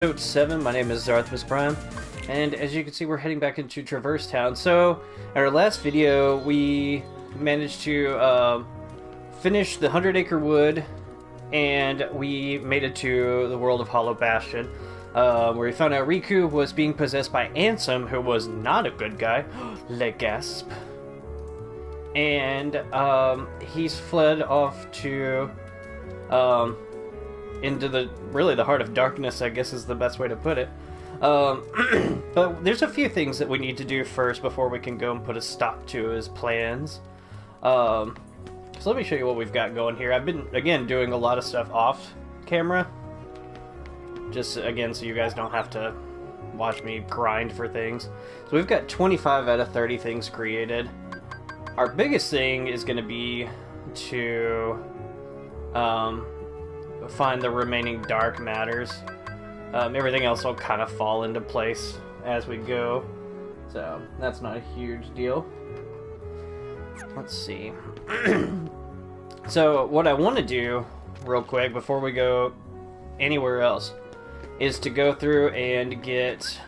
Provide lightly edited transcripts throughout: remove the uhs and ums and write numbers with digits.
Episode 7, my name is Zarthmas Prime, and as you can see we're heading back into Traverse Town. So, in our last video we managed to finish the 100-acre wood, and we made it to the world of Hollow Bastion, where we found out Riku was being possessed by Ansem, who was not a good guy, le gasp, and he's fled off to into the heart of darkness, I guess is the best way to put it. But there's a few things that we need to do first before we can go and put a stop to his plans. So let me show you what we've got going here. I've been, again, doing a lot of stuff off camera. Just, again, so you guys don't have to watch me grind for things. So we've got 25 out of 30 things created. Our biggest thing is going to be to find the remaining dark matters. Everything else will kind of fall into place as we go, so that's not a huge deal. Let's see. So what I want to do real quick before we go anywhere else is to go through and get...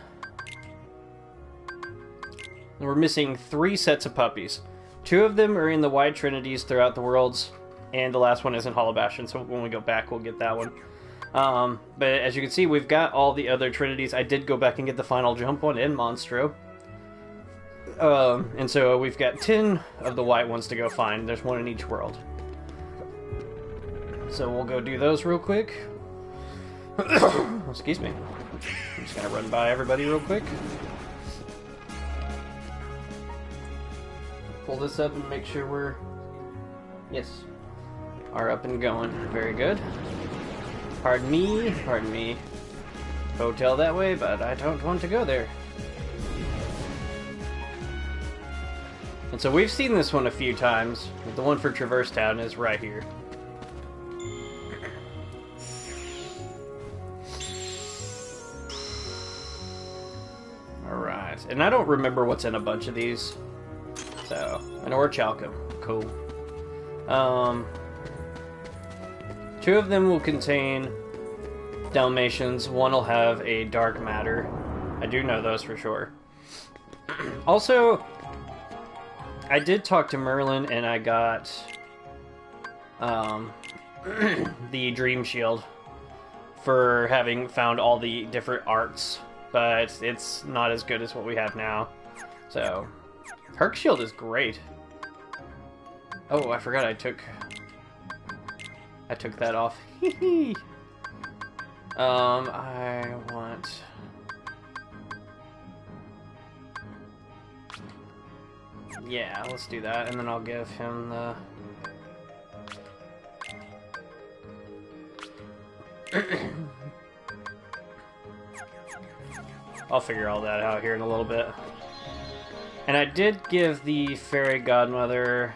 We're missing 3 sets of puppies. 2 of them are in the Wide Trinities throughout the worlds, and the last one is in Hollow Bastion, so when we go back, we'll get that one. But as you can see, we've got all the other Trinities. I did go back and get the final jump one in Monstro. And so we've got 10 of the white ones to go find. There's 1 in each world. So we'll go do those real quick. Excuse me. I'm just gonna run by everybody real quick. Pull this up and make sure we're... Yes. Are up and going. Very good. Pardon me. Hotel that way, but I don't want to go there. And so we've seen this one a few times, but the one for Traverse Town is right here. Alright, and I don't remember what's in a bunch of these. So, an orichalcum. Cool. 2 of them will contain Dalmatians, 1 will have a dark matter. I do know those for sure. Also, I did talk to Merlin and I got the Dream Shield for having found all the different arts, but it's not as good as what we have now. So, Herc Shield is great. Oh, I forgot I took that off. I want... Yeah, let's do that, and then I'll give him the... I'll figure all that out here in a little bit. And I did give the Fairy Godmother...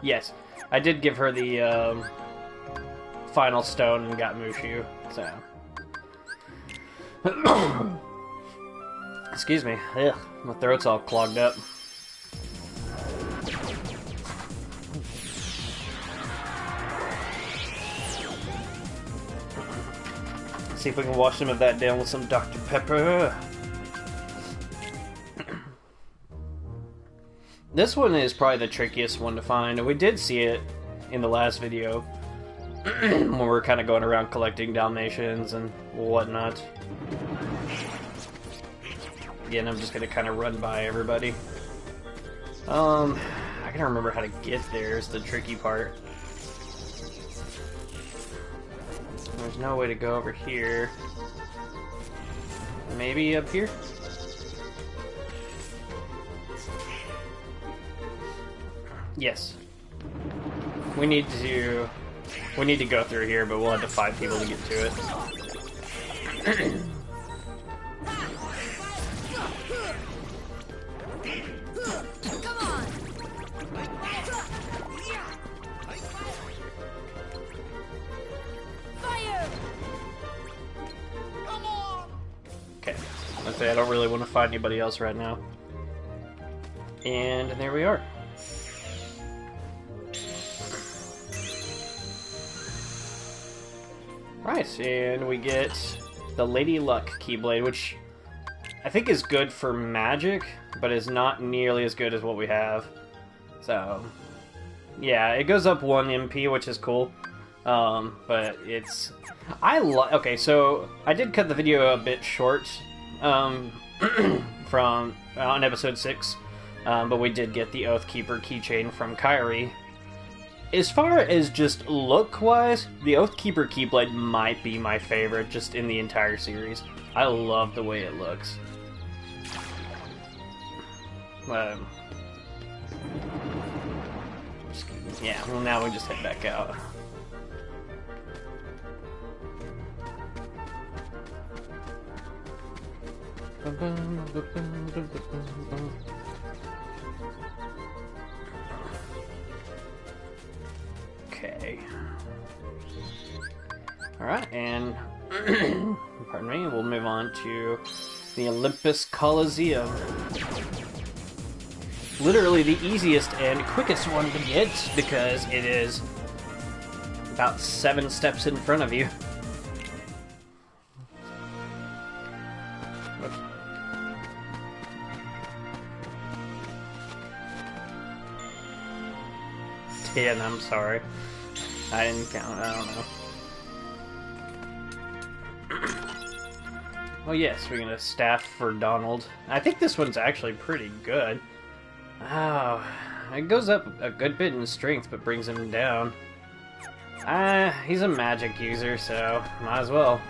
Yes, I did give her the final stone and got Mushu, so... Excuse me. Ugh, my throat's all clogged up. See if we can wash some of that down with some Dr. Pepper. This one is probably the trickiest one to find. We did see it in the last video when we were kind of going around collecting Dalmatians and whatnot. Again, I'm just going to kind of run by everybody. I gotta remember how to get there is the tricky part. There's no way to go over here. Maybe up here? Yes. We need to go through here, but we'll have to find people to get to it. Okay. Let's say I don't really want to find anybody else right now. And there we are. Right, and we get the Lady Luck Keyblade, which I think is good for magic, but is not nearly as good as what we have. So, yeah, it goes up 1 MP, which is cool. But it's... Okay, so I did cut the video a bit short from on episode 6, but we did get the Oathkeeper keychain from Kairi. As far as just look-wise, the Oathkeeper Keyblade might be my favorite just in the entire series. I love the way it looks. Yeah, well now we just head back out. Okay. Alright, and pardon me, we'll move on to the Olympus Coliseum. Literally the easiest and quickest one to get because it is about 7 steps in front of you. Whoops. 10, I'm sorry. I didn't count, I don't know. Oh yes, we get a staff for Donald. I think this one's actually pretty good. Oh, it goes up a good bit in strength, but brings him down. He's a magic user, so might as well.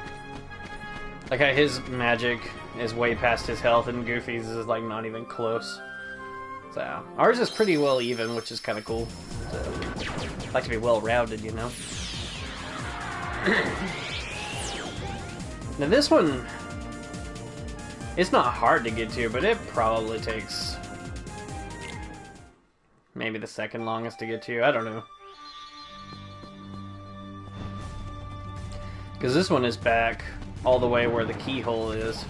Like how his magic is way past his health, and Goofy's is like not even close. So ours is pretty well even, which is kind of cool. So, I like to be well rounded, you know. Now this one, it's not hard to get to, but it probably takes maybe the second longest to get to. I don't know. Because this one is back all the way where the keyhole is.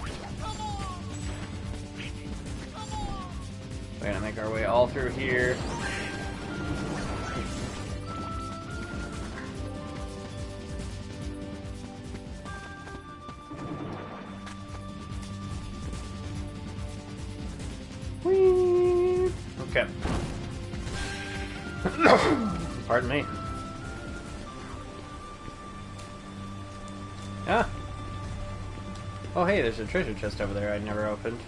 We're gonna make our way all through here. Whee! Okay. Pardon me. Ah! Oh hey, there's a treasure chest over there I never opened.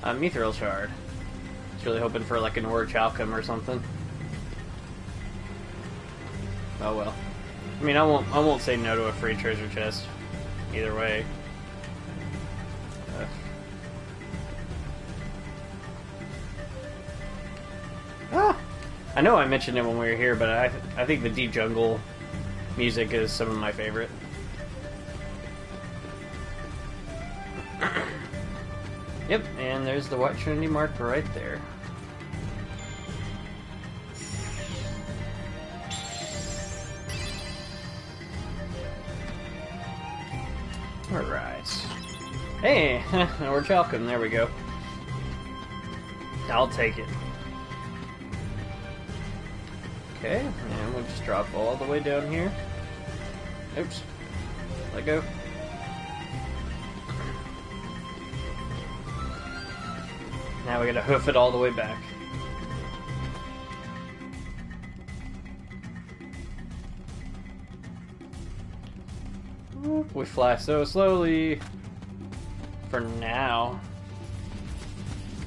A mithril shard. Just really hoping for like an orichalcum or something. Oh well. I mean, I won't say no to a free treasure chest. Either way. I know I mentioned it when we were here, but I think the Deep Jungle music is some of my favorite. Yep, and there's the White Trinity mark right there. Alright. Hey, orichalcum, there we go. I'll take it. Okay, and we'll just drop all the way down here. Oops. Let go. Now we gotta hoof it all the way back. We fly so slowly. For now.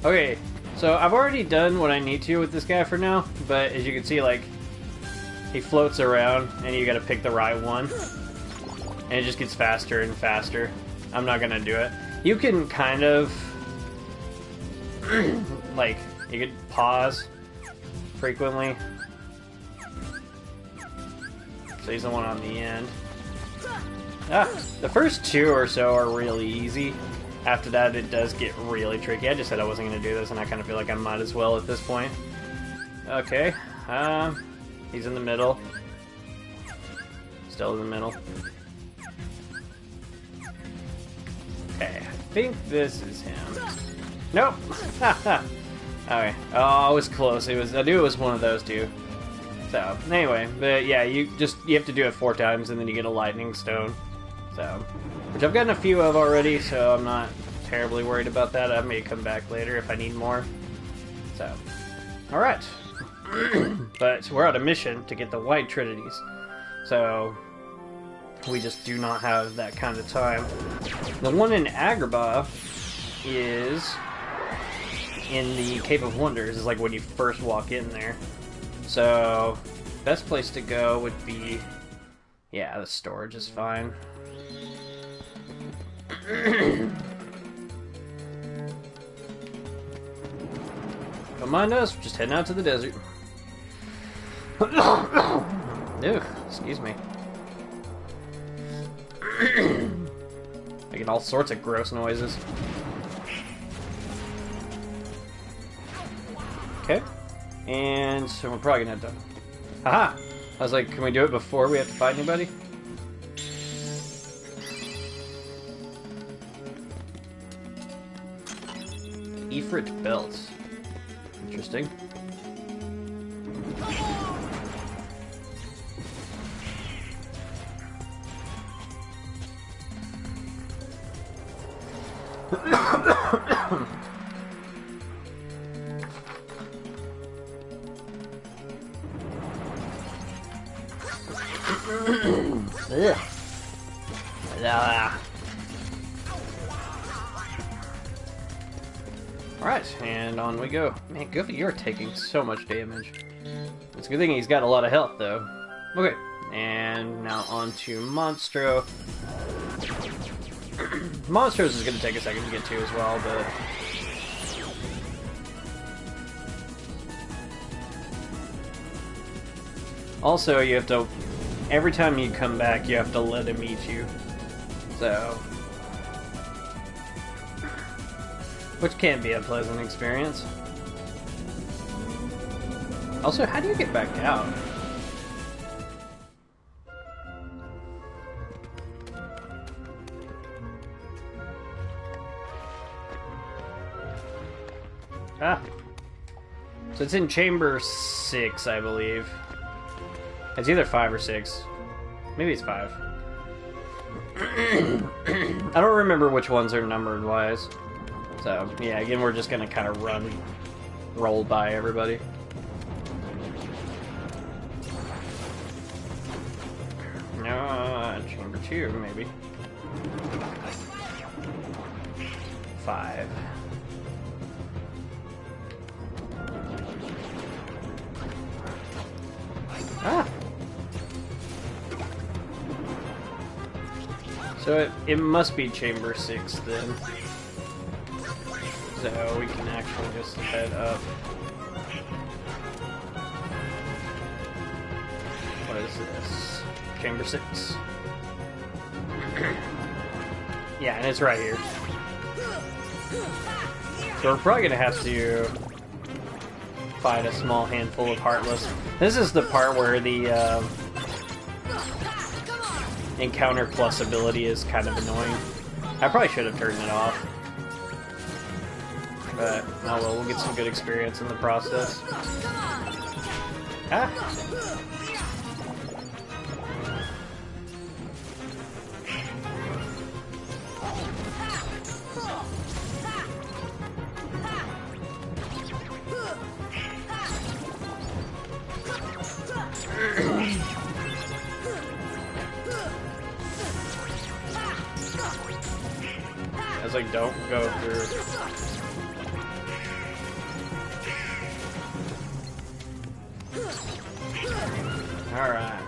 Okay, so I've already done what I need to with this guy for now, but as you can see, like, he floats around, and you gotta pick the right one. And it just gets faster and faster. I'm not gonna do it. You can kind of... like, you could pause frequently. So he's the one on the end. The first 2 or so are really easy. After that, it does get really tricky. I just said I wasn't going to do this, and I kind of feel like I might as well at this point. Okay, he's in the middle. Still in the middle. Okay, I think this is him. Nope! Alright. Oh, it was close. I knew it was one of those two. So, anyway, but yeah, you have to do it 4 times and then you get a lightning stone. So, which I've gotten a few of already, so I'm not terribly worried about that. I may come back later if I need more. So, alright. But we're on a mission to get the white trinities. So, we just do not have that kind of time. The one in Agrabah is in the Cave of Wonders. It's like when you first walk in there. So, best place to go would be... Yeah, the storage is fine. Don't mind us, we're just heading out to the desert. Ew, excuse me. Making all sorts of gross noises. Okay. And so we're probably gonna have to... Haha! I was like, can we do it before we have to fight anybody? Ifrit belt. Interesting. Alright, and on we go. Man, Goofy, you're taking so much damage. It's a good thing he's got a lot of health, though. Okay, and now on to Monstro. Monstros is going to take a second to get to as well, but... Also, you have to... Every time you come back, you have to let him eat you. So... Which can be a pleasant experience. Also, how do you get back out? Ah. So it's in chamber 6, I believe. It's either 5 or 6. Maybe it's 5. I don't remember which ones are numbered wise. So, yeah, again, we're just gonna kind of roll by everybody. No, chamber 2, maybe. 5. Ah! So it must be chamber 6 then. So we can actually just head up. What is this? Chamber 6. Yeah, and it's right here. So we're probably gonna have to fight a small handful of Heartless. This is the part where the encounter plus ability is kind of annoying. I probably should have turned it off. But, oh well, we'll get some good experience in the process. Ah! I was like, don't go through. Alright.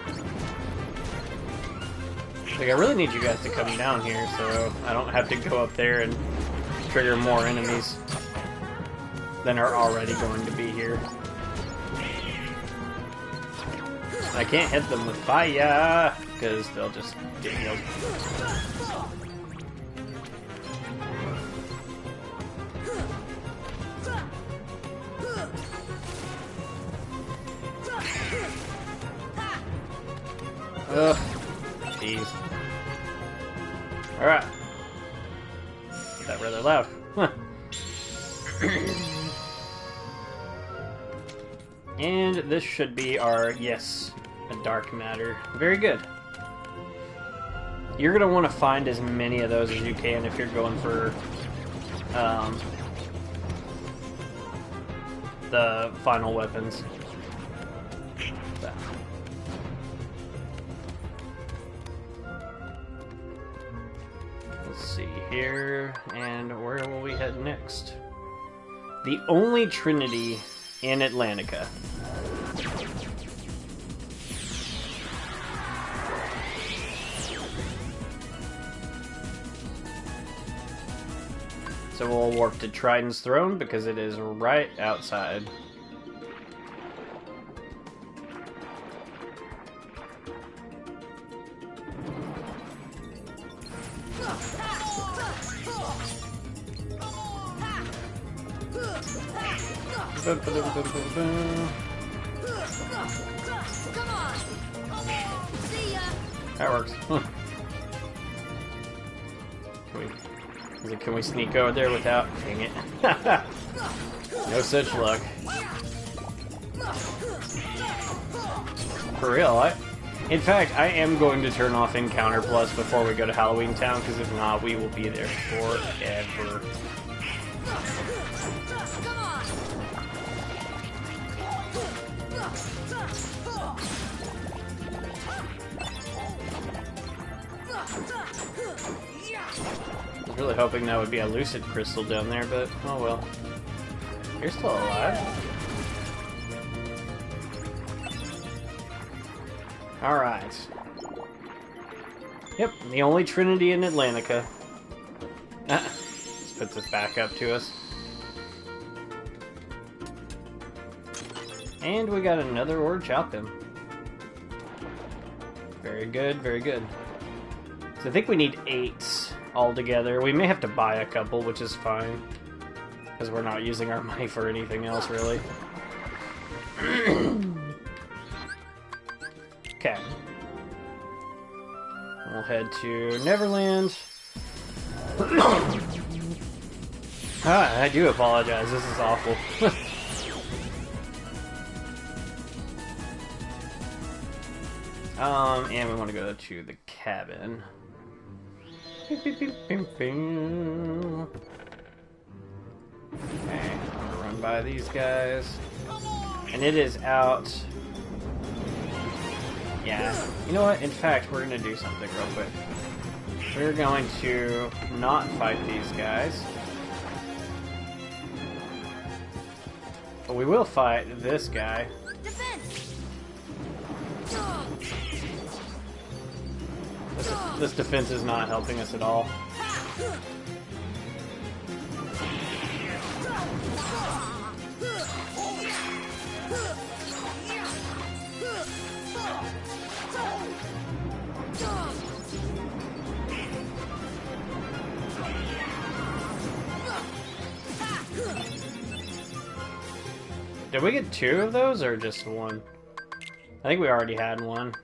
Like, I really need you guys to come down here so I don't have to go up there and trigger more enemies than are already going to be here. I can't hit them with fire because they'll just get healed. Ugh. Jeez. Alright. Is that rather loud? Huh. And this should be our, yes, a dark matter. Very good. You're going to want to find as many of those as you can if you're going for the final weapons. So. Let's see here, and where will we head next? The only Trinity in Atlantica. So we'll warp to Triton's throne because it is right outside. Come on. See ya. That works. Can we sneak over there without... Dang it. No such luck. For real, in fact, I am going to turn off Encounter Plus before we go to Halloween Town, because if not, we will be there forever. I was really hoping that would be a Lucid Crystal down there, but oh well. You're still alive. Alright. Yep, the only Trinity in Atlantica. Let's put this back up to us. And we got another Ore Choppim. Very good, very good. So I think we need 8 altogether. We may have to buy a couple, which is fine. Because we're not using our money for anything else, really. Okay. We'll head to Neverland. I do apologize. This is awful. And we want to go to the cabin. Okay, I'm gonna run by these guys. And it is out. Yeah. You know what? In fact, we're gonna do something real quick. We're going to not fight these guys. But we will fight this guy. This defense is not helping us at all. Did we get 2 of those or just 1? I think we already had 1.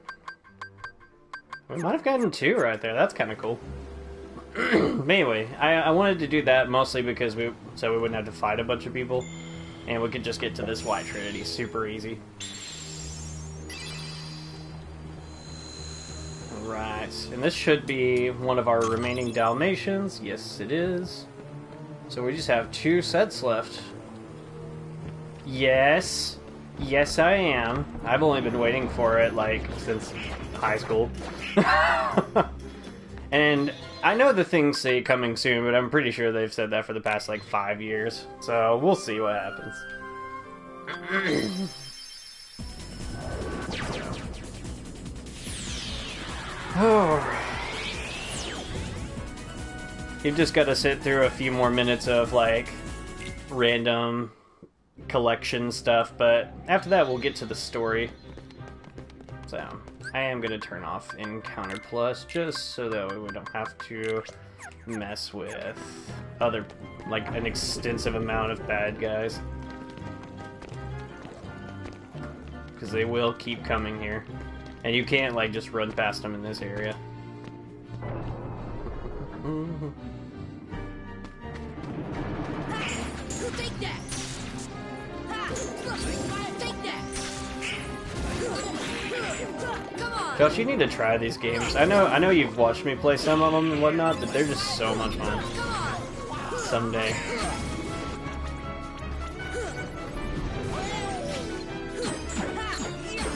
We might have gotten 2 right there. That's kind of cool. But anyway, I wanted to do that mostly because we wouldn't have to fight a bunch of people, and we could just get to this White Trinity super easy. Right, and this should be one of our remaining Dalmatians. Yes, it is. So we just have 2 sets left. Yes. Yes, I am. I've only been waiting for it, like, since high school. And I know the things say coming soon, but I'm pretty sure they've said that for the past, like, 5 years. So, we'll see what happens. Oh. You've just got to sit through a few more minutes of, like, random collection stuff, but after that we'll get to the story. So I am going to turn off Encounter Plus just so that we don't have to mess with other, like, an extensive amount of bad guys, because they will keep coming here, and you can't, like, just run past them in this area. Take that! Take that! Josh, you need to try these games. I know you've watched me play some of them and whatnot, but they're just so much fun. Someday.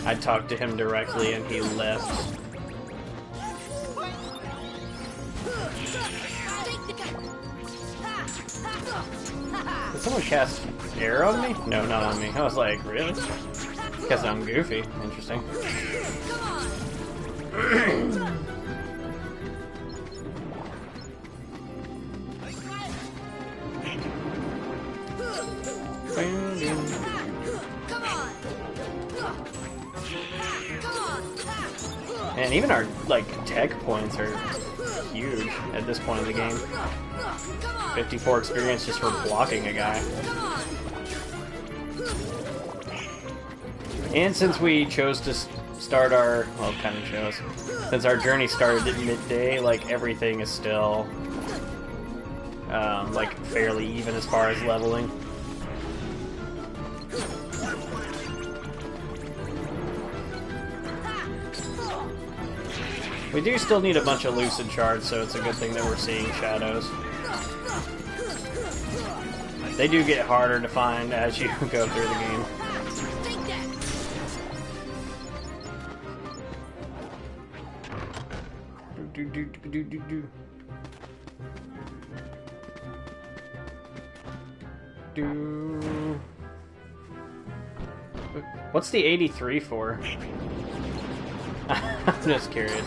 I talked to him directly and he left. Did someone cast air on me? No, not on me. I was like, really? Guess I'm goofy. Interesting. And even our tech points are huge at this point in the game. 54 experience just for blocking a guy. And since we chose to start our, well, kind of chose, since our journey started at midday, everything is still fairly even as far as leveling. We do still need a bunch of lucid shards, so it's a good thing that we're seeing shadows. They do get harder to find as you go through the game. What's the 83 for? I'm just curious.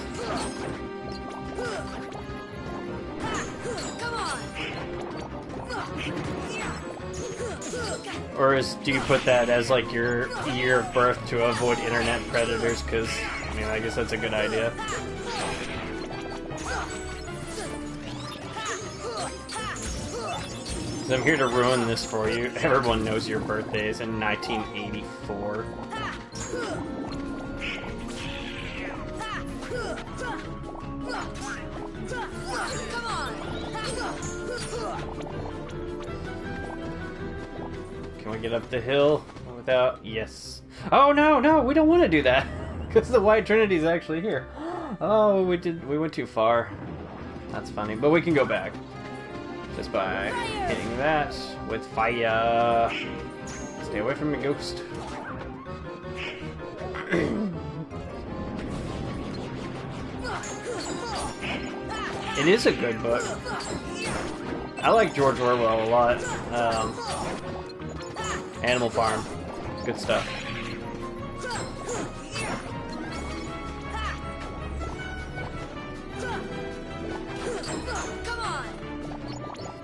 Or do you put that as your year of birth to avoid internet predators? Because, I mean, I guess that's a good idea. So I'm here to ruin this for you. Everyone knows your birthday is in 1984. Can we get up the hill without... Yes. Oh, no, no, we don't want to do that. Because the White Trinity's actually here. Oh, we went too far. That's funny, but we can go back. Just by hitting that with fire. Stay away from me, ghost. It is a good book. I like George Orwell a lot. Animal Farm. Good stuff.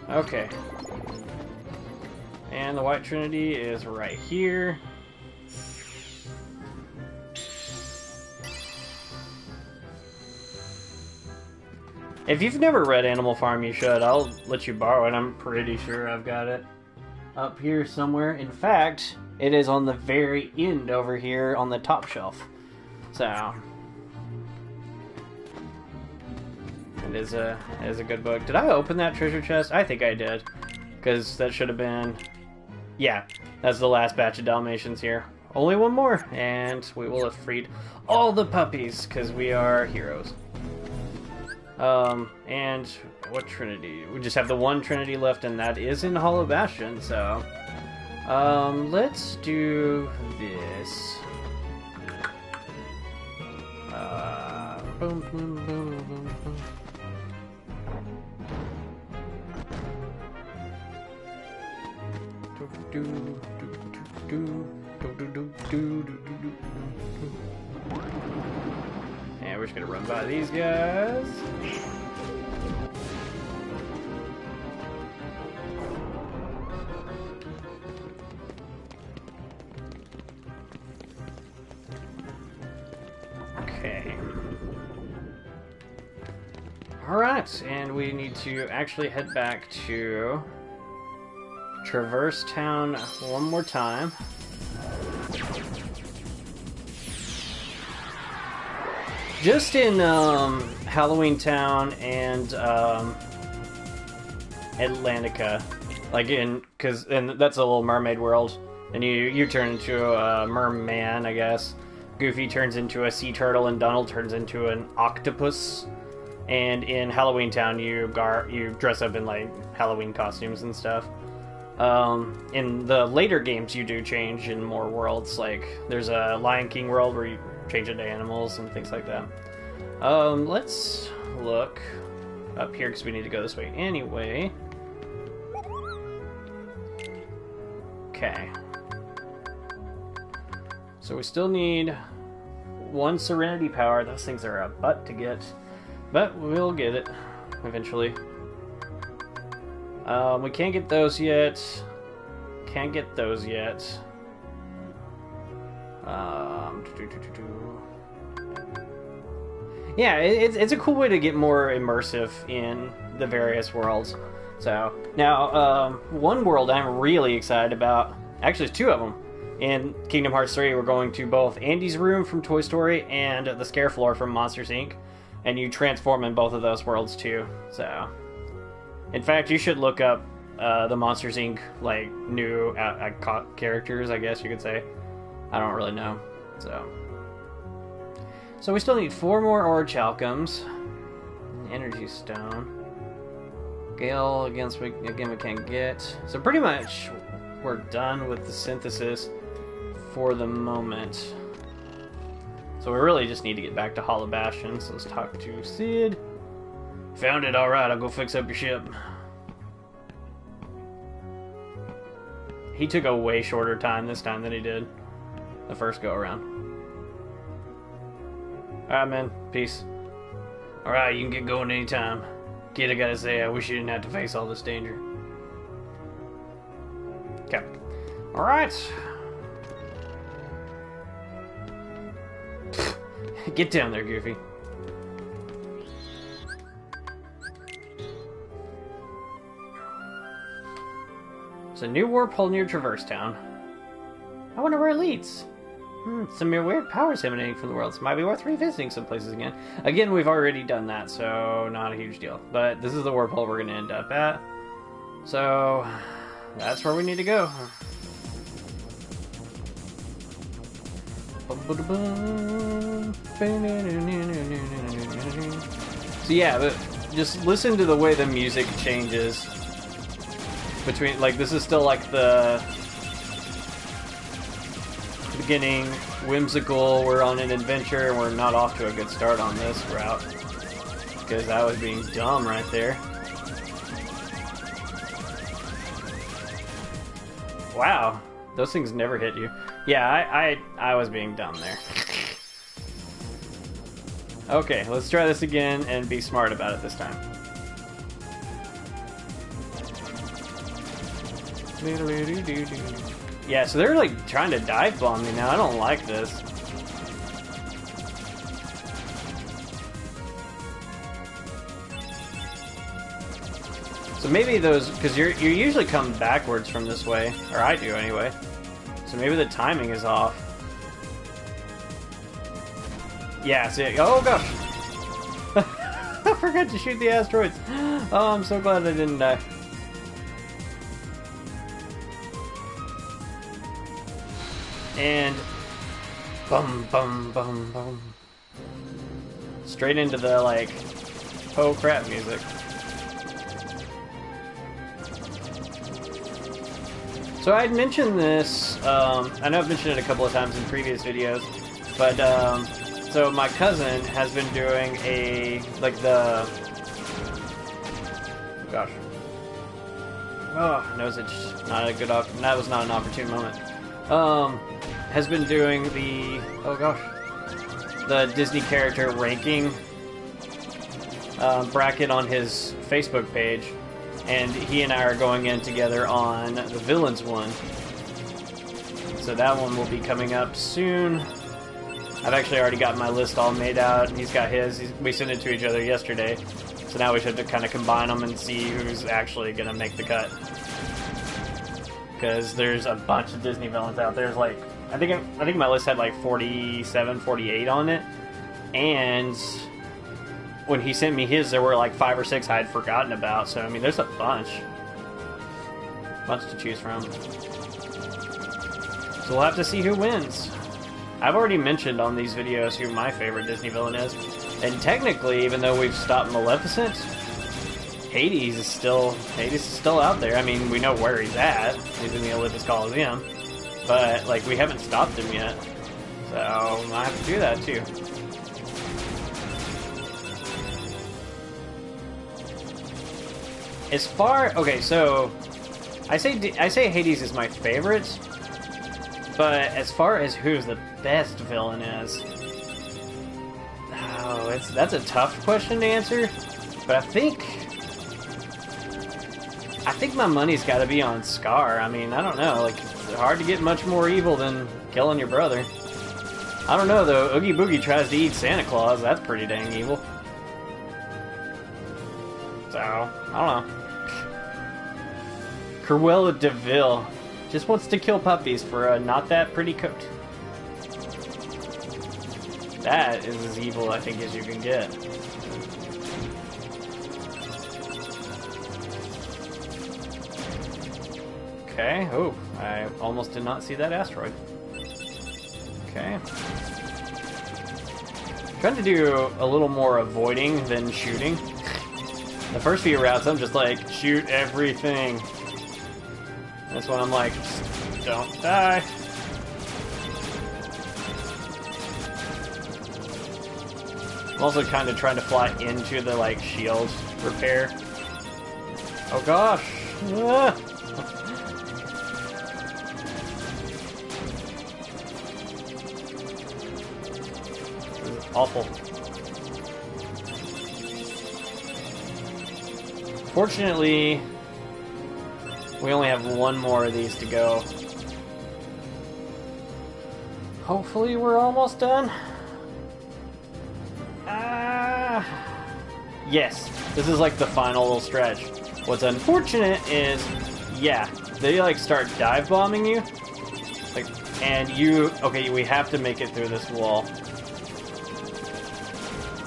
Okay. And the White Trinity is right here. If you've never read Animal Farm, you should. I'll let you borrow it. I'm pretty sure I've got it up here somewhere. In fact, it is on the very end over here on the top shelf. So... It is a good book. Did I open that treasure chest? I think I did. Because that should have been... Yeah, that's the last batch of Dalmatians here. Only one more, and we will have freed all the puppies, because we are heroes. And what Trinity? We just have the one Trinity left, and that is in Hollow Bastion, so... let's do this. Boom, boom, boom, boom, boom. And we're just gonna run by these guys. Okay. Alright, and we need to actually head back to Traverse Town one more time. Just in Halloween Town and Atlantica, and that's a little mermaid world, and you turn into a merman, I guess, Goofy turns into a sea turtle and Donald turns into an octopus. And in Halloween Town, you dress up in like Halloween costumes and stuff. In the later games, you do change in more worlds. Like there's a Lion King world where you change into animals and things like that. Let's look up here because we need to go this way anyway. Okay. So we still need one Serenity Power. Those things are a butt to get. But we'll get it eventually. We can't get those yet. Can't get those yet. Yeah, it's a cool way to get more immersive in the various worlds. So now, one world I'm really excited about. Actually, there's two of them. In Kingdom Hearts 3, we're going to both Andy's room from Toy Story and the Scare Floor from Monsters, Inc. And you transform in both of those worlds too. So, in fact, you should look up the Monsters, Inc. like new characters, I guess you could say. I don't really know. So we still need 4 more Orichalcums. Energy Stone. Gale again we can't get. So pretty much we're done with the synthesis for the moment. So we really just need to get back to Hollow Bastion. So let's talk to Sid. Found it, alright, I'll go fix up your ship. He took a way shorter time this time than he did the first go around. Alright, man, peace. Alright, you can get going anytime. Kid, I gotta say, I wish you didn't have to face all this danger. Okay. Alright. Get down there, Goofy. There's a new warp hole near Traverse Town. I wonder where it leads. Some weird powers emanating from the world. So it might be worth revisiting some places again. Again, we've already done that, so not a huge deal. But this is the warp hole we're going to end up at. So that's where we need to go. So yeah, but just listen to the way the music changes between, like, this is still like the beginning, whimsical, we're on an adventure, and we're not off to a good start on this route. Because I was being dumb right there. Wow, those things never hit you. Yeah, I was being dumb there. Okay, let's try this again and be smart about it this time. Yeah, so they're like trying to dive bomb me now. I don't like this. So maybe those, because you usually come backwards from this way, or I do anyway. So maybe the timing is off. Yeah, see, oh gosh! I forgot to shoot the asteroids. Oh, I'm so glad I didn't die. And bum bum bum bum. Straight into the like, oh crap music. So I'd mentioned this, I know I've mentioned it a couple of times in previous videos, but so my cousin has been doing a, like the, gosh, oh, no, it's not a good, that was not an opportune moment, has been doing the, oh gosh, the Disney character ranking bracket on his Facebook page. And he and I are going in together on the Villains one. So that one will be coming up soon. I've actually already got my list all made out. He's got his. We sent it to each other yesterday. So now we should have to kind of combine them and see who's actually going to make the cut. Because there's a bunch of Disney villains out there. There's like, I think my list had like 47, 48 on it. And when he sent me his, there were like 5 or 6 I had forgotten about. So, I mean, there's a bunch to choose from. So we'll have to see who wins. I've already mentioned on these videos who my favorite Disney villain is. And technically, even though we've stopped Maleficent, Hades is still out there. I mean, we know where he's at. He's in the Olympus Coliseum. But, like, we haven't stopped him yet. So, I have to do that, too. As far... Okay, so... I say Hades is my favorite. But as far as who's the best villain is... Oh, that's a tough question to answer. But I think my money's got to be on Scar. I mean, I don't know. Like, it's hard to get much more evil than killing your brother. I don't know, though. Oogie Boogie tries to eat Santa Claus. That's pretty dang evil. So, I don't know. Cruella de Vil just wants to kill puppies for a not that pretty coat. That is as evil, I think, as you can get. Okay, oh, I almost did not see that asteroid. Okay. Trying to do a little more avoiding than shooting. The first few rounds, I'm just like, shoot everything. This one, I'm like, just don't die. I'm also kind of trying to fly into the, like, shield repair. Oh gosh! Ah. This is awful. Fortunately, we only have one more of these to go. Hopefully we're almost done. Yes, this is like the final little stretch. What's unfortunate is, yeah, they like start dive bombing you. Like, and you, okay, we have to make it through this wall.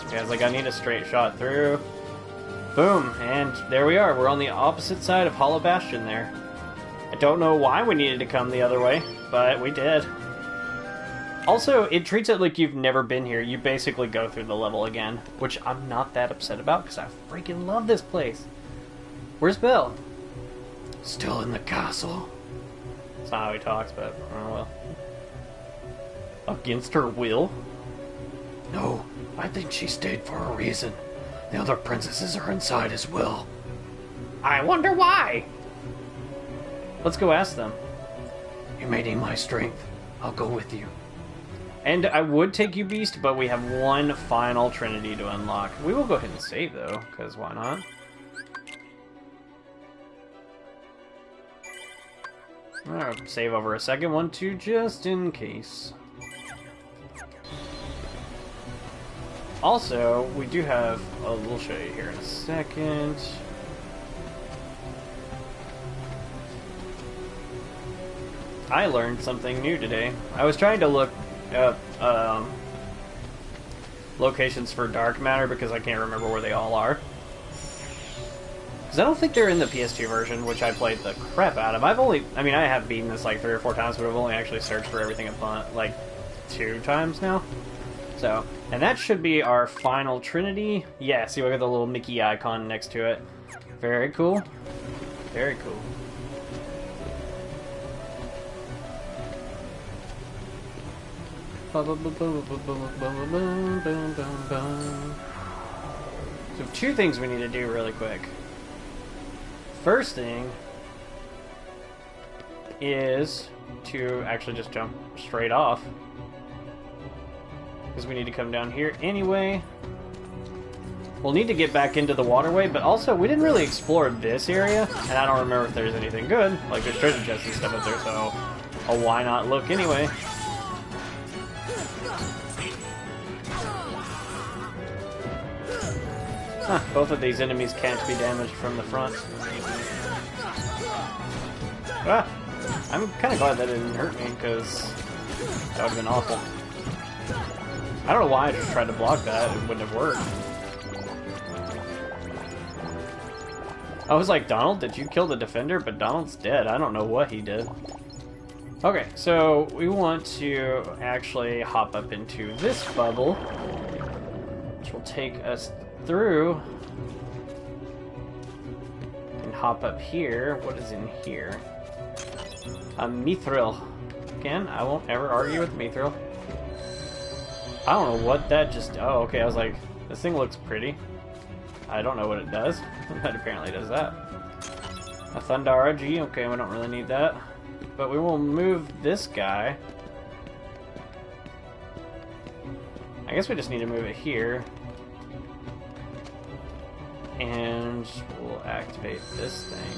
Okay, I was like, I need a straight shot through. Boom, and there we are. We're on the opposite side of Hollow Bastion there. I don't know why we needed to come the other way, but we did. Also, it treats it like you've never been here. You basically go through the level again, which I'm not that upset about because I freaking love this place. Where's Belle? Still in the castle. That's not how he talks, but oh well. Against her will? No, I think she stayed for a reason. The other princesses are inside as well. I wonder why. Let's go ask them. You may need my strength. I'll go with you. And I would take you, Beast, but we have one final Trinity to unlock. We will go ahead and save, though, because why not? Alright, save over a second one, too, just in case. Also, we do have... Oh, we'll show you here in a second. I learned something new today. I was trying to look up locations for dark matter because I can't remember where they all are. Because I don't think they're in the PS2 version, which I played the crap out of. I mean, I have beaten this like 3 or 4 times, but I've only actually searched for everything like 2 times now. So, and that should be our final Trinity. Yeah, see, we got the little Mickey icon next to it. Very cool. Very cool. So 2 things we need to do really quick. First thing is to actually just jump straight off. Because we need to come down here anyway. We'll need to get back into the waterway, but also we didn't really explore this area, and I don't remember if there's anything good. Like there's treasure chests and stuff up there, so why not look anyway? Huh, both of these enemies can't be damaged from the front. Ah, I'm kind of glad that didn't hurt me, because that would have been awful. I don't know why I just tried to block that. It wouldn't have worked. I was like, Donald, did you kill the defender? But Donald's dead. I don't know what he did. Okay, so we want to actually hop up into this bubble, which will take us through, and hop up here. What is in here? A mithril. Again, I won't ever argue with mithril. I don't know what that just... Oh, okay, I was like, this thing looks pretty. I don't know what it does, but apparently it does that. A Thundara G, okay, we don't really need that. But we will move this guy. I guess we just need to move it here. And we'll activate this thing.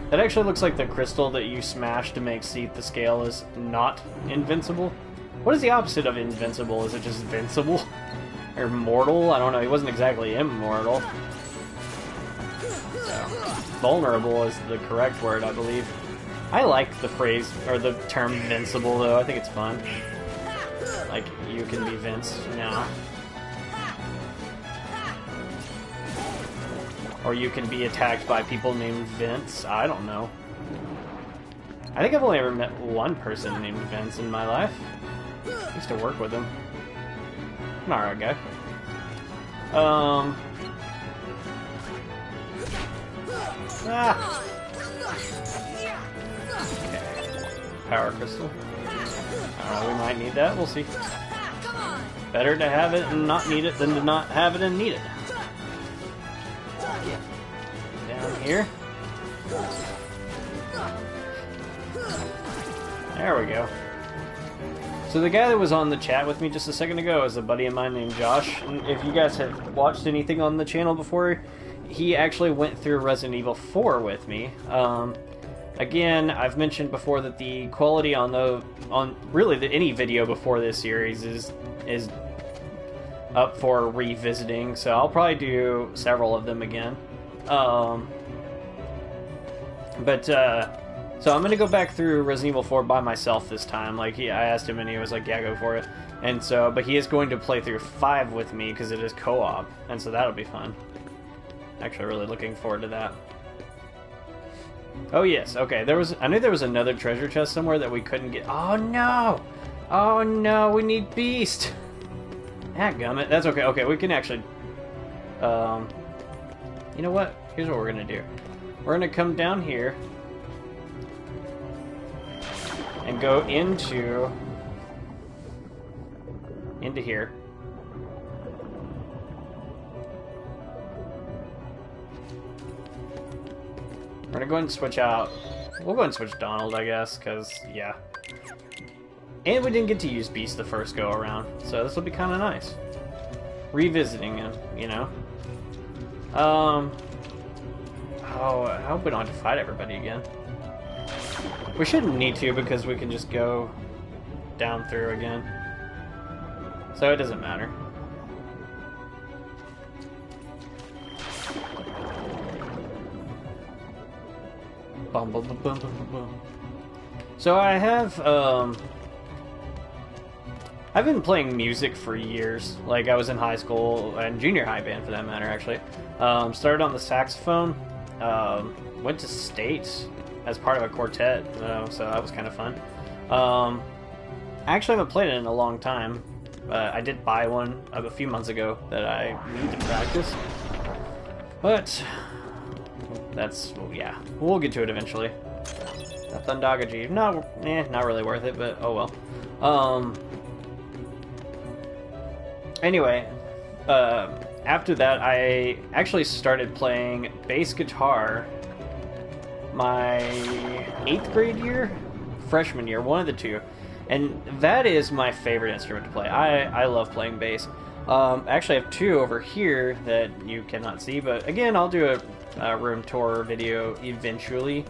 That actually looks like the crystal that you smash to make Seath the Scale is not invincible. What is the opposite of invincible? Is it just vincible? Or mortal? I don't know. He wasn't exactly immortal. So, vulnerable is the correct word, I believe. I like the phrase, or the term vincible, though. I think it's fun. Like, you can be Vince now. Or you can be attacked by people named Vince. I don't know. I think I've only ever met one person named Vince in my life. I used to work with him. An alright guy. Ah! Okay. Power crystal. We might need that. We'll see. Better to have it and not need it than to not have it and need it. Down here. There we go. So the guy that was on the chat with me just a second ago is a buddy of mine named Josh. And if you guys have watched anything on the channel before, he actually went through Resident Evil 4 with me. Again, I've mentioned before that the quality on any video before this series is up for revisiting. So I'll probably do several of them again. So I'm gonna go back through Resident Evil 4 by myself this time. Like I asked him, and he was like, "Yeah, go for it." And so, but he is going to play through 5 with me because it is co-op, and so that'll be fun. Actually, really looking forward to that. Oh yes, okay. I knew there was another treasure chest somewhere that we couldn't get. Oh no! Oh no! We need Beast. Gummit. That's okay. Okay, we can actually. You know what? Here's what we're gonna do. We're gonna come down here. And go into here. We're gonna go ahead and switch out. We'll go ahead and switch Donald, I guess, because, yeah. And we didn't get to use Beast the first go around, so this will be kind of nice. Revisiting him, you know. Oh, I hope we don't have to fight everybody again. We shouldn't need to because we can just go down through again. So it doesn't matter. Bum, bum, bum, bum, bum, bum. So I have, I've been playing music for years. Like I was in high school and junior high band for that matter, actually. Started on the saxophone. Went to state as part of a quartet, so that was kind of fun. I actually haven't played it in a long time. I did buy one a few months ago that I need to practice. But that's, well, yeah, we'll get to it eventually. A Thundaga G, not really worth it, but oh well. Anyway, after that, I actually started playing bass guitar my 8th grade year, freshman year, one of the two, and that is my favorite instrument to play. I love playing bass. Actually, I have 2 over here that you cannot see, but again, I'll do a room tour video eventually,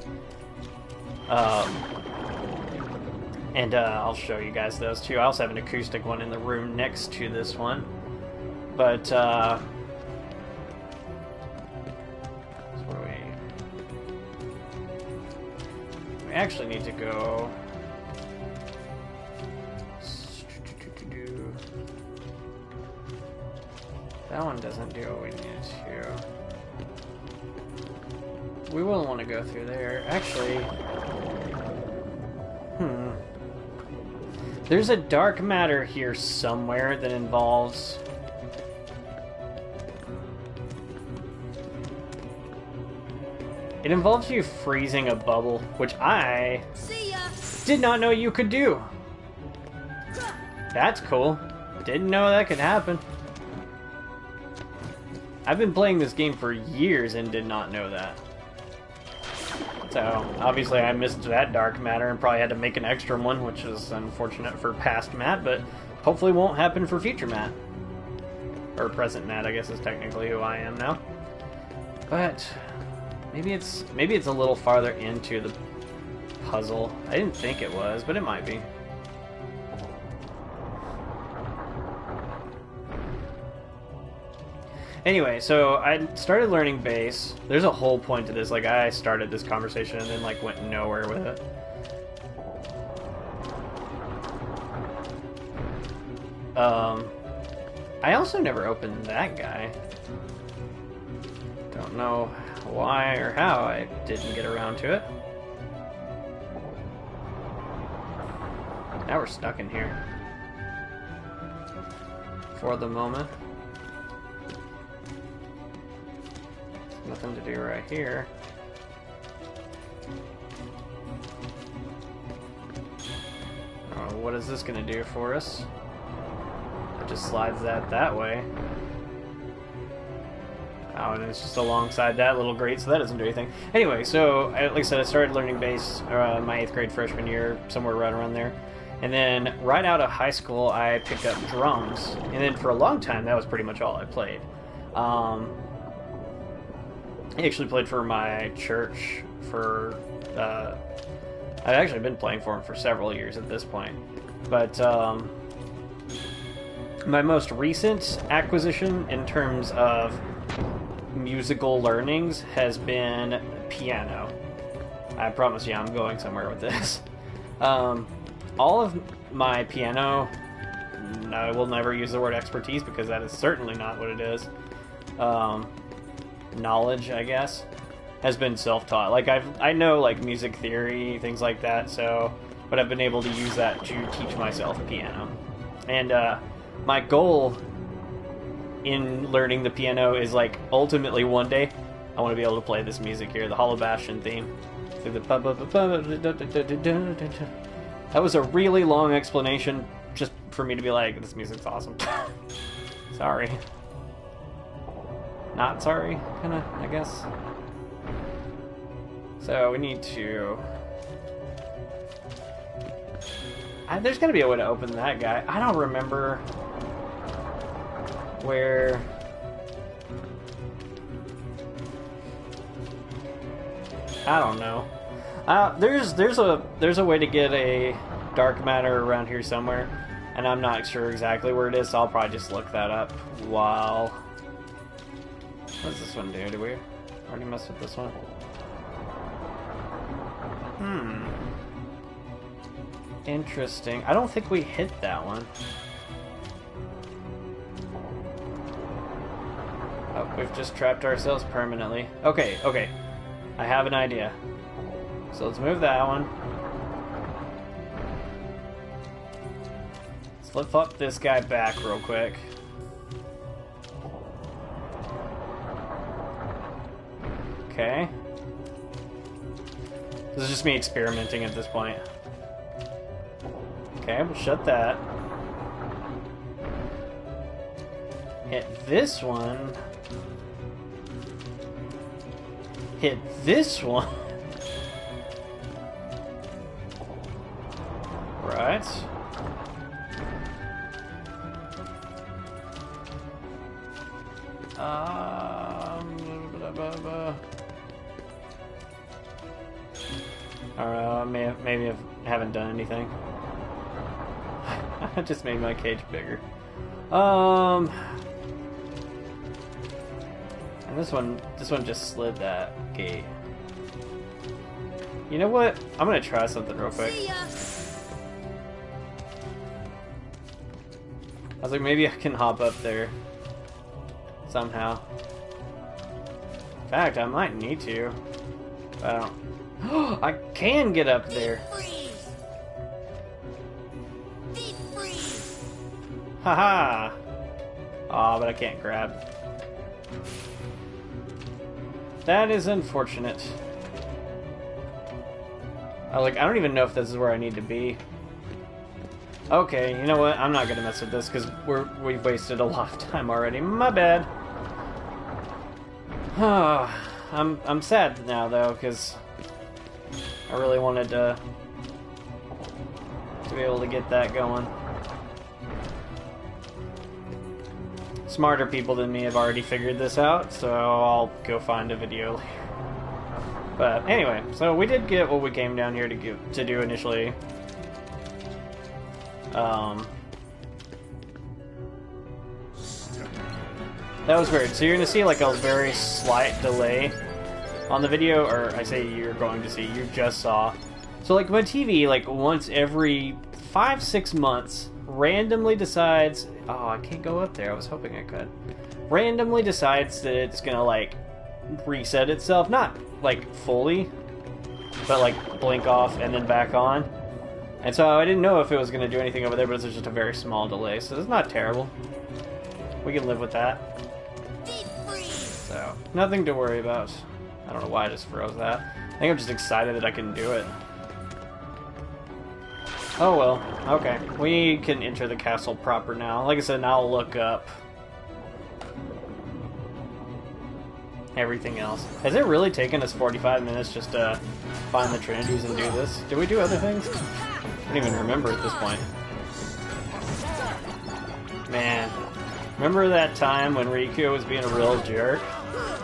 and I'll show you guys those too. I also have an acoustic one in the room next to this one, but we actually need to go. That one doesn't do what we need to. We wouldn't want to go through there. Actually, There's a dark matter here somewhere that involves... It involves you freezing a bubble, which I See ya. did not know you could do. That's cool. Didn't know that could happen. I've been playing this game for years and did not know that. So, obviously I missed that dark matter and probably had to make an extra one, which is unfortunate for past Matt, but hopefully won't happen for future Matt. Or present Matt, I guess is technically who I am now. But maybe it's a little farther into the puzzle. I didn't think it was, but it might be. Anyway, so I started learning bass. There's a whole point to this. Like, I started this conversation and then, like, went nowhere with it. I also never opened that guy. Don't know why or how I didn't get around to it. Now we're stuck in here. For the moment. Nothing to do right here. Oh, what is this going to do for us? It just slides that way. Oh, and it's just alongside that little grate, so that doesn't do anything. Anyway, so, like I said, I started learning bass my 8th grade freshman year, somewhere right around there. And then, right out of high school, I picked up drums. And then for a long time, that was pretty much all I played. I actually played for my church for, I've actually been playing for him for several years at this point. But, my most recent acquisition in terms of musical learnings has been piano. I promise you I'm going somewhere with this. All of my piano, I will never use the word expertise because that is certainly not what it is. Knowledge, I guess, has been self-taught. Like I know like music theory, things like that, so but I've been able to use that to teach myself piano. And my goal in learning the piano is like ultimately one day I want to be able to play this music here, the Hollow Bastion theme. Through the that was a really long explanation just for me to be like, this music's awesome. Sorry. Not sorry, kinda, I guess. So we need to... there's gotta be a way to open that guy. I don't remember where... I don't know. There's a way to get a dark matter around here somewhere, and I'm not sure exactly where it is, so I'll probably just look that up while... What does this one do? Did we already mess with this one? Interesting. I don't think we hit that one. Oh, we've just trapped ourselves permanently. Okay, okay. I have an idea. So let's move that one. Let's flip-flop this guy back real quick. Okay. This is just me experimenting at this point. Okay, we'll shut that. Hit this one. Hit this one. Right. I don't know, maybe I haven't done anything. I just made my cage bigger. And this one just slid that gate. You know what? I'm gonna try something real quick. I was like, maybe I can hop up there somehow. In fact, I might need to. But I don't. I can get up there. Haha! Aw, but I can't grab. That is unfortunate. I don't even know if this is where I need to be. Okay, you know what? I'm not gonna mess with this because we've wasted a lot of time already. My bad. I'm sad now though because I really wanted to be able to get that going. Smarter people than me have already figured this out, so I'll go find a video later. But anyway, so we did get what we came down here to do initially. That was weird. So you're going to see like a very slight delay on the video, or I say you're going to see, you just saw. So like my TV, like once every 5-6 months, randomly decides, oh, I can't go up there, I was hoping I could. Randomly decides that it's going to like reset itself, not like fully, but like blink off and then back on. And so I didn't know if it was going to do anything over there, but it's just a very small delay, so it's not terrible. We can live with that. So, nothing to worry about. I don't know why I just froze that. I think I'm just excited that I can do it. Oh well, okay. We can enter the castle proper now. Like I said, now I'll look up everything else. Has it really taken us 45 minutes just to find the Trinities and do this? Did we do other things? I don't even remember at this point. Man, remember that time when Riku was being a real jerk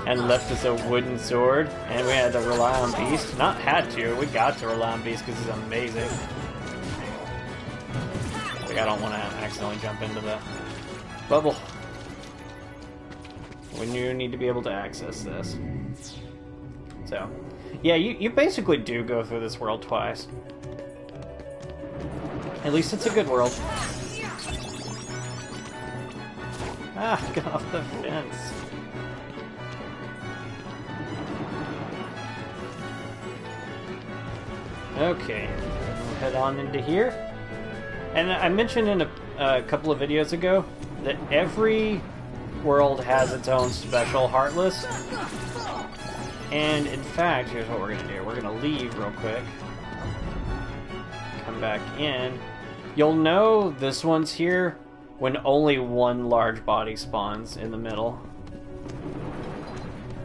and left us a wooden sword and we had to rely on Beast? Not had to, we got to rely on Beast because he's amazing. Like, I don't want to accidentally jump into the bubble. When you need to be able to access this. So, yeah, you basically do go through this world twice. At least it's a good world. Ah, get off the fence. Okay, we'll head on into here. And I mentioned in a couple of videos ago that every world has its own special Heartless. And in fact, here's what we're going to do. We're going to leave real quick. Come back in. You'll know this one's here when only one large body spawns in the middle.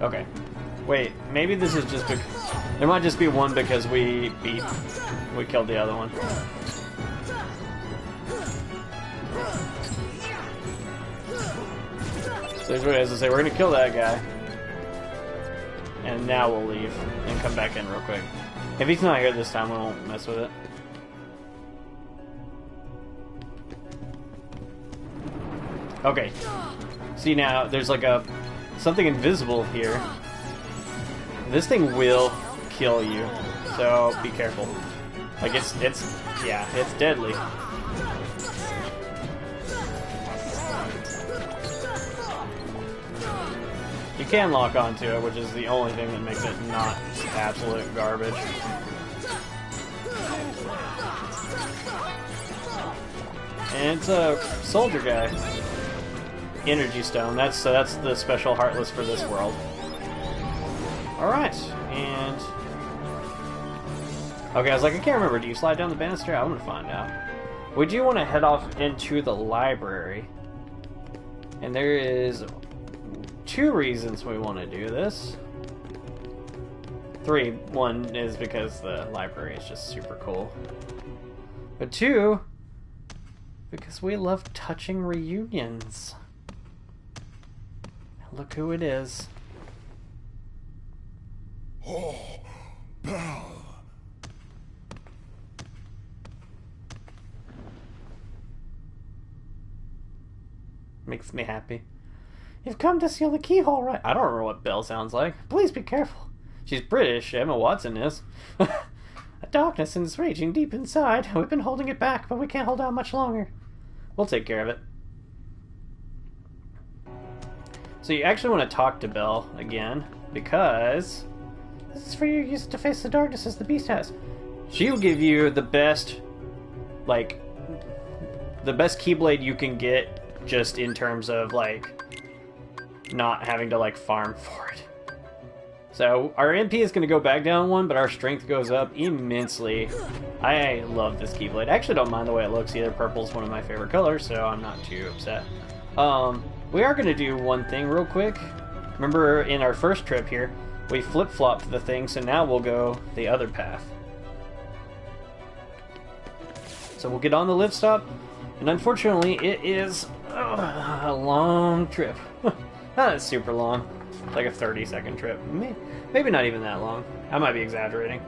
Okay. Wait, maybe this is just because... There might just be one because we killed the other one. So here's what I was to say, we're gonna kill that guy. And now we'll leave and come back in real quick. If he's not here this time, we won't mess with it. Okay. See now, there's like something invisible here. This thing will kill you, so be careful. Like it's deadly. You can lock onto it, which is the only thing that makes it not absolute garbage. And it's a soldier guy. Energy stone. That's the special Heartless for this world. Alright, and... Okay, I was like, I can't remember. Do you slide down the banister? I want to find out. We do want to head off into the library. And there is 2 reasons we want to do this. 3. 1 is because the library is just super cool. But 2, because we love touching reunions. Look who it is. Oh, Belle. Makes me happy. You've come to seal the keyhole, right? I don't remember what Belle sounds like. Please be careful. She's British. Emma Watson is. A darkness is raging deep inside. We've been holding it back, but we can't hold out much longer. We'll take care of it. So you actually want to talk to Belle again, because this is for you. Use it to face the darkness as the beast has. She'll give you the best, like, the best Keyblade you can get, just in terms of like not having to like farm for it. So our MP is going to go back down one, but our strength goes up immensely. I love this Keyblade. I actually don't mind the way it looks either. Purple is one of my favorite colors, so I'm not too upset. We are going to do one thing real quick. Remember in our first trip here, we flip-flopped the thing, so now we'll go the other path. So we'll get on the lift stop, and unfortunately it is a long trip. Not super long. It's like a 30-second trip. Maybe not even that long. I might be exaggerating.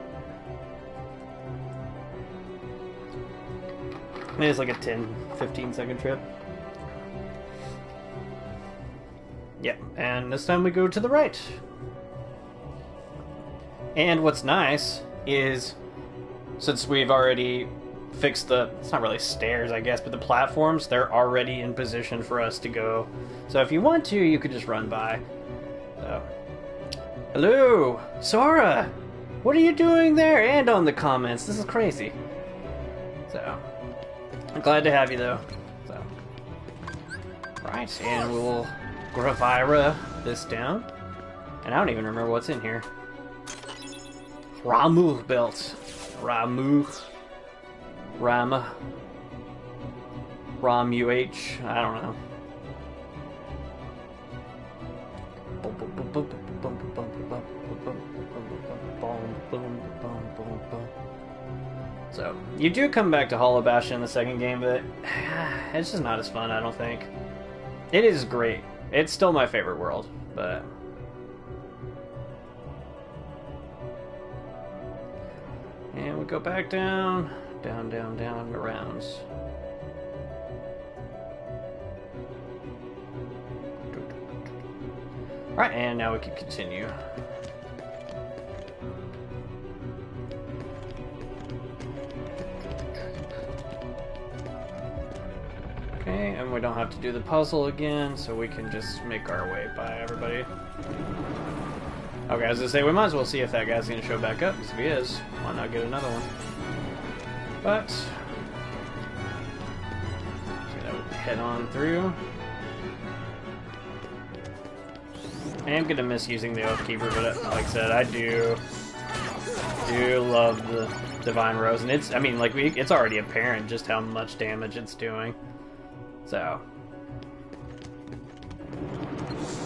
Maybe it's like a 10-15-second trip. Yep, and this time we go to the right. And what's nice is, since we've already fixed the, it's not really stairs I guess, but the platforms, they're already in position for us to go. So if you want to, you could just run by. So, hello, Sora! What are you doing there? And on the comments, this is crazy. So, I'm glad to have you though. So, right, and we'll Gravira this down. And I don't even remember what's in here. Ramu belt. Ramu. Rama. Ram-UH. I don't know. So, you do come back to Hollow Bastion in the second game, but it's just not as fun, I don't think. It is great. It's still my favorite world, but... And we go back down, down, down, down, around. Alright, and now we can continue. Okay, and we don't have to do the puzzle again, so we can just make our way by everybody. Okay, I was gonna say, we might as well see if that guy's gonna show back up, because if he is, why not get another one? But, head on through. I am gonna miss using the Oathkeeper, but like I said, I do love the Divine Rose, and it's, I mean, like, it's already apparent just how much damage it's doing. So.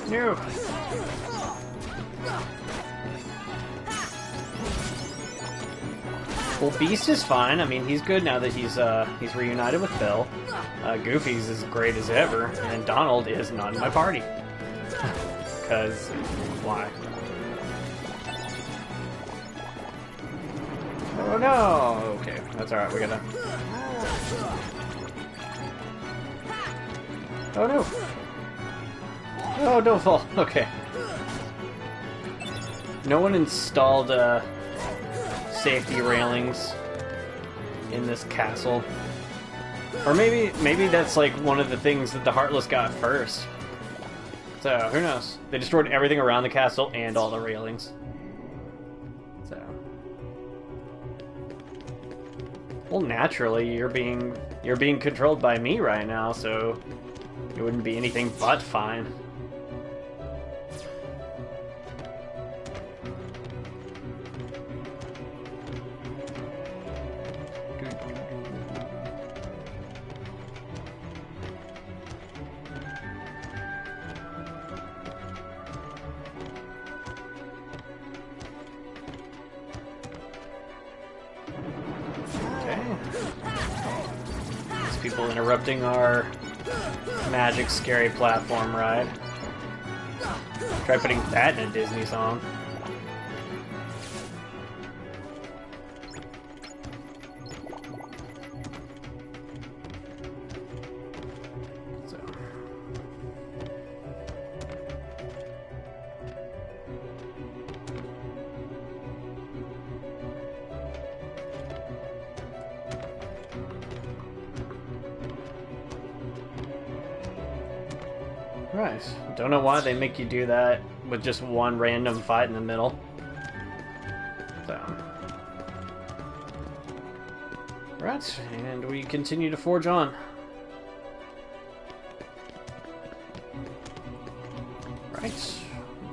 No. Well, Beast is fine. I mean, he's good now that he's reunited with Bill. Goofy's as great as ever, and Donald is not in my party. Because, why? Oh no! Okay, that's alright, we gotta... Oh no! Oh, don't fall! Okay. No one installed, safety railings in this castle. Or maybe that's like one of the things that the Heartless got first. So, who knows? They destroyed everything around the castle and all the railings. So. Well, naturally, you're being controlled by me right now, so it wouldn't be anything but fine. People interrupting our magic scary platform ride. Try putting that in a Disney song. So. Right. Don't know why they make you do that with just one random fight in the middle. So. Right, and we continue to forge on. Right.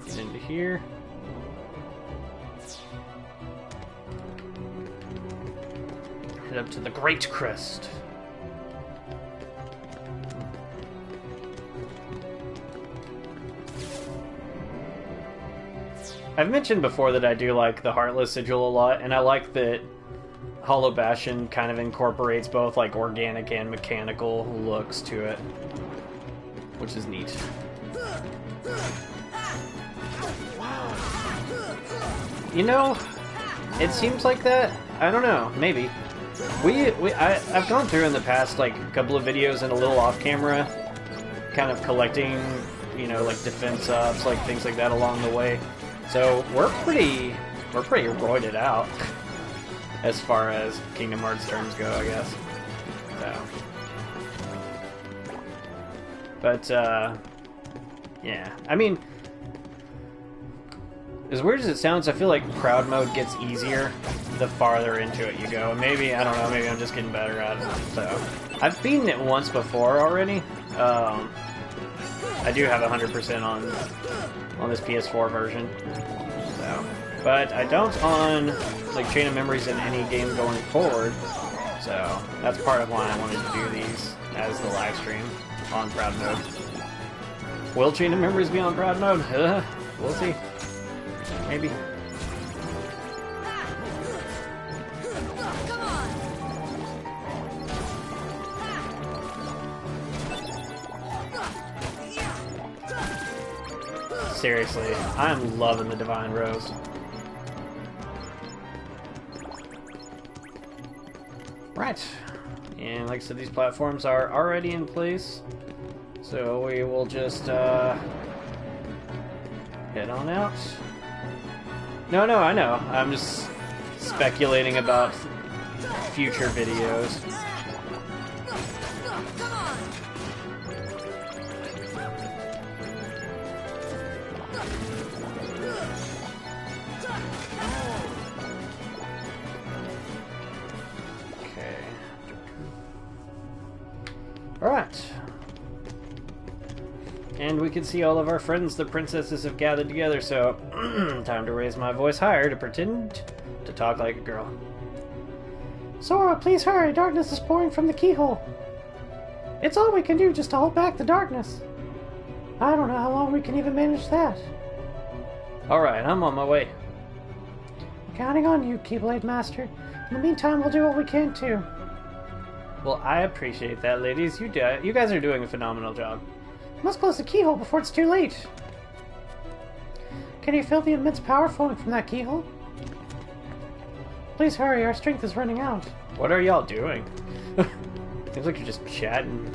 Get into here. Head up to the Great Crest. I've mentioned before that I do like the Heartless Sigil a lot, and I like that Hollow Bastion kind of incorporates both like organic and mechanical looks to it, which is neat. You know, it seems like that. I don't know. Maybe I've gone through in the past like a couple of videos and a little off camera, kind of collecting, you know, like defense ups, like things like that along the way. So we're pretty roided out as far as Kingdom Hearts terms go, I guess. So, but yeah, I mean, as weird as it sounds, I feel like Proud Mode gets easier the farther into it you go. Maybe, I don't know, maybe I'm just getting better at it. So, I've beaten it once before already. I do have 100% on this PS4 version. So, but I don't on like Chain of Memories in any game going forward. So, that's part of why I wanted to do these as the live stream on Proud Mode. Will Chain of Memories be on Proud Mode? We'll see. Maybe. Seriously, I'm loving the Divine Rose. Right. And like I said, these platforms are already in place. So we will just head on out. No, I know. I'm just speculating about future videos. Okay. Alright. And we can see all of our friends, the princesses, have gathered together, so time to raise my voice higher to pretend to talk like a girl. Sora, please hurry. Darkness is pouring from the keyhole. It's all we can do just to hold back the darkness. I don't know how long we can even manage that. Alright, I'm on my way. I'm counting on you, Keyblade Master. In the meantime, we'll do what we can too. Well, I appreciate that, ladies. You guys are doing a phenomenal job. Must close the keyhole before it's too late. Can you feel the immense power flowing from that keyhole? Please hurry, our strength is running out. What are y'all doing? Seems like you're just chatting.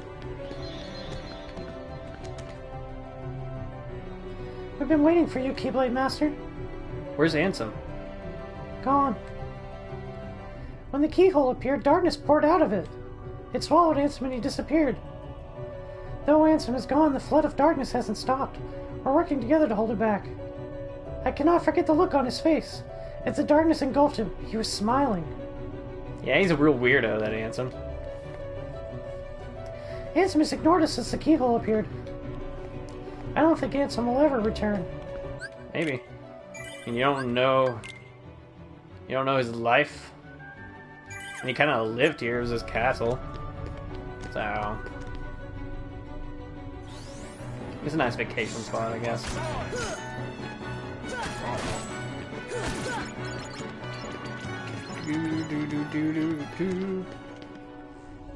We've been waiting for you, Keyblade Master. Where's Ansem? Gone. When the keyhole appeared, darkness poured out of it. It swallowed Ansem and he disappeared. Though Ansem is gone, the flood of darkness hasn't stopped. We're working together to hold it back. I cannot forget the look on his face. As the darkness engulfed him, he was smiling. Yeah, he's a real weirdo, that Ansem. Ansem has ignored us since the keyhole appeared. I don't think Ansem will ever return. Maybe. And you don't know his life? And he kind of lived here. It was his castle. So... it's a nice vacation spot, I guess.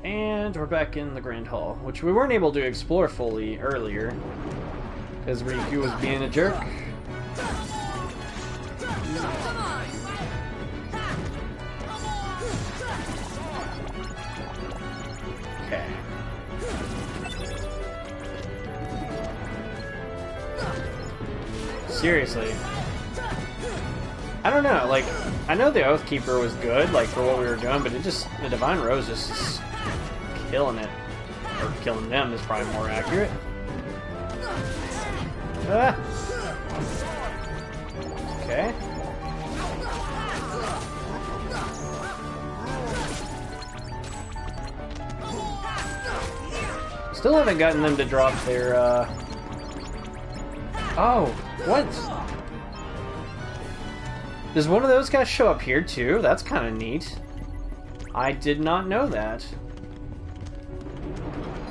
And we're back in the Grand Hall, which we weren't able to explore fully earlier, because Riku was being a jerk. Okay. Seriously. I don't know, like, I know the Oathkeeper was good, like, for what we were doing, but the Divine Rose just killing it. Or killing them is probably more accurate. Ah. Okay. Still haven't gotten them to drop their Oh, what? Does one of those guys show up here too? That's kind of neat. I did not know that.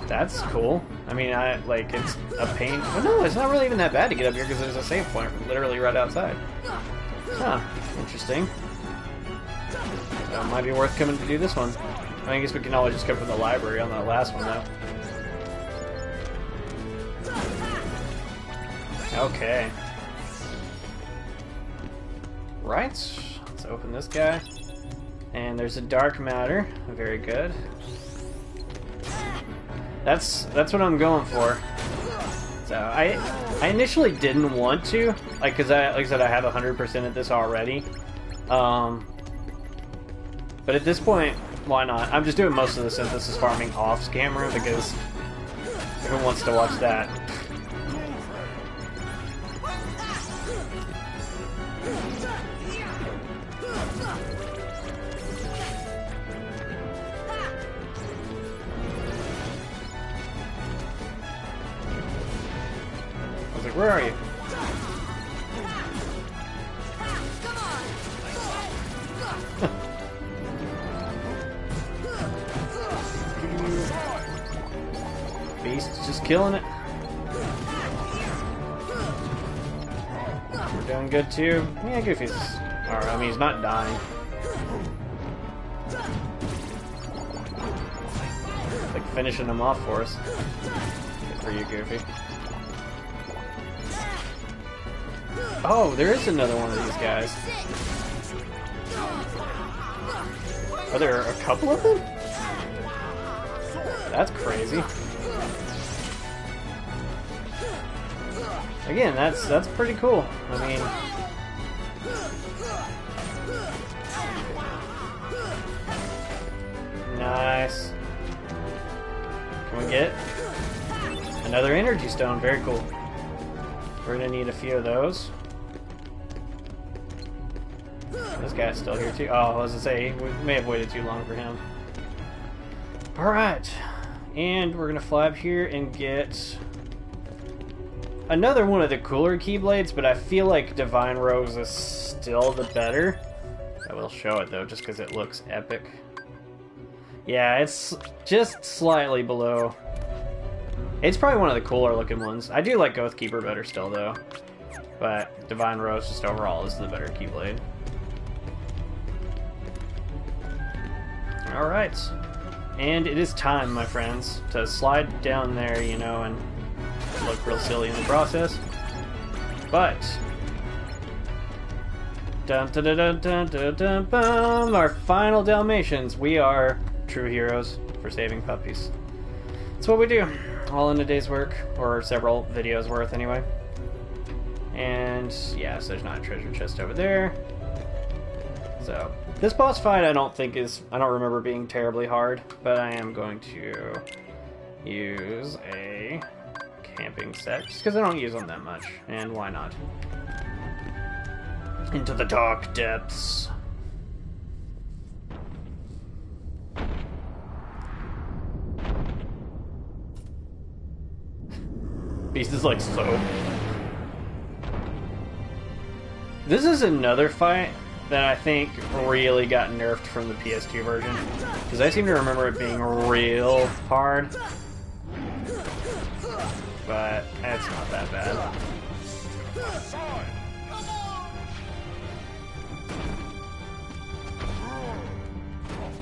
That's cool. I mean, it's a pain. Well, no, it's not really even that bad to get up here because there's a save point literally right outside. Huh, interesting. So it might be worth coming to do this one. I guess we can always just come from the library on that last one, though. Okay. Right, let's open this guy. And there's a dark matter. Very good. That's what I'm going for. So I initially didn't want to, like I said, I have 100% at this already. But at this point, why not? I'm just doing most of the synthesis farming off camera because who wants to watch that? Where are you? Beast's just killing it. We're doing good too. Yeah, Goofy's alright. I mean, he's not dying. It's like finishing him off for us. Good for you, Goofy. Oh, there is another one of these guys. Are there a couple of them? That's crazy. Again, that's pretty cool. I mean, nice. Can we get another energy stone? Very cool. We're gonna need a few of those. This guy's still here too. Oh, I was gonna say, we may have waited too long for him. Alright. And we're gonna fly up here and get another one of the cooler Keyblades, but I feel like Divine Rose is still the better. I will show it though, just because it looks epic. Yeah, it's just slightly below. It's probably one of the cooler looking ones. I do like Oath Keeper better still though. But Divine Rose just overall is the better Keyblade. Alright. And it is time, my friends, to slide down there, you know, and look real silly in the process. But dun dun dun dun dun dun dun bum, our final Dalmatians. We are true heroes for saving puppies. That's what we do. All in a day's work, or several videos worth anyway. And yeah, so there's not a treasure chest over there. So this boss fight I don't remember being terribly hard, but I am going to use a camping set just because I don't use them that much, and why not? Into the dark depths. Beast is like so. This is another fight that I think really got nerfed from the PS2 version, because I seem to remember it being real hard, but it's not that bad.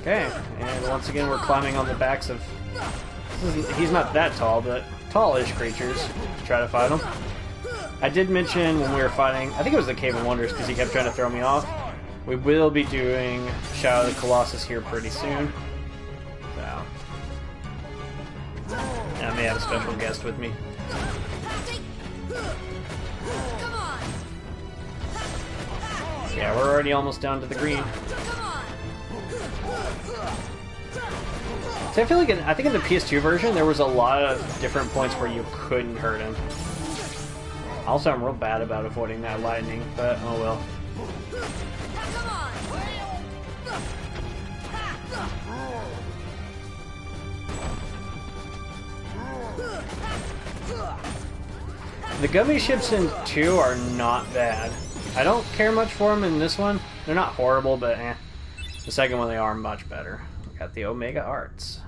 Okay, and once again we're climbing on the backs of... he's not that tall, but tallish creatures to try to fight him. I did mention when we were fighting, I think it was the Cave of Wonders because he kept trying to throw me off. We will be doing Shadow of the Colossus here pretty soon. So, I may have a special guest with me. Yeah, we're already almost down to the green. So I feel like I think in the PS2 version there was a lot of different points where you couldn't hurt him. Also, I'm real bad about avoiding that lightning, but oh well. The gummy ships in 2 are not bad. I don't care much for them in this one. They're not horrible, but eh. The second one, they are much better. We got the Omega Arts.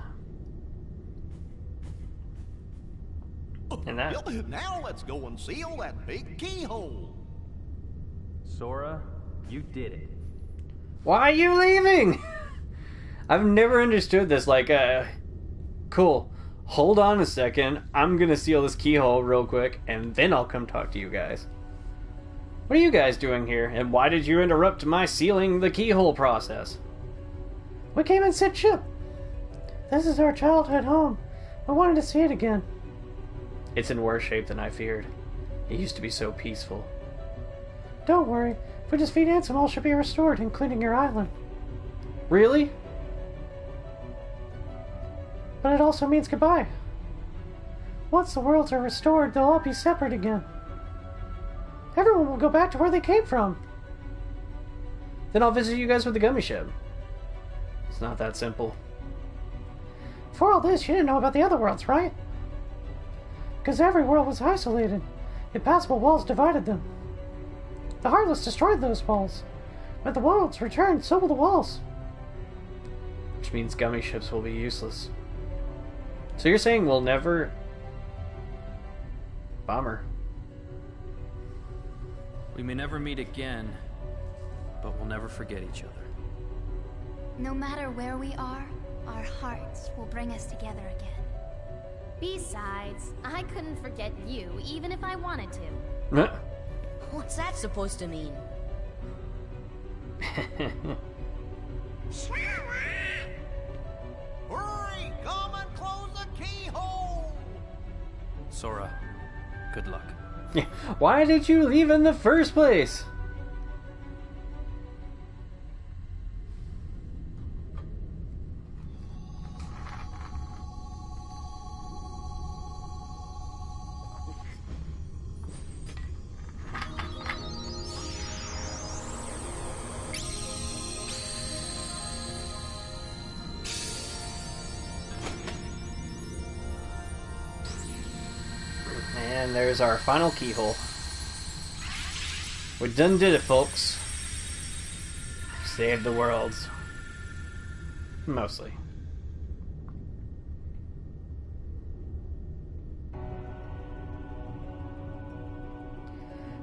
And that... Now let's go and seal that big keyhole. Sora, you did it. Why are you leaving? I've never understood this. Like, cool. Hold on a second. I'm gonna seal this keyhole real quick, and then I'll come talk to you guys. What are you guys doing here, and why did you interrupt my sealing the keyhole process? We came and set ship. This is our childhood home. We wanted to see it again. It's in worse shape than I feared. It used to be so peaceful. Don't worry. If we just feed Ansem, all should be restored, including your island. Really? But it also means goodbye. Once the worlds are restored, they'll all be separate again. Everyone will go back to where they came from. Then I'll visit you guys with the gummy ship. It's not that simple. Before all this, you didn't know about the other worlds, right? Because every world was isolated. Impassable walls divided them. The Heartless destroyed those walls. When the worlds returned, so will the walls. Which means gummy ships will be useless. So you're saying we'll never... Bummer. We may never meet again, but we'll never forget each other. No matter where we are, our hearts will bring us together again. Besides, I couldn't forget you, even if I wanted to. What's that supposed to mean? Hurry! Come and close the keyhole! Sora, good luck. Why did you leave in the first place? And there's our final keyhole. We done did it, folks. Saved the worlds. Mostly.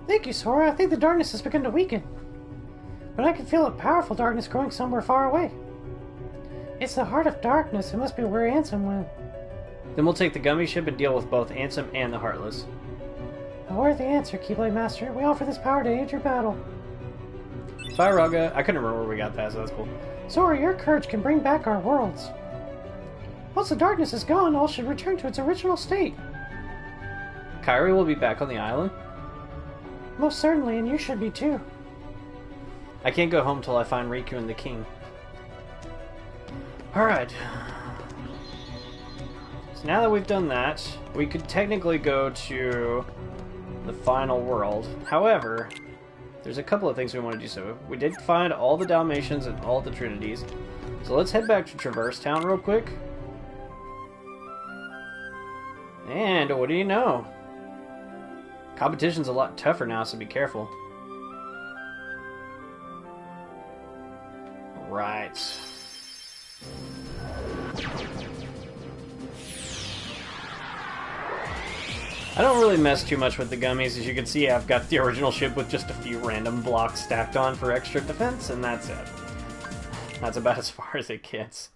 Thank you, Sora. I think the darkness has begun to weaken. But I can feel a powerful darkness growing somewhere far away. It's the heart of darkness. It must be where Ansem went. Then we'll take the gummy ship and deal with both Ansem and the Heartless. A worthy answer, Keyblade Master. We offer this power to aid your battle. Bye, Raga. I couldn't remember where we got that, so that's cool. Sora, your courage can bring back our worlds. Once the darkness is gone, all should return to its original state. Kairi will be back on the island? Most certainly, and you should be too. I can't go home till I find Riku and the king. Alright. So now that we've done that, we could technically go to the final world. However, there's a couple of things we want to do. So we did find all the Dalmatians and all the Trinities. So let's head back to Traverse Town real quick. And what do you know? Competition's a lot tougher now, so be careful. Right. I don't really mess too much with the gummies. As you can see, I've got the original ship with just a few random blocks stacked on for extra defense, and that's it. That's about as far as it gets.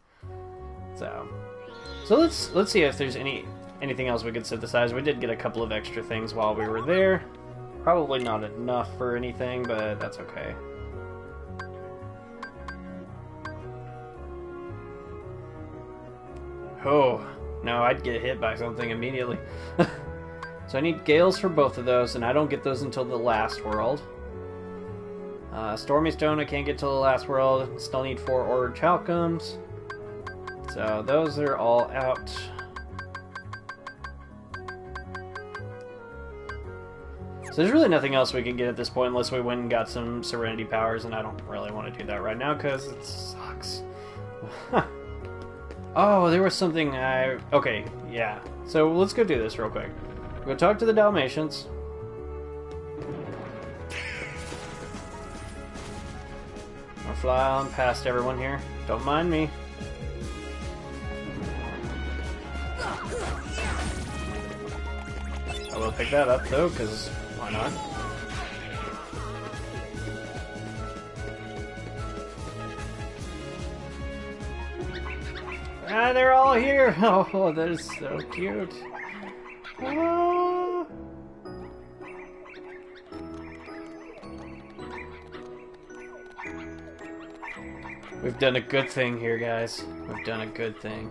So let's see if there's anything else we could synthesize. We did get a couple of extra things while we were there. Probably not enough for anything, but that's okay. Oh, no, I'd get hit by something immediately. So I need Gales for both of those, and I don't get those until the last world. Stormy Stone I can't get till the last world. Still need 4 Ordered Chalcoms. So those are all out. So there's really nothing else we can get at this point unless we went and got some Serenity powers, and I don't really want to do that right now because it sucks. Oh, there was something okay, yeah. So let's go do this real quick. Go talk to the Dalmatians. fly on past everyone here. Don't mind me. I will pick that up though, because why not? Ah, they're all here! Oh, that is so cute. Ah. We've done a good thing here, guys. We've done a good thing.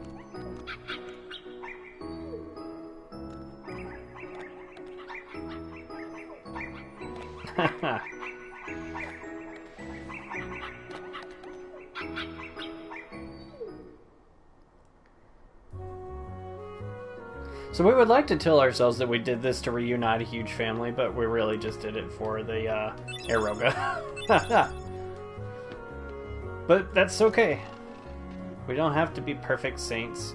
So we would like to tell ourselves that we did this to reunite a huge family, but we really just did it for the Eroga. But that's okay. We don't have to be perfect saints.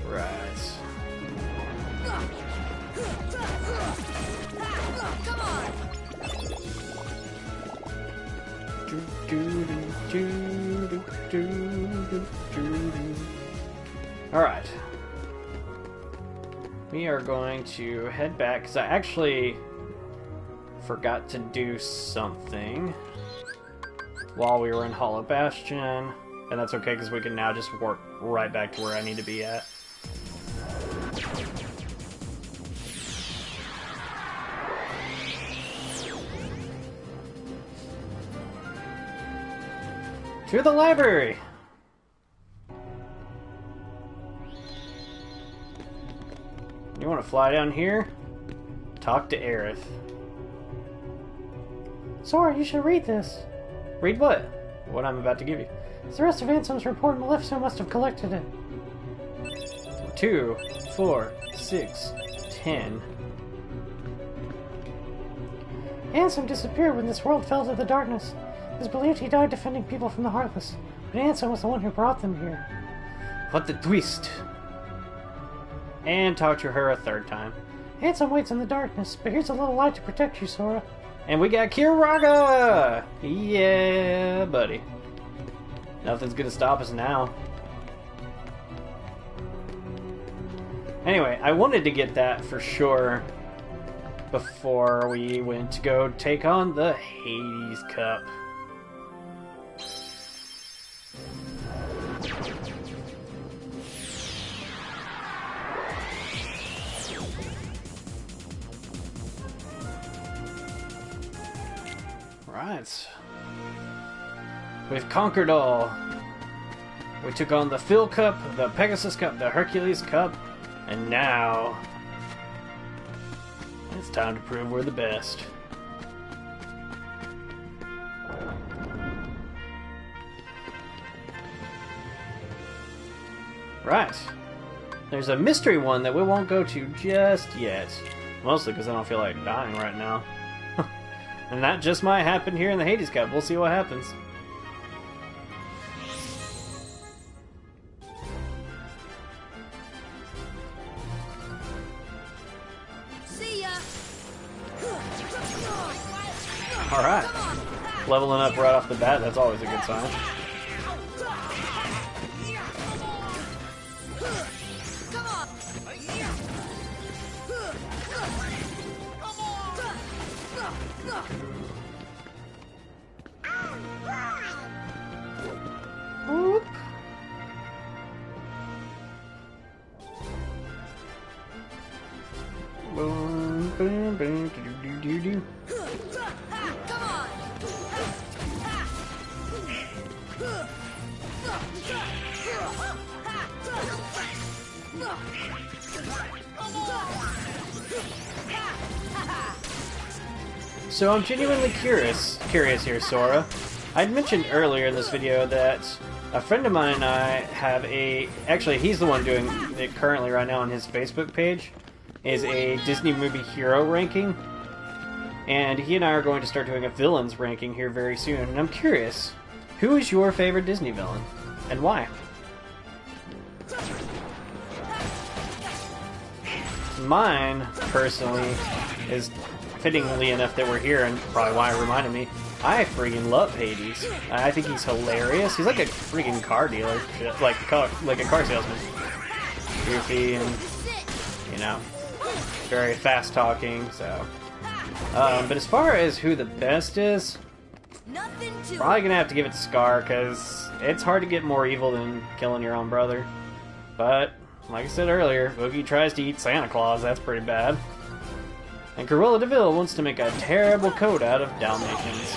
Right. Alright. We are going to head back, because I actually forgot to do something while we were in Hollow Bastion. And that's okay, because we can now just warp right back to where I need to be at. To the library! You want to fly down here? Talk to Aerith. Sora, you should read this. Read what? What I'm about to give you. It's the rest of Ansem's report, and Maleficent must have collected it. 2, 4, 6, 10. Ansem disappeared when this world fell to the darkness. It is believed he died defending people from the Heartless, but Ansem was the one who brought them here. What the twist? And talk to her a third time. Ansem waits in the darkness, but here's a little light to protect you, Sora. And we got Kiraga! Yeah, buddy. Nothing's gonna stop us now. Anyway, I wanted to get that for sure before we went to go take on the Hades Cup. Right. We've conquered all. We took on the Phil Cup, the Pegasus Cup, the Hercules Cup, and now it's time to prove we're the best. Right. There's a mystery one that we won't go to just yet. Mostly because I don't feel like dying right now. And that just might happen here in the Hades Cup. We'll see what happens. See ya. Alright. Leveling up right off the bat, that's always a good sign. Whoop. Boom, boom, boom, do do do do. So I'm genuinely curious here, Sora. I'd mentioned earlier in this video that a friend of mine and I have actually he's the one doing it currently right now on his Facebook page, is a Disney movie hero ranking. And he and I are going to start doing a villains ranking here very soon. And I'm curious, who is your favorite Disney villain? And why? mine, personally, is fittingly enough that we're here, and probably why it reminded me. I freaking love Hades. I think he's hilarious. He's like a freaking car dealer, like a car salesman. Goofy and, you know, very fast talking. So, but as far as who the best is, probably gonna have to give it to Scar, because it's hard to get more evil than killing your own brother. But like I said earlier, Boogie tries to eat Santa Claus. That's pretty bad. And Cruella de Vil wants to make a terrible coat out of Dalmatians.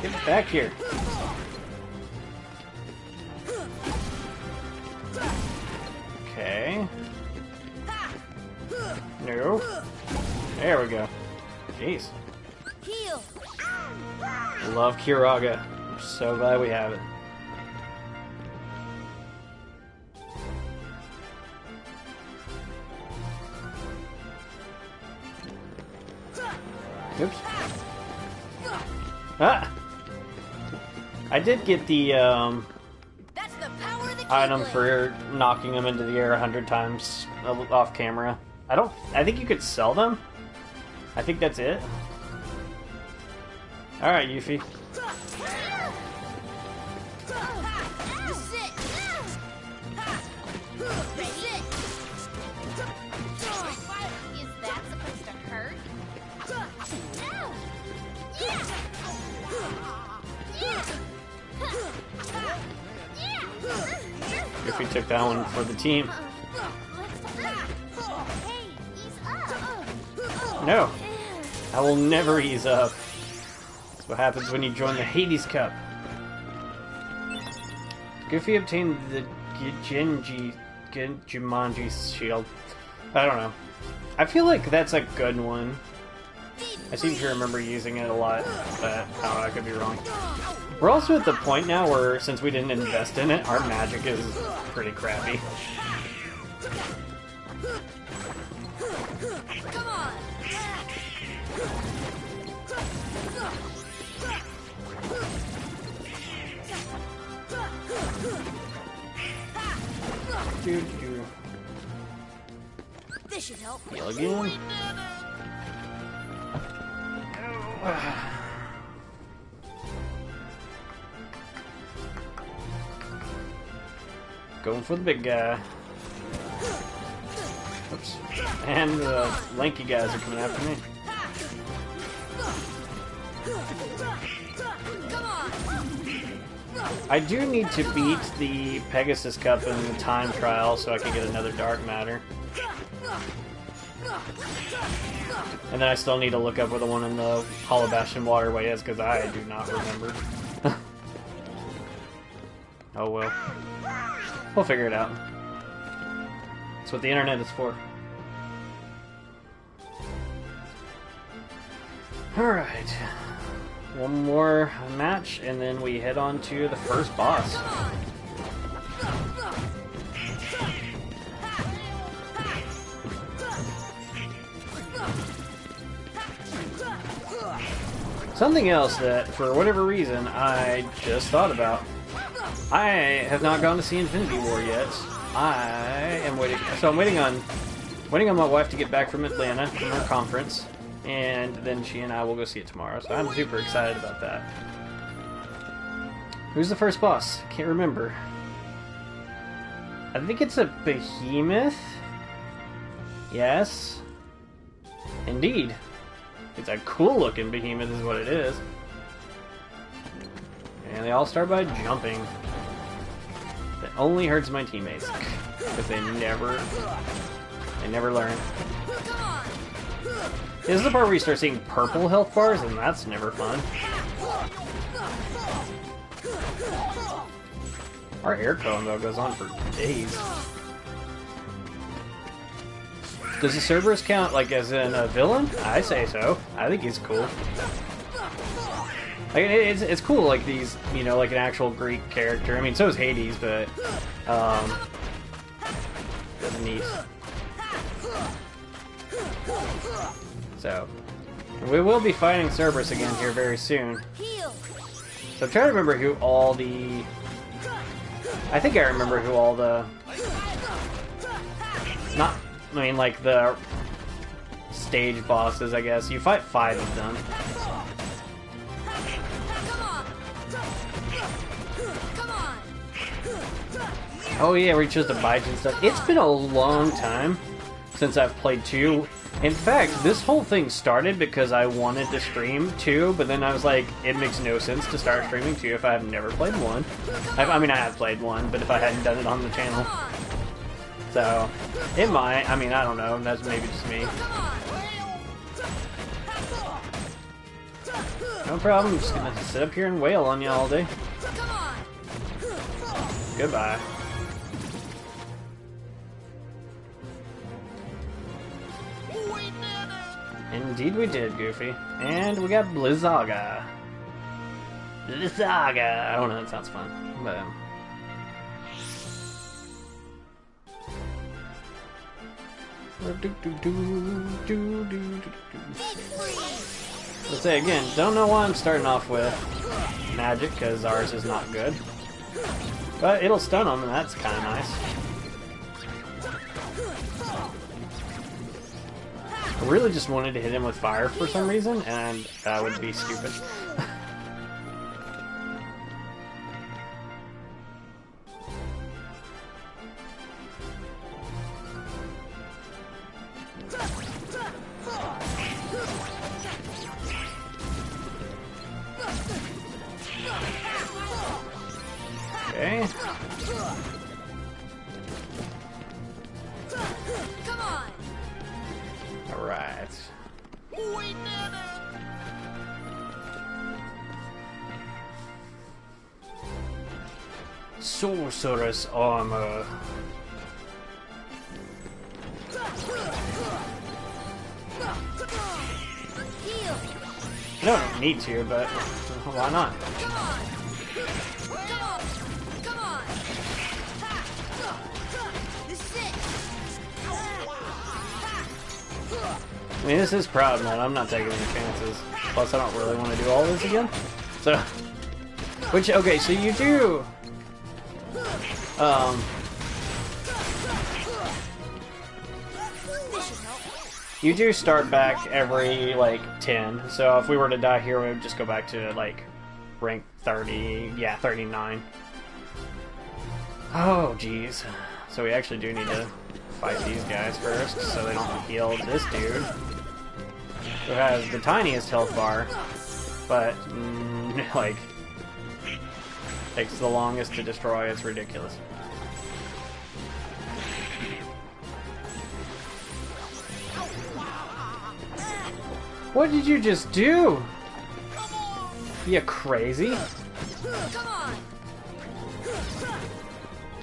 Get back here. Okay. No. There we go. Jeez. Heal. Love Kiraga. I'm so glad we have it. Oops. Ah! I did get the That's the power of the item Keyblade. for knocking them into the air 100 times off camera. I think you could sell them. I think that's it. Alright, Yuffie. Sit. Sit. Is that supposed to hurt? Yuffie took that one for the team. Hey, ease up. No. I will never ease up. That's what happens when you join the Hades Cup. Goofy obtained the Jumanji shield. I don't know. I feel like that's a good one. I seem to remember using it a lot, but I don't know, I could be wrong. We're also at the point now where, since we didn't invest in it, our magic is pretty crappy. Come on. Doo-doo. This should help. Heal again. Going for the big guy. Oops. And the lanky guys are coming after me. I do need to beat the Pegasus Cup in the time trial so I can get another dark matter. And then I still need to look up where the one in the Hollow Bastion waterway is, because I do not remember. Oh well. We'll figure it out. That's what the internet is for. Alright. One more match, and then we head on to the first boss. Something else that, for whatever reason, I just thought about. I have not gone to see Infinity War yet. I am waiting. So I'm waiting on my wife to get back from Atlanta from her conference, and then she and I will go see it tomorrow. So I'm super excited about that. Who's the first boss? Can't remember. I think it's a behemoth. Yes. Indeed. It's a cool-looking behemoth is what it is. And they all start by jumping. That only hurts my teammates. Because they never learn. This is the part where you start seeing purple health bars, and that's never fun. Our air combo goes on for days. Does the Cerberus count, like, as in a villain? I say so. I think he's cool. Like, it's cool, like, these, you know, like an actual Greek character. I mean, so is Hades, but, that's neat. So, we will be fighting Cerberus again here very soon. Heal. So I'm trying to remember who all the... I think I remember who all the... Not... I mean, like, the stage bosses, I guess. You fight 5 of them. Come on. Oh yeah, we chose the Bite and stuff. It's been a long time since I've played 2. In fact, this whole thing started because I wanted to stream 2, but then I was like, it makes no sense to start streaming 2 if I have never played 1. I mean, I have played 1, but if I hadn't done it on the channel. So, it might. I mean, I don't know. That's maybe just me. No problem. I'm just gonna sit up here and wail on you all day. Goodbye. Indeed we did, Goofy. And we got Blizzaga. Blizzaga! I don't know, that sounds fun. But, let's say again, don't know why I'm starting off with magic, because ours is not good. But it'll stun them, and that's kind of nice. I really just wanted to hit him with fire for some reason, and that would be stupid. Okay. Come on. Alright. Sorceress armor. Heal. I don't need to, but why not? Come on. Come on. Come on. This is it. I mean, this is proud mode. I'm not taking any chances. Plus, I don't really want to do all this again. So, which, okay, so you do, you do start back every, like, 10. So if we were to die here, we would just go back to, like, rank 30, yeah, 39. Oh, jeez. So we actually do need to fight these guys first, so they don't heal this dude, who has the tiniest health bar, but, like, takes the longest to destroy. It's ridiculous. What did you just do? You crazy? Come on.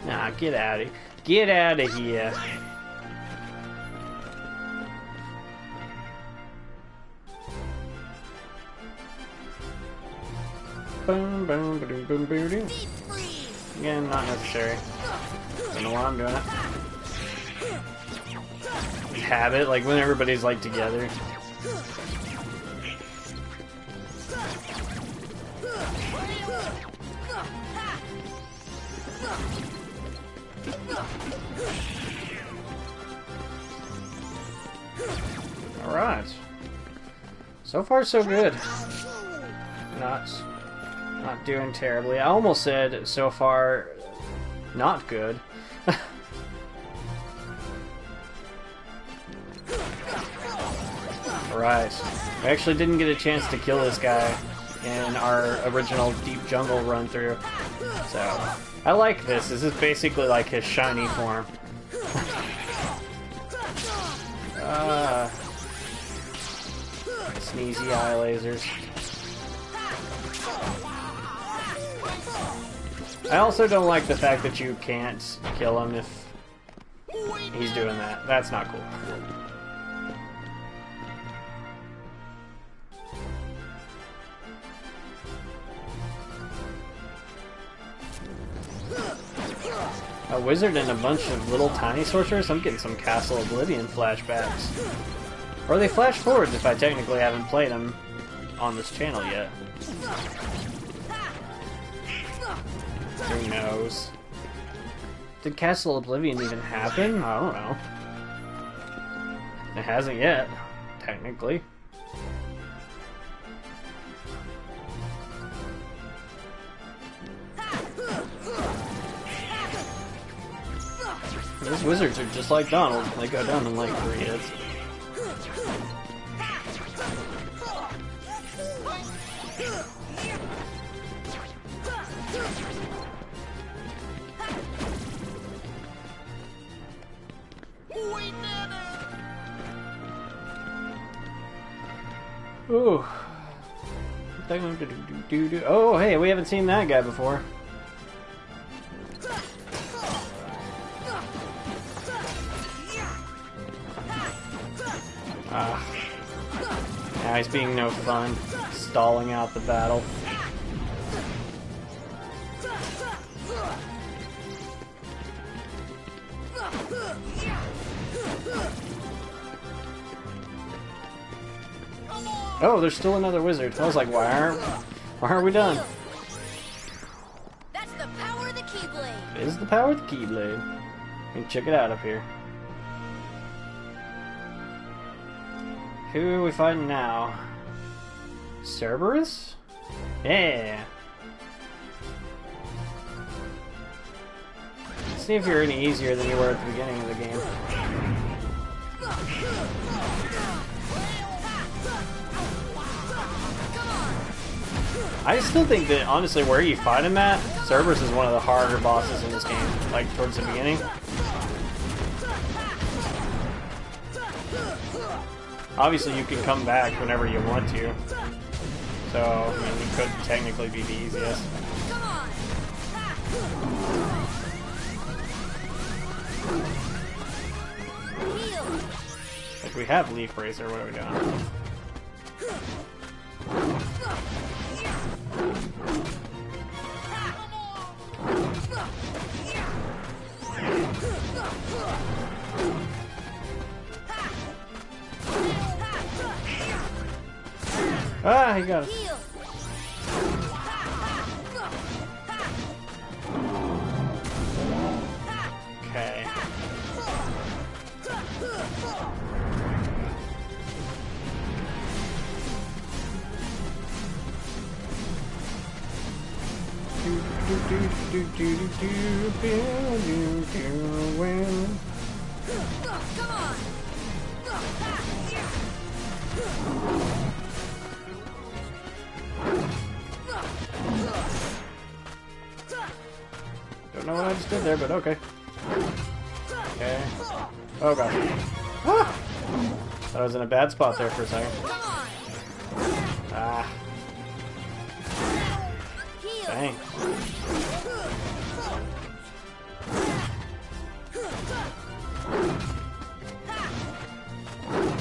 Nah, get out of here. Get out of here. Boom, boom, boom, boom, boom, boom. Again, not necessary. Don't know why I'm doing it. Habit, like when everybody's like together. Alright. So far so good. Not doing terribly. I almost said so far not good. Right. I actually didn't get a chance to kill this guy in our original deep jungle run through. So I like this. This is basically like his shiny form. Sneezy eye lasers. I also don't like the fact that you can't kill him if he's doing that. That's not cool. A wizard and a bunch of little tiny sorcerers? I'm getting some Castle Oblivion flashbacks. Or they flash forwards if I technically haven't played them on this channel yet. Who knows? Did Castle Oblivion even happen? I don't know. It hasn't yet, technically. Those wizards are just like Donald. They go down in like 3 hits. Ooh. Oh, hey, we haven't seen that guy before. Now he's being no fun, stalling out the battle. Oh, there's still another wizard. I was like, why aren't we done? That's the power of the Keyblade. It is the power of the Keyblade. You can check it out up here. Who are we fighting now? Cerberus? Yeah. Let's see if you're any easier than you were at the beginning of the game. I still think that, honestly, where you fight him at, Cerberus is one of the harder bosses in this game, like, towards the beginning. Obviously, you can come back whenever you want to. So, I mean, it could technically be the easiest. Like, we have Leaf Racer, what are we doing? Ah, he got it. Okay. Come on. Don't know what I just did there, but okay. Okay. Oh god. Ah! Thought I was in a bad spot there for a second. Ah. Dang.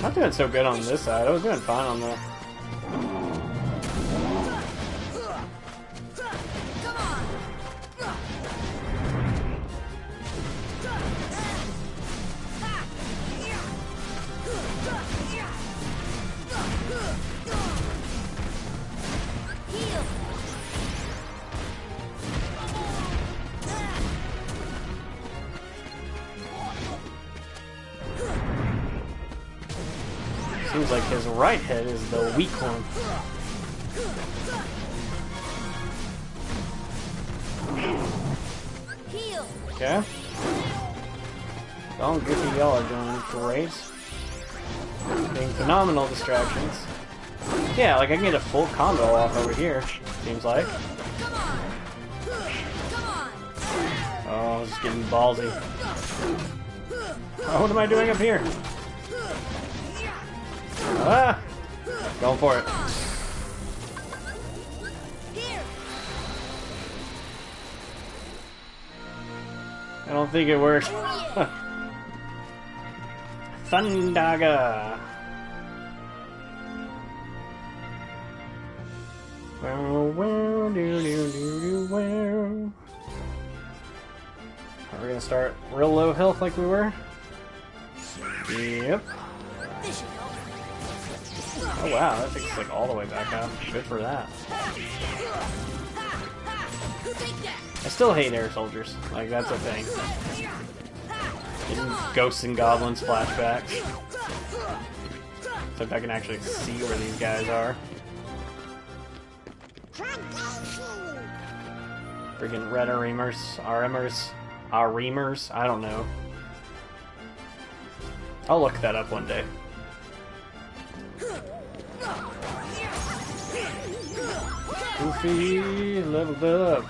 Not doing so good on this side. I was doing fine on the... Seems like his right head is the weak one. Okay. Don't Goofy, y'all are doing great. Being phenomenal distractions. Yeah, like I can get a full combo off over here, seems like. Oh, it's getting ballsy. Oh, what am I doing up here? Ah! Going for it. I don't think it worked. Thundaga! Are we gonna start real low health like we were? Yep. This should help. Oh wow, that takes like all the way back up. Good for that. I still hate air soldiers. Like, that's a thing. Getting ghosts and goblins flashbacks. So if I can actually see where these guys are. Friggin' red Reamers, I don't know. I'll look that up one day. Goofy leveled up.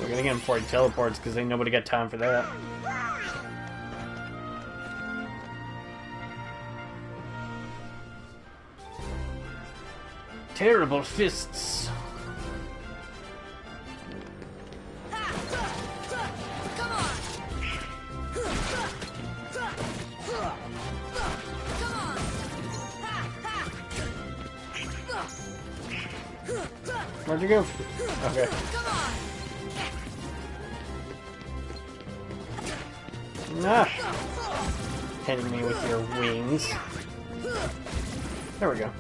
We're gonna get him before he teleports because ain't nobody got time for that. Terrible fists. Where'd you go? Okay. Nah. Hitting me with your wings. There we go.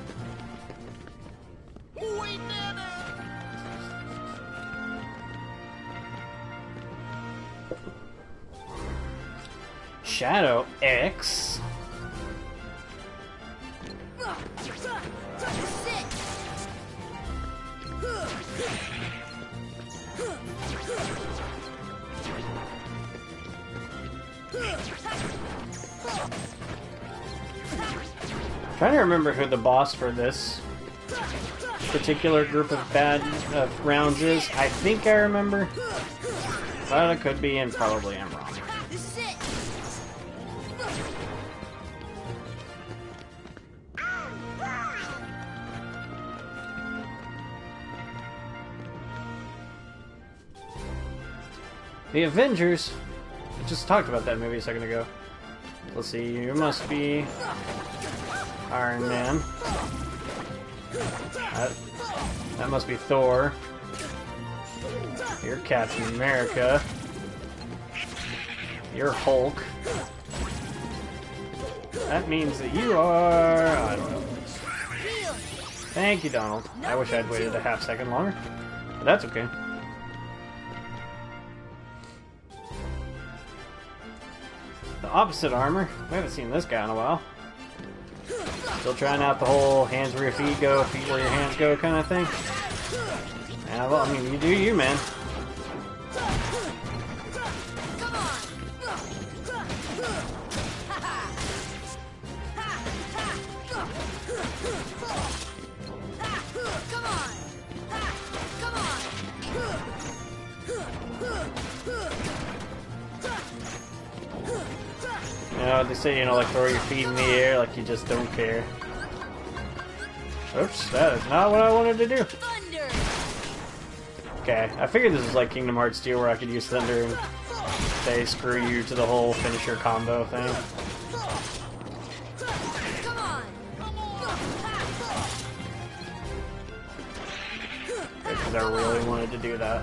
Shadow X. Trying to remember who the boss for this particular group of bad rounds is. I think I remember, but I could be, and probably am wrong. The Avengers. I just talked about that movie a second ago. Let's see, you must be Iron Man. That must be Thor. You're Captain America. You're Hulk. That means that you are... I don't know. Thank you, Donald. I wish I'd waited a half second longer. But that's okay. The opposite armor. We haven't seen this guy in a while. Still trying out the whole hands where your feet go, feet where your hands go kind of thing. Yeah, well, I mean, you do you, man. You know, they say, you know, like throw your feet in the air like you just don't care. Oops, that is not what I wanted to do. Okay, I figured this was like Kingdom Hearts 2 where I could use Thunder and say screw you to the whole finisher combo thing. Because I really wanted to do that.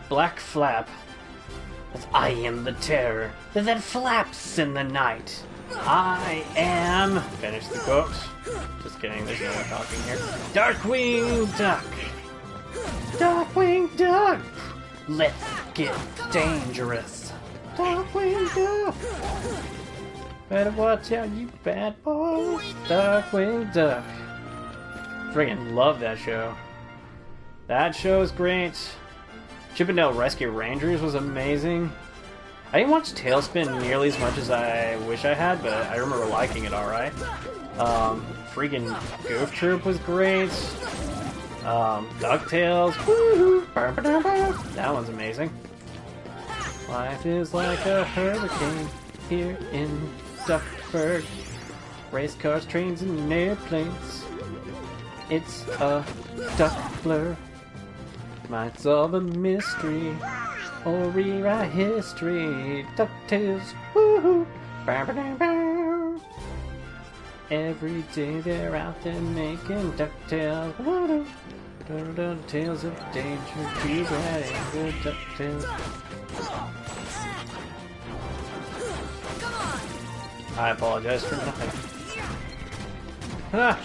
Black Flap. I am the terror that flaps in the night. I am... Finish the quote. Just kidding, there's no one talking here. Darkwing Duck. Darkwing Duck. Let's get dangerous. Darkwing Duck. Better watch out, you bad boys. Darkwing Duck. Friggin' love that show. That show is great. Chippendale Rescue Rangers was amazing. I didn't watch Tailspin nearly as much as I wish I had, but I remember liking it alright. Freaking Goof Troop was great. DuckTales. Woohoo! That one's amazing. Life is like a hurricane here in Duckburg. Race cars, trains, and airplanes. It's a duck blur. Might solve a mystery or rewrite history. DuckTales, woohoo! Every day they're out there making DuckTales. Tales of danger, keep riding the DuckTales. I apologize for nothing. Ah.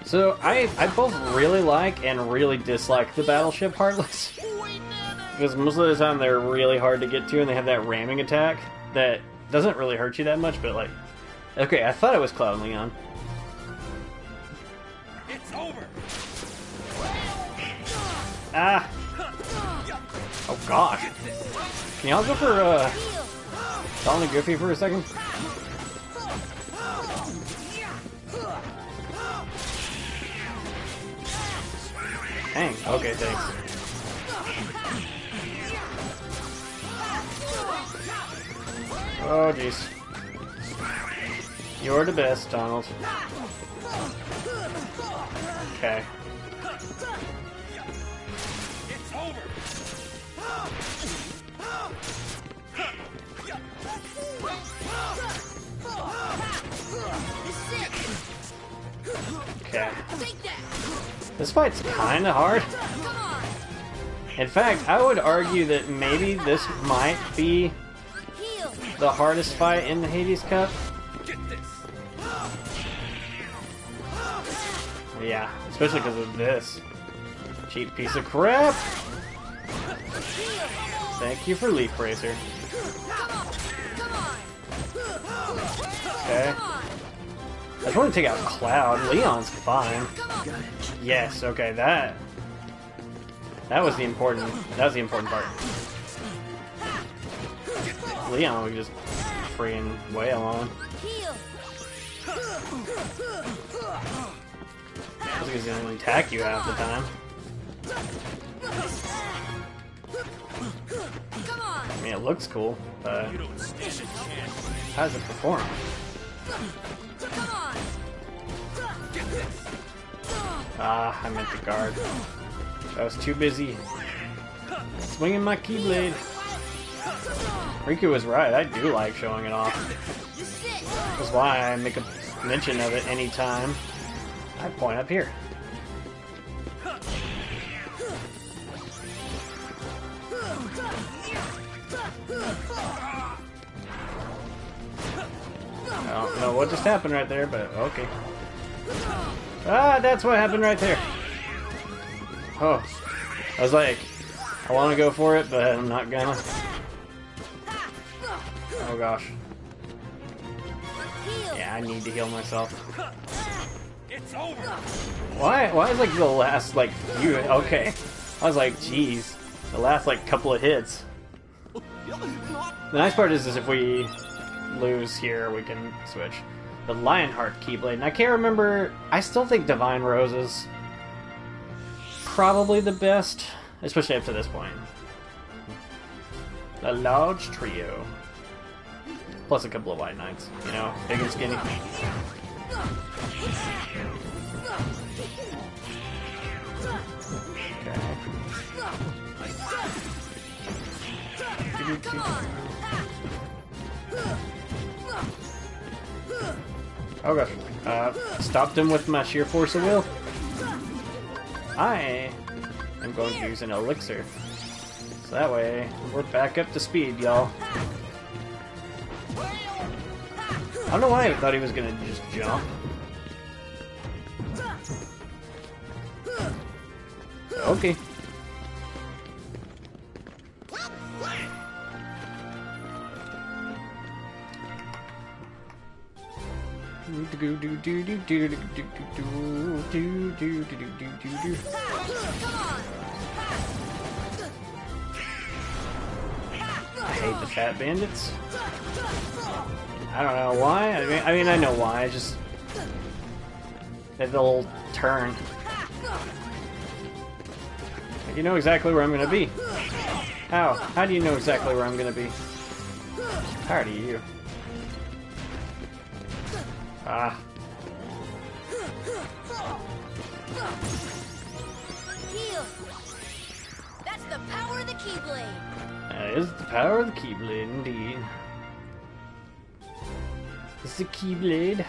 So I both really like and really dislike the Battleship Heartless. Because most of the time they're really hard to get to and they have that ramming attack that doesn't really hurt you that much, but like... Okay, I thought it was Cloud and Leon. It's over. Ah! Oh gosh. Can y'all go for, Donald and Goofy for a second? Dang, okay, thanks. Oh, jeez. You're the best, Donald. Okay. It's over. Okay. This fight's kinda hard. In fact, I would argue that maybe this might be the hardest fight in the Hades Cup. Yeah, especially because of this. Cheap piece of crap! Thank you for Leaf Racer. Okay. I just want to take out Cloud. Leon's fine. Yes, okay, that was the important part. Leon we just freaking wail on. I think he's gonna attack you half the time. I mean, it looks cool, but how does it perform? Ah, I meant to guard. I was too busy swinging my Keyblade. Riku was right, I do like showing it off. That's why I make a mention of it anytime I point up here. I don't know what just happened right there, but okay. Ah, that's what happened right there. Oh, I was like, I want to go for it, but I'm not gonna. Oh gosh. Yeah, I need to heal myself. It's over. Why is like the last like few? Okay, I was like, geez, the last like couple of hits. The nice part is if we lose here, we can switch. The Lionheart Keyblade, and I can't remember. I still think Divine Rose is probably the best, especially up to this point. A large trio, plus a couple of White Knights. You know, big and skinny. Oh gosh. Stopped him with my sheer force of will. I am going to use an elixir. So that way, we're back up to speed, y'all. I don't know why I thought he was gonna just jump. Okay. I hate the fat bandits. I don't know why. I mean, I know why. I just they have the little turn. Like, you know exactly where I'm gonna be. How? How do you know exactly where I'm gonna be? Tired of you. Ah. Heal. That's the power of the Keyblade. That is the power of the Keyblade, indeed. This is the Keyblade.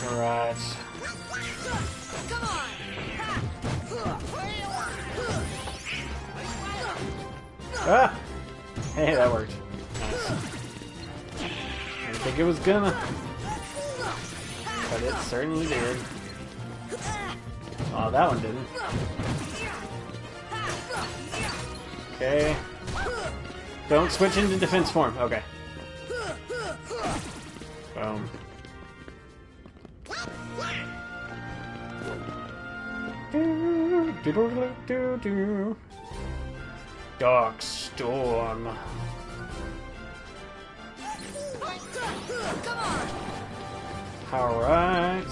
Alright. Come on. Ah! Hey, that worked. Nice. Didn't think it was gonna. But it certainly did. Oh, that one didn't. Okay. Don't switch into defense form. Okay. Boom. Dark Storm. Alright.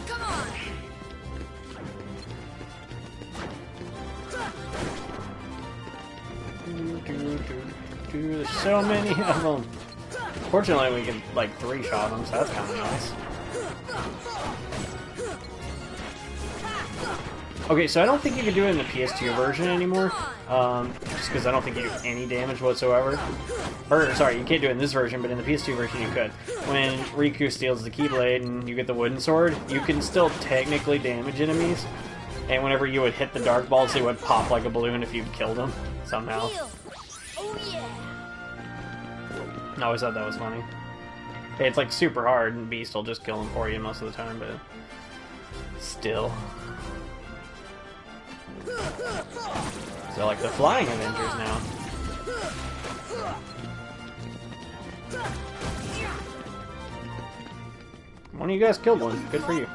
Come on. There's so many of them. Fortunately, we can like 3-shot them, so that's kind of nice. Okay, so I don't think you can do it in the PS2 version anymore, just because I don't think you do any damage whatsoever. Or, sorry, you can't do it in this version, but in the PS2 version you could. When Riku steals the Keyblade and you get the wooden sword, you can still technically damage enemies, and whenever you would hit the dark balls, they would pop like a balloon if you'd killed them, somehow. Oh yeah. I always thought that was funny. It's like super hard, and Beast will just kill them for you most of the time, but still. So like the flying Avengers now. One of you guys killed one. Good for you.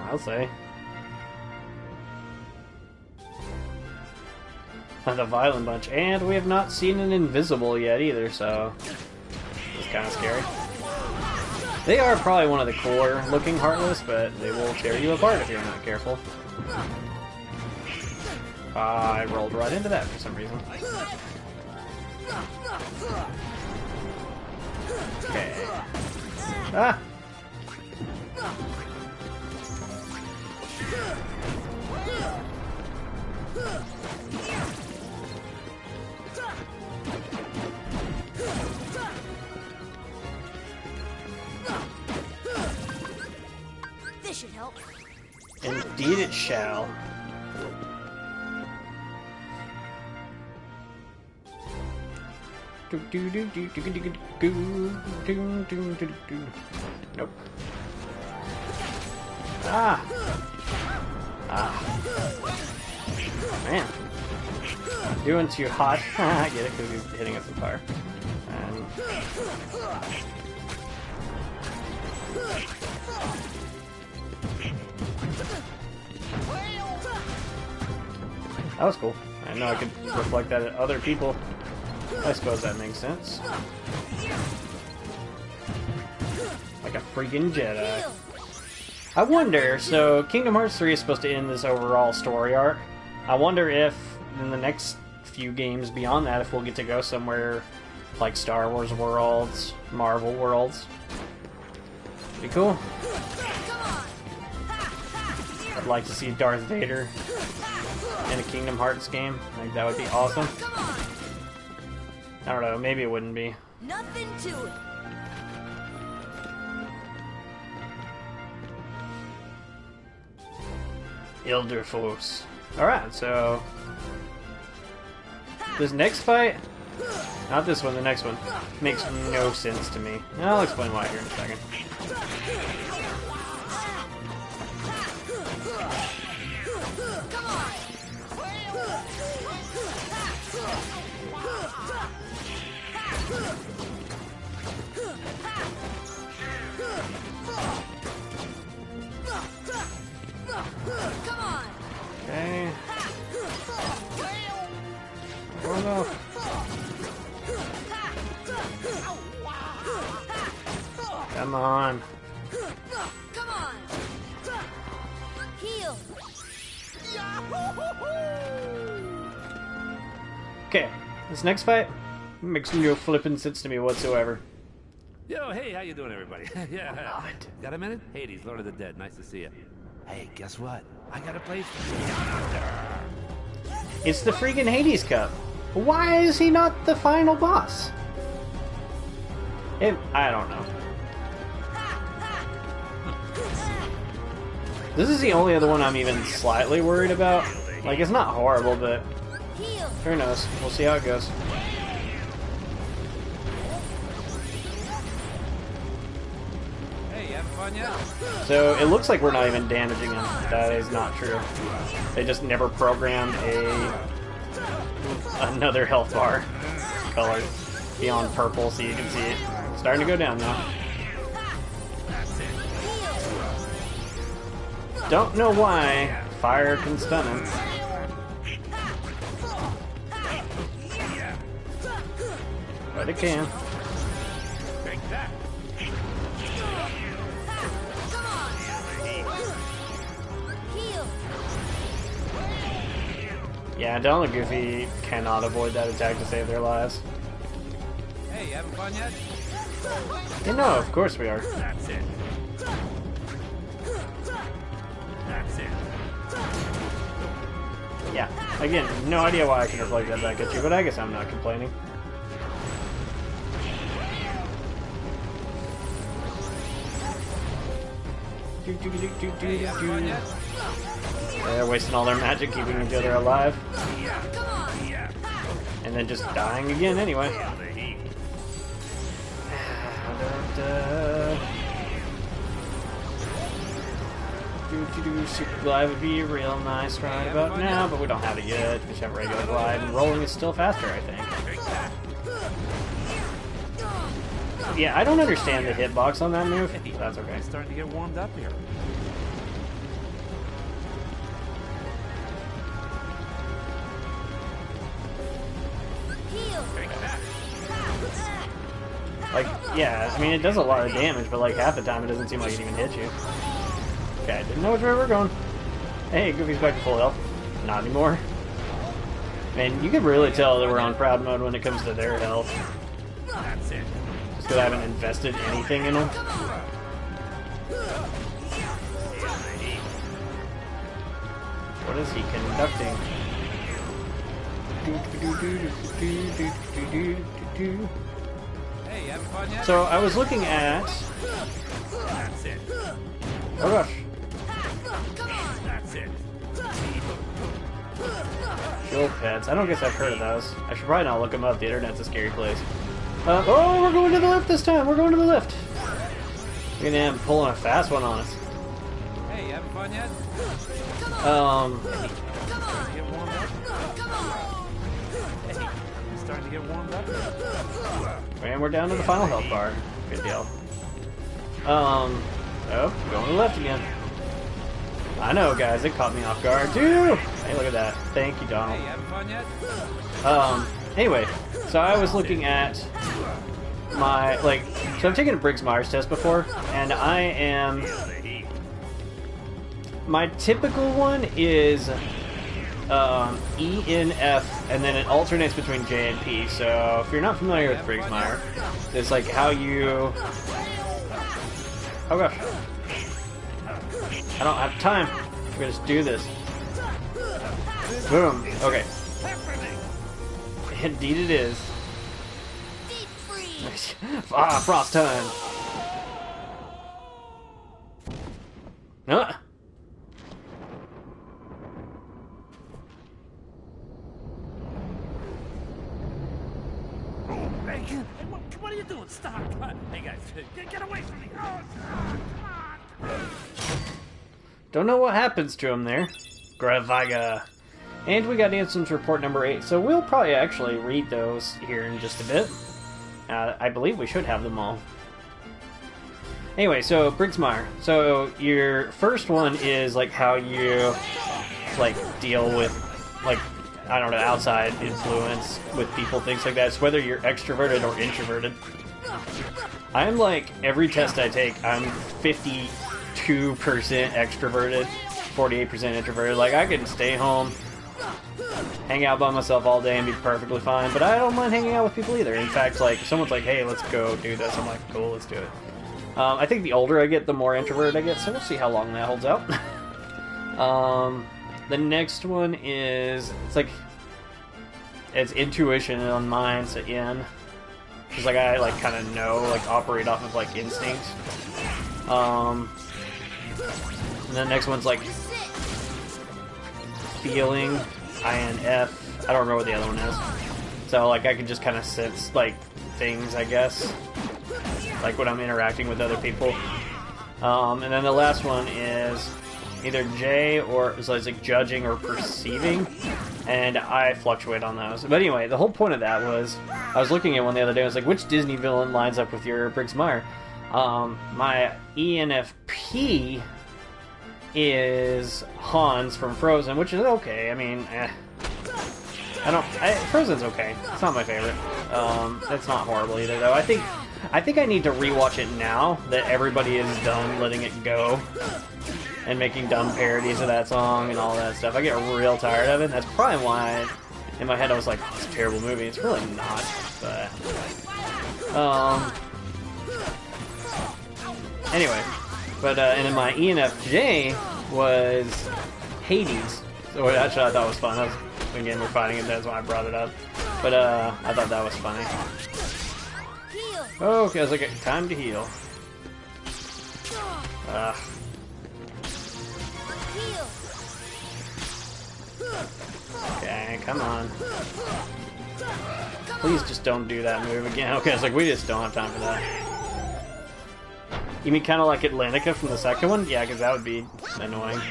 I'll say. The Violent Bunch. And we have not seen an Invisible yet either, so it's kind of scary. They are probably one of the cooler looking Heartless, but they will tear you apart if you're not careful. I rolled right into that for some reason. Okay. Ah! This should help. Indeed it shall. Nope. Ah! Ah. Man. Doing too hot. I get it, because he's hitting us with fire. And... that was cool. I know I could reflect that at other people. I suppose that makes sense. Like a freaking Jedi. I wonder, so Kingdom Hearts 3 is supposed to end this overall story arc. I wonder if in the next few games beyond that, if we'll get to go somewhere like Star Wars worlds, Marvel worlds. Be cool. I'd like to see Darth Vader in a Kingdom Hearts game. I think that would be awesome. I don't know, maybe it wouldn't be. Nothing to it. Elder Force. Alright, so... this next fight... not this one, the next one. Makes no sense to me. I'll explain why here in a second. Okay. Oh no. Come on. Come on. Okay, this next fight makes no flippin' sense to me whatsoever. Yo, hey, how you doing, everybody? Yeah. Love it. Got a minute? Hades, Lord of the Dead. Nice to see you. Hey, guess what? I got a place. It's the freaking Hades Cup. Why is he not the final boss? I don't know. This is the only other one I'm even slightly worried about. Like, it's not horrible, but who knows? We'll see how it goes. Hey, you having fun yet? So it looks like we're not even damaging him. That is not true. They just never programmed another health bar color beyond purple, so you can see it. It's starting to go down now. Don't know why fire can stun him. But it can. Take that. Yeah, Donald and Goofy cannot avoid that attack to save their lives. Hey, you having fun yet? You know, of course we are. That's it. That's it. Yeah. Again, no idea why I can reflect that back at you, but I guess I'm not complaining. Hey, you having fun yet? They're wasting all their magic keeping each other alive. Come on. And then just dying again anyway. Super glide would be real nice right about now, but we don't have it yet. We just have regular glide, and rolling is still faster, I think. Yeah, I don't understand the hitbox on that move. That's okay. It's starting to get warmed up here. Like, yeah, I mean, it does a lot of damage, but like half the time it doesn't seem like it even hits you. Okay, I didn't know which way we were going. Hey, Goofy's back to full health. Not anymore. Man, you can really tell that we're on proud mode when it comes to their health. That's it. Just because I haven't invested anything in them. What is he conducting? Hey, you having fun yet? So I was looking at... That's it. Oh gosh. That's it. Shield pets. I don't guess I've heard of those. I should probably not look them up. The internet's a scary place. Oh, we're going to the lift this time. We're going to the lift. Look at him pulling a fast one on us. Hey, you having fun yet? Get warmed up? Hey, you starting to get warmed up? And we're down to the final health bar. Good deal. Oh, going to the left again. I know, guys. It caught me off guard, too. Hey, look at that. Thank you, Donald. Hey, you having fun yet? Anyway, so I was looking at my, like, so I've taken a Briggs-Myers test before, and I am, my typical one is E, N, F, and then it alternates between J and P. So if you're not familiar with Briggs-Myers, it's like how you, oh gosh, I don't have time. We're gonna just do this. Boom. Okay. Indeed it is. Ah, frost time. Ah. Hey, what are you doing? Stop! Hey guys, get away from me! Oh, come on! Don't know what happens to him there. Gravaga. And we got Ansem's report number 8, so we'll probably actually read those here in just a bit. I believe we should have them all. Anyway, so Briggs-Myers. So your first one is like how you like deal with like, I don't know, outside influence with people, things like that. It's whether you're extroverted or introverted. I'm like, every test I take, I'm 52% extroverted 48% introverted. Like, I can stay home, hang out by myself all day and be perfectly fine, but I don't mind hanging out with people either. In fact, like, if someone's like, hey, let's go do this, I'm like, cool, let's do it. I think the older I get, the more introverted I get, so we'll see how long that holds out. The next one is, it's intuition on mine, so in. Because, like, I, like, kind of know, like, operate off of, like, instinct. And the next one's, like, feeling, INF. I don't remember what the other one is. So, like, I can just kind of sense, like, things, I guess. Like, when I'm interacting with other people. And then the last one is either J or, so it's like judging or perceiving. And I fluctuate on those. But anyway, the whole point of that was, I was looking at one the other day, I was like, which Disney villain lines up with your Briggs-Meyer? My ENFP is Hans from Frozen, which is okay. I mean, Frozen's okay. It's not my favorite. It's not horrible either, though. I think I need to rewatch it now that everybody is done letting it go and making dumb parodies of that song and all that stuff. I get real tired of it. That's probably why in my head I was like, oh, it's a terrible movie. It's really not, but anyway. But and then my ENFJ was Hades. So actually I thought was fun. That was, again, we're fighting it. That's why I brought it up. But I thought that was funny. Okay, I was like, time to heal. Okay, come on. Please just don't do that move again. Okay, I was like, we just don't have time for that. You mean kind of like Atlantica from the second one? Yeah, because that would be annoying.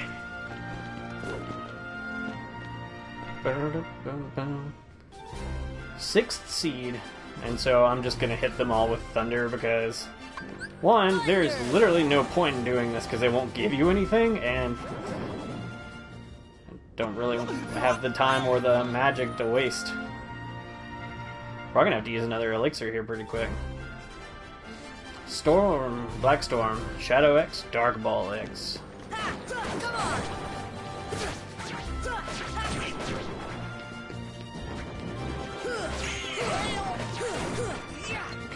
Sixth seed. And so I'm just going to hit them all with thunder because, one, there's literally no point in doing this because they won't give you anything, and don't really have the time or the magic to waste. We're going to have to use another elixir here pretty quick. Storm, Black Storm, Shadow X, Dark Ball X.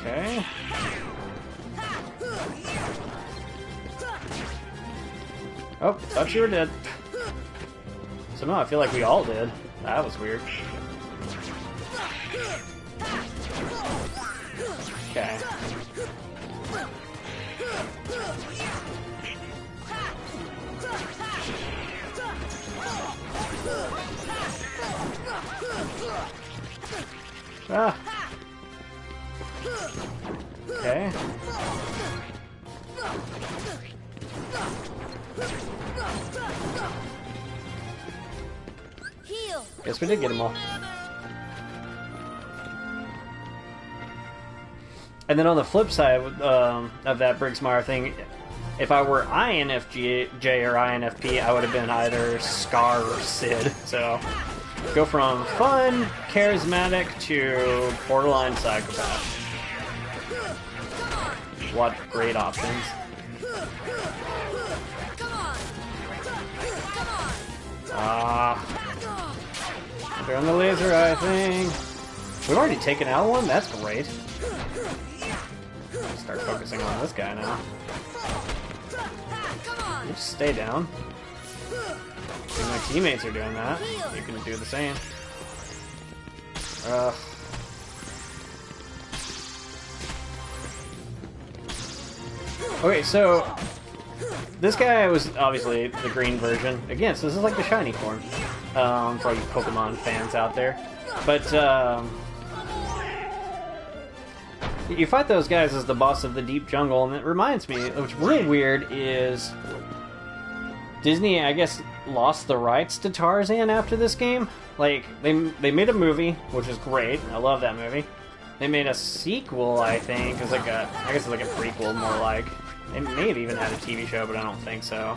Okay. Oh, thought you were dead. Somehow I feel like we all did. That was weird. Okay. Ah. Okay. Guess we did get them all. And then on the flip side of that Briggs-Meyer thing, if I were INFJ or INFP, I would have been either Scar or Sid. So, go from fun, charismatic to borderline psychopath. What great options. They're on the laser eye thing. We've already taken out one? That's great. Start focusing on this guy now. You just stay down. If my teammates are doing that, you can do the same. Okay, so this guy was obviously the green version. Again, so this is like the shiny form for all you Pokemon fans out there. But you fight those guys as the boss of the deep jungle, and it reminds me, what's really weird is Disney, I guess, lost the rights to Tarzan after this game. Like, they made a movie, which is great. I love that movie. They made a sequel, I think. It was like I guess it's like a prequel, more like. They may have even had a TV show, but I don't think so.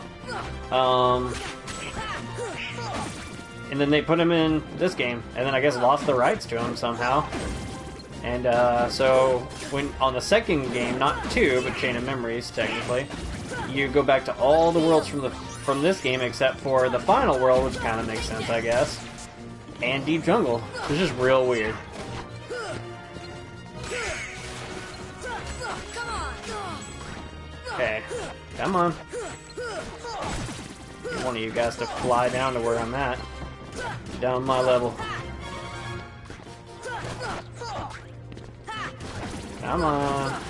And then they put him in this game, and then I guess lost the rights to him somehow. And so when on the second game, not 2, but Chain of Memories, technically, you go back to all the worlds from the from this game, except for the final world, which kind of makes sense, I guess, and Deep Jungle. It's just real weird. Okay, come on. Need one of you guys to fly down to where I'm at. Down my level. Come on.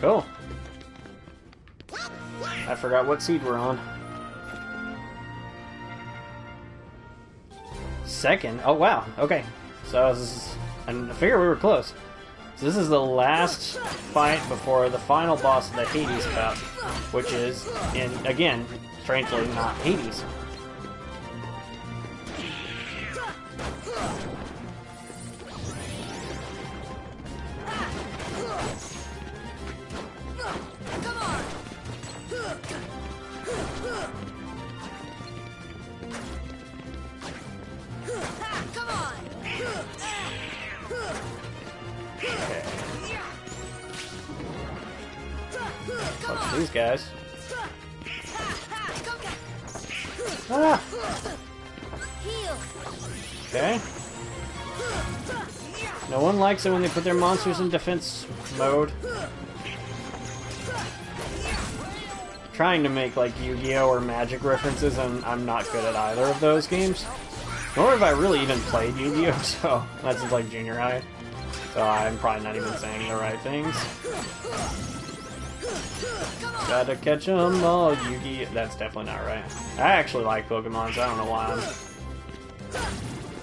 Cool. I forgot what seed we're on. Second? Oh wow, okay. So this is... I figure we were close. So this is the last fight before the final boss of the Hades Cup, which is, in again, strangely not Hades. These guys. Ah. Okay. No one likes it when they put their monsters in defense mode. Trying to make like Yu-Gi-Oh! Or Magic references, and I'm not good at either of those games. Nor have I really even played Yu-Gi-Oh! So that's since like junior high. So I'm probably not even saying the right things. Gotta catch 'em all, Yugi. That's definitely not right. I actually like Pokemon, so I don't know why I'm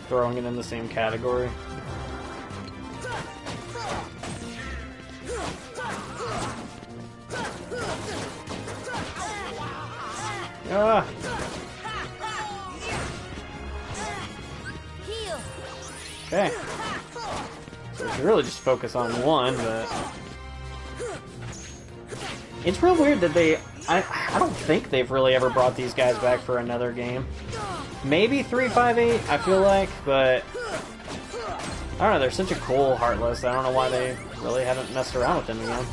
throwing it in the same category. Ah! Okay. So we should really just focus on one, but... It's real weird that they... I don't think they've really ever brought these guys back for another game. Maybe 358, I feel like, but... I don't know, they're such a cool Heartless. I don't know why they really haven't messed around with them again.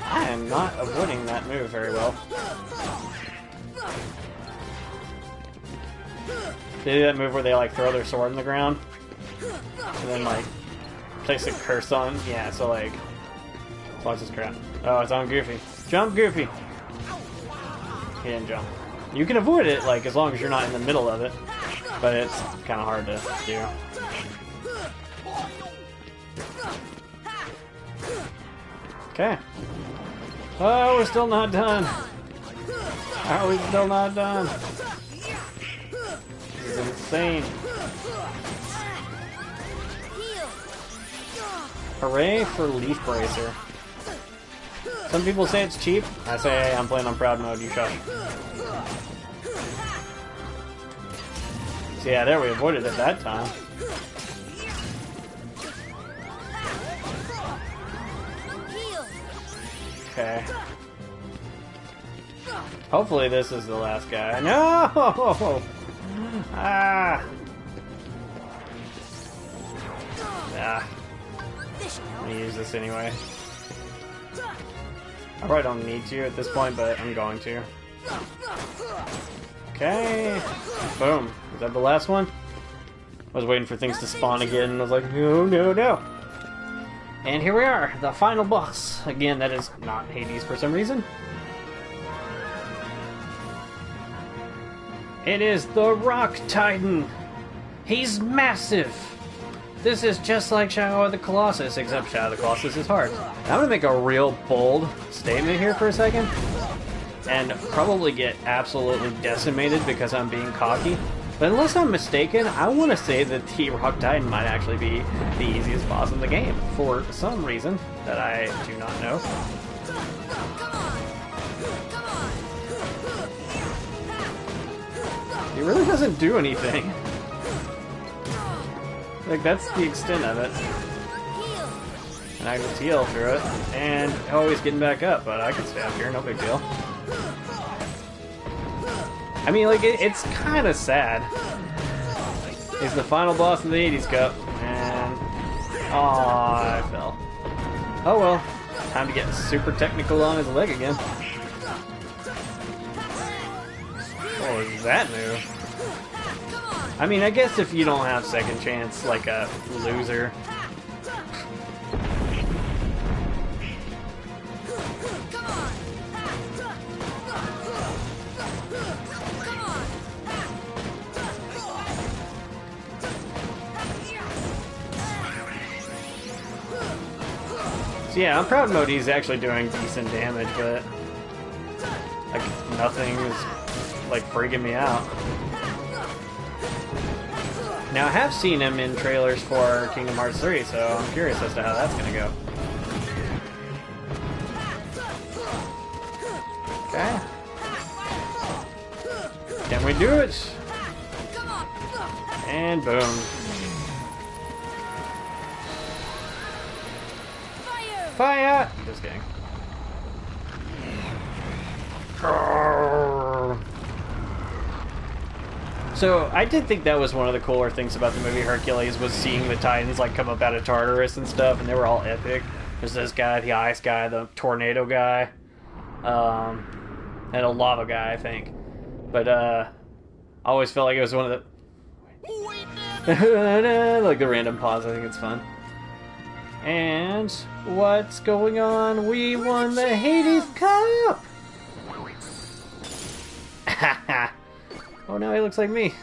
I am not avoiding that move very well. They do that move where they like throw their sword in the ground and then like place a curse on. Yeah, so like watch this crap. Oh, it's on Goofy. Jump, Goofy. He didn't jump. You can avoid it like as long as you're not in the middle of it, but it's kind of hard to do. Okay. Oh, we're still not done. How are we still not done? This is insane. Hooray for Leaf Bracer. Some people say it's cheap. I say, hey, I'm playing on proud mode, you shush. So yeah, there we avoided it that time. Okay. Hopefully this is the last guy. No! Ah! Ah. I'm gonna use this anyway. I probably don't need to at this point, but I'm going to. Okay. Boom. Is that the last one? I was waiting for things to spawn again, and I was like, no, no, no. And here we are, the final boss. Again, that is not Hades for some reason. It is the Rock Titan. He's massive. This is just like Shadow of the Colossus, except Shadow of the Colossus is hard. Now, I'm gonna make a real bold statement here for a second, and probably get absolutely decimated because I'm being cocky. But unless I'm mistaken, I want to say that the Rock Titan might actually be the easiest boss in the game, for some reason that I do not know. He really doesn't do anything. Like, that's the extent of it. And I just heal through it. And always getting back up, but I can stay up here, no big deal. I mean, like, it's kind of sad. He's the final boss of the 80s Cup, and... Aw, I fell. Oh well. Time to get super technical on his leg again. What was that move? I mean, I guess if you don't have second chance, like a loser. So yeah, I'm proud Modi's actually doing decent damage, but like nothing is like freaking me out. Now I have seen him in trailers for Kingdom Hearts 3, so I'm curious as to how that's gonna go. Okay. Can we do it? And boom. Fire! Just kidding. So I did think that was one of the cooler things about the movie Hercules was seeing the Titans like come up out of Tartarus and stuff, and they were all epic. There's this guy, the ice guy, the tornado guy, and a lava guy, I think. But I always felt like it was one of the like the random pause. I think it's fun. And what's going on? We won the Hades Cup! Oh, now he looks like me.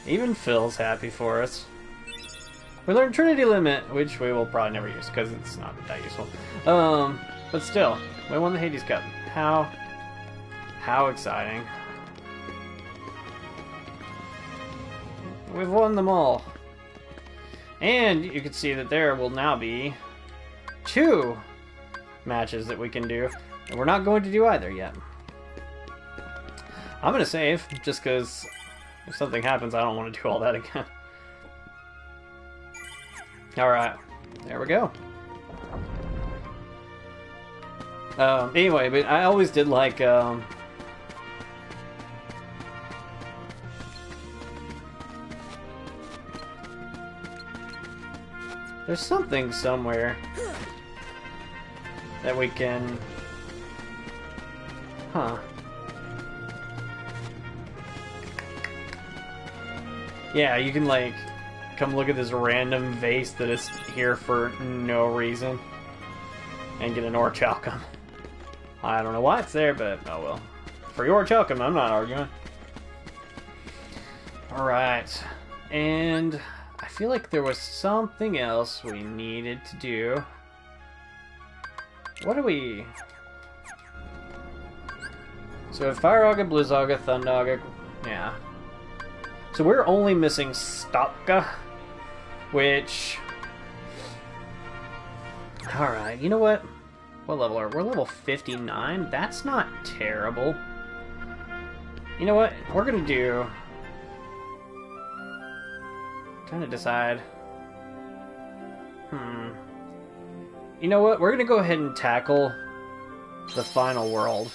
Even Phil's happy for us. We learned Trinity Limit, which we will probably never use because it's not that useful. But still, we won the Hades Cup. How exciting. We've won them all. And you can see that there will now be 2 matches that we can do. And we're not going to do either yet. I'm going to save, just because if something happens, I don't want to do all that again. Alright, there we go. Anyway, but I always did like... There's something somewhere that we can... Huh. Yeah, you can like come look at this random vase that is here for no reason and get an orichalcum. I don't know why it's there, but oh well. For your orichalcum, I'm not arguing. Alright. And... I feel like there was something else we needed to do. What do we... So Fire Auga, Blizz Auga, Thund Auga, yeah. So we're only missing Stopka, which... Alright, you know what? What level are we? We're level 59? That's not terrible. You know what? We're gonna do... Trying to decide. You know what? We're gonna go ahead and tackle the final world.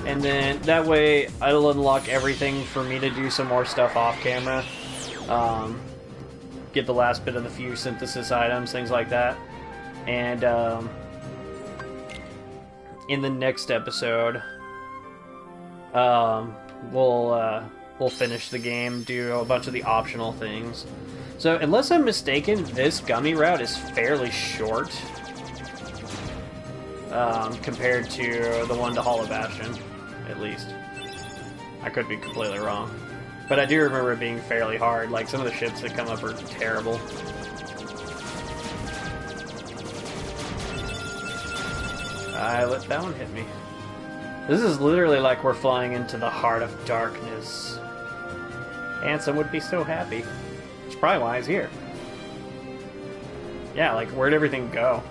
And then that way it'll unlock everything for me to do some more stuff off camera. Get the last bit of the few synthesis items, things like that. And in the next episode, we'll finish the game, do a bunch of the optional things. So, unless I'm mistaken, this gummy route is fairly short compared to the one to Hollow Bastion, at least. I could be completely wrong. But I do remember it being fairly hard. Like, some of the ships that come up are terrible. I let that one hit me. This is literally like we're flying into the heart of darkness. Ansem would be so happy. That's probably why he's here. Yeah, like, where'd everything go?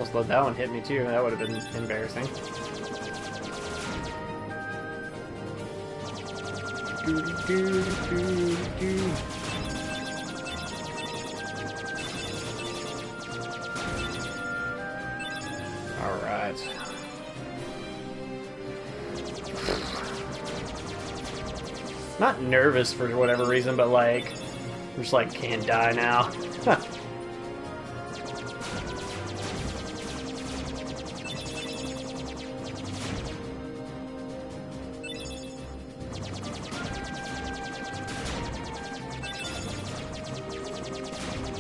almost let that one hit me too. That would have been embarrassing. Alright. Not nervous for whatever reason, but like, I'm just like, can't die now.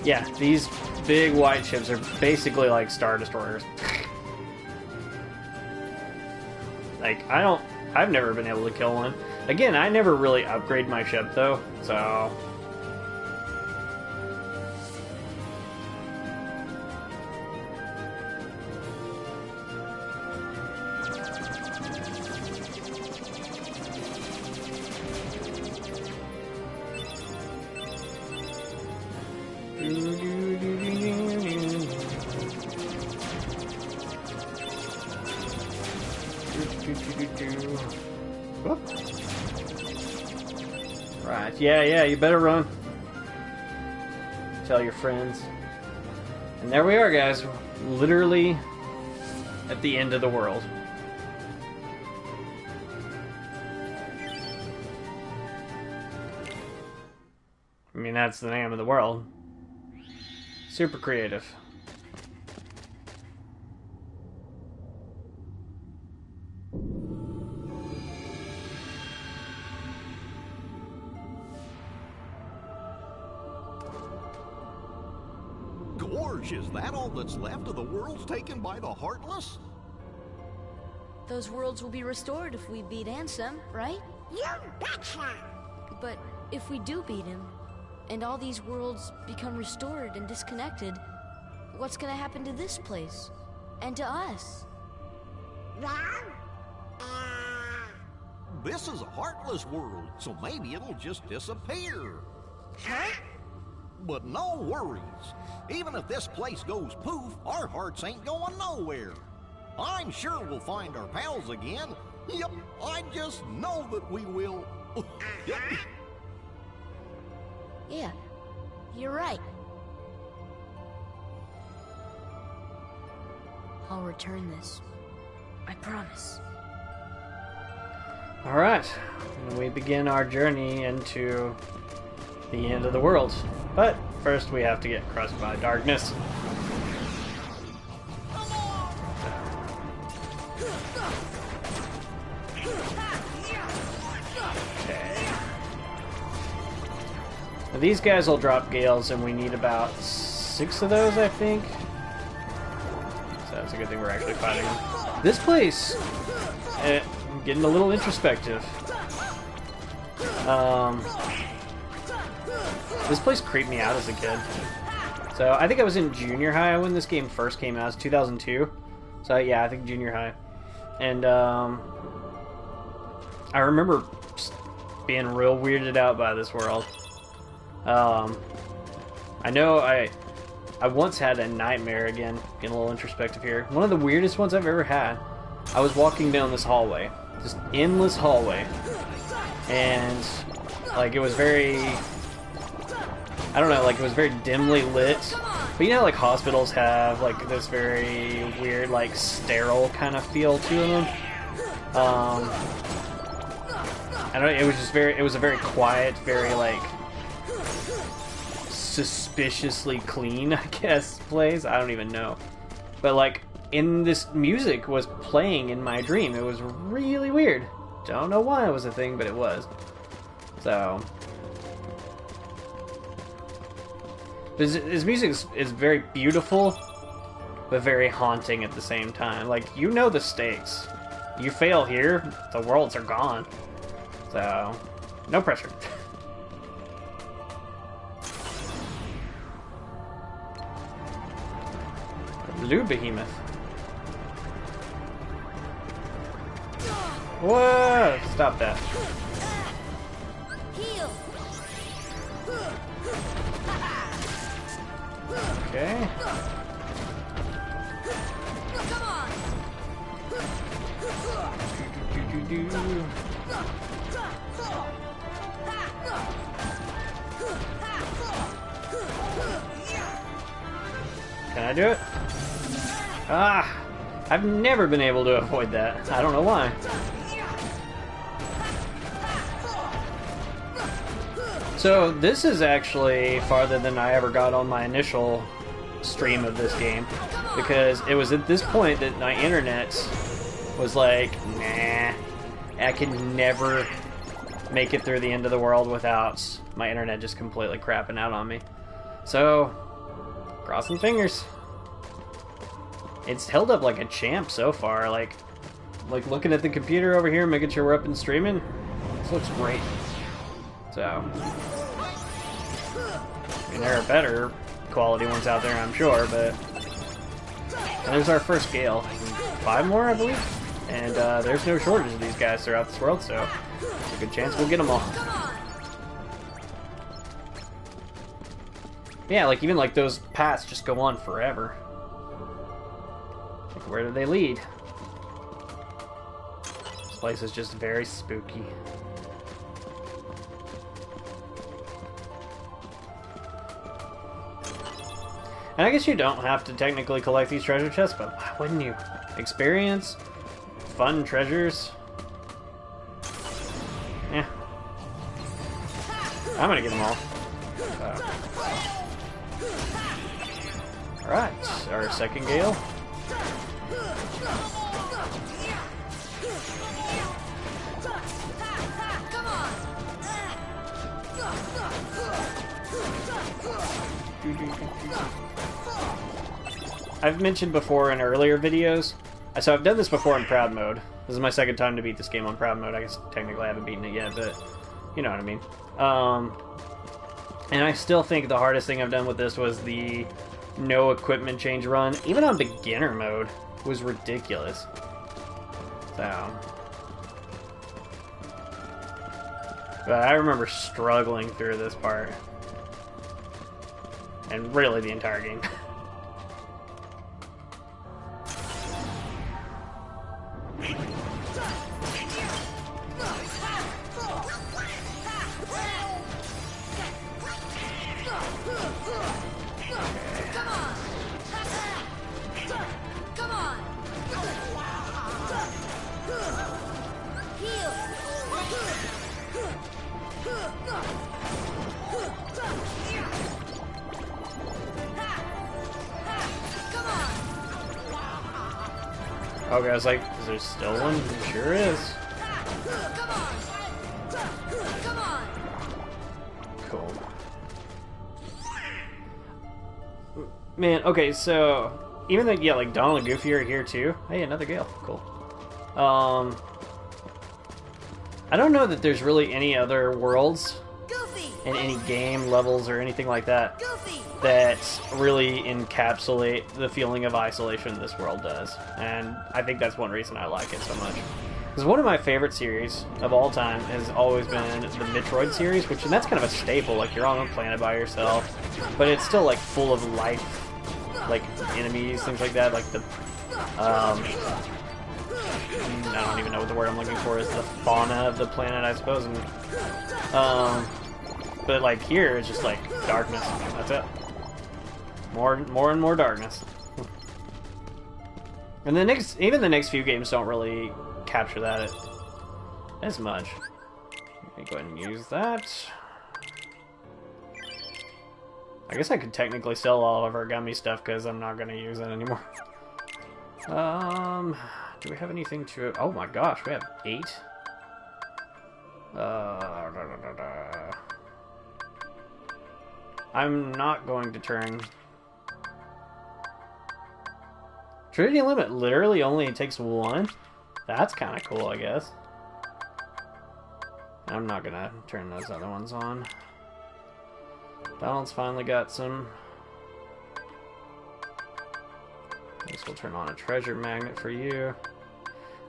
Yeah, these big white ships are basically like Star Destroyers. Like, I've never been able to kill one. Again, I never really upgrade my ship though, so... Whoop. Right, yeah, you better run. Tell your friends. And there we are, guys. Literally at the end of the world. I mean, that's the name of the world. Super creative. Gorge, is that all that's left of the worlds taken by the Heartless? Those worlds will be restored if we beat Ansem, right? You betcha! But if we do beat him, and all these worlds become restored and disconnected, what's gonna happen to this place? And to us? Well, This is a Heartless world, so maybe it'll just disappear. huh? But no worries. Even if this place goes poof, our hearts ain't going nowhere. I'm sure we'll find our pals again. Yep, I just know that we will. Yeah, you're right. I'll return this. I promise. Alright, and we begin our journey into the end of the world. But first we have to get crushed by darkness. Okay. Now these guys will drop gales, and we need about 6 of those, I think. So that's a good thing we're actually fighting them. This place, I'm getting a little introspective. This place creeped me out as a kid. So I think I was in junior high when this game first came out. It was 2002. So yeah, I think junior high. And I remember just being real weirded out by this world. I know I once had a nightmare, again, getting a little introspective here. One of the weirdest ones I've ever had. I was walking down this hallway. Just endless hallway. And like it was very, I don't know, like it was very dimly lit. But you know, like hospitals have like this very weird, like sterile kind of feel to them. I don't know, it was just very, it was a very quiet, very like suspiciously clean, I guess, place. I don't even know. But like, this music was playing in my dream. It was really weird. Don't know why it was a thing, but it was. So, his music is very beautiful, but very haunting at the same time. Like, you know the stakes. You fail here, the worlds are gone. So, no pressure. Blue Behemoth. Whoa! Stop that. Heal. Okay. Can I do it? Ah! I've never been able to avoid that. I don't know why. So this is actually farther than I ever got on my initial stream of this game, because it was at this point that my internet was like, nah, I can never make it through the end of the world without my internet just completely crapping out on me. So, crossing fingers. It's held up like a champ so far. Like looking at the computer over here, making sure we're up and streaming. This looks great. So, I mean, there are better quality ones out there, I'm sure, but and there's our first Gale. 5 more, I believe, and there's no shortage of these guys throughout this world, so there's a good chance we'll get them all. Yeah, like even like those paths just go on forever. Like, where do they lead? This place is just very spooky. And I guess you don't have to technically collect these treasure chests, but why wouldn't you? Experience, fun treasures. Yeah. I'm gonna get them all. Alright, our second Gale. I've mentioned before in earlier videos, so I've done this before in Proud Mode. This is my second time to beat this game on Proud Mode. I guess technically I haven't beaten it yet, but you know what I mean. And I still think the hardest thing I've done with this was the no equipment change run. Even on beginner mode, was ridiculous. So, but I remember struggling through this part, and really the entire game. Okay, I was like, is there still one? There sure is. Cool. Man, okay, so even though, yeah, like Donald and Goofy are here too. Hey, another Gale. Cool. I don't know that there's really any other worlds in any game, levels, or anything like that that really encapsulate the feeling of isolation this world does. And I think that's one reason I like it so much. Because one of my favorite series of all time has always been the Metroid series, which, and that's kind of a staple, like you're on a planet by yourself, but it's still like full of life, like enemies, things like that, like the, I don't even know what the word I'm looking for is, the fauna of the planet, I suppose, and, but like here, it's just like darkness, that's it. More and more darkness. And even the next few games don't really capture that as much. Let me go ahead and use that. I guess I could technically sell all of our gummy stuff because I'm not going to use it anymore. Do we have anything to... Oh my gosh, we have 8. I'm not going to turn... Trinity Limit literally only takes 1? That's kind of cool, I guess. I'm not gonna turn those other ones on. Donald's finally got some. I guess we'll turn on a treasure magnet for you.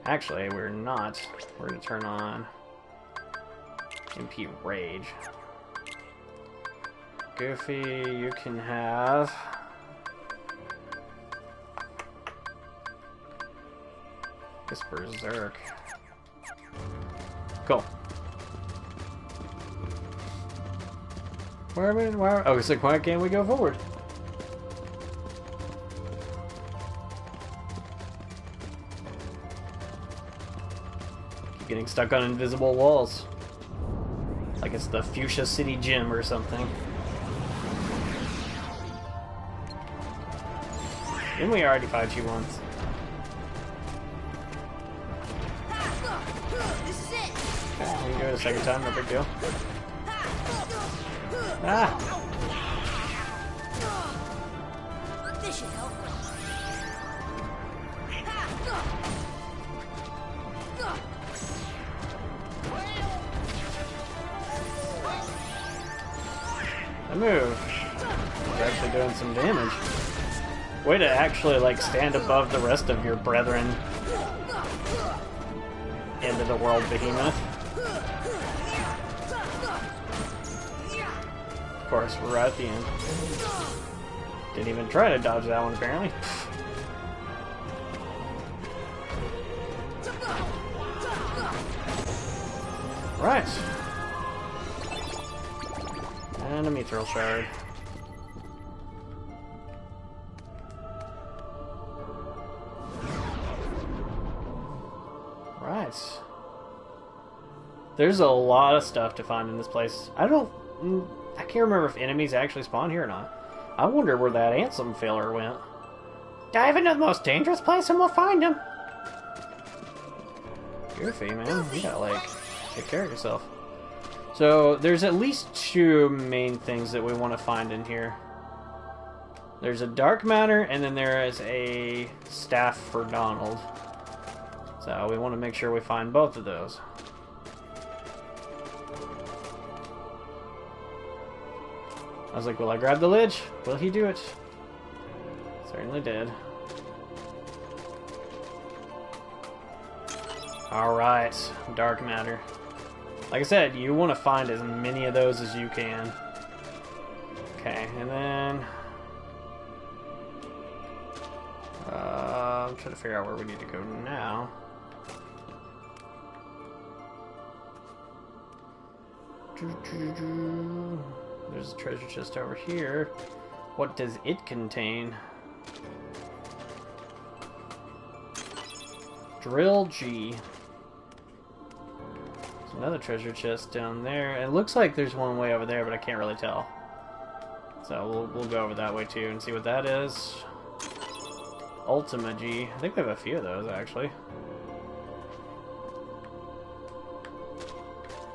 Actually, we're not. We're gonna turn on MP Rage. Goofy, you can have... this Berserk. Cool. Where? Oh, it's like, why can't we go forward? getting stuck on invisible walls. Like it's the Fuchsia City Gym or something. Didn't we already fight you once? This is it. Okay, we can do it a second time, no big deal. Ah! This should help. That move is actually doing some damage. Way to actually like stand above the rest of your brethren. End of the world behemoth. Of course, we're right at the end. Didn't even try to dodge that one apparently. Right. And a mithril shard. Right. There's a lot of stuff to find in this place. I can't remember if enemies actually spawn here or not. I wonder where that Ansem filler went. Dive into the most dangerous place and we'll find him. Goofy, man. You gotta, like, take care of yourself. So, there's at least two main things that we want to find in here. There's a dark matter, and then there is a staff for Donald. So, we want to make sure we find both of those. I was like, will I grab the lich? Will he do it? Certainly did. Alright, dark matter. Like I said, you want to find as many of those as you can. Okay, and then... I'm trying to figure out where we need to go now. There's a treasure chest over here. What does it contain? Drill G. There's another treasure chest down there. It looks like there's one way over there, but I can't really tell. So we'll go over that way too and see what that is. Ultima G. I think we have a few of those actually.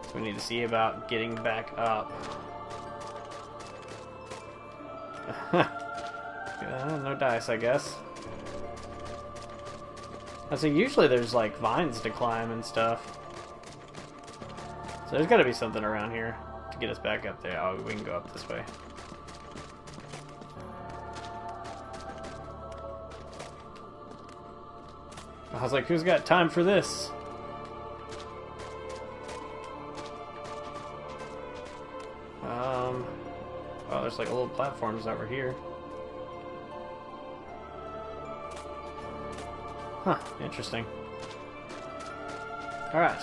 So we need to see about getting back up. No dice, I guess. I think usually there's like vines to climb and stuff. So there's got to be something around here to get us back up there. Oh, we can go up this way. I was like, who's got time for this? Oh, there's like little platforms over here. Huh, interesting. Alright.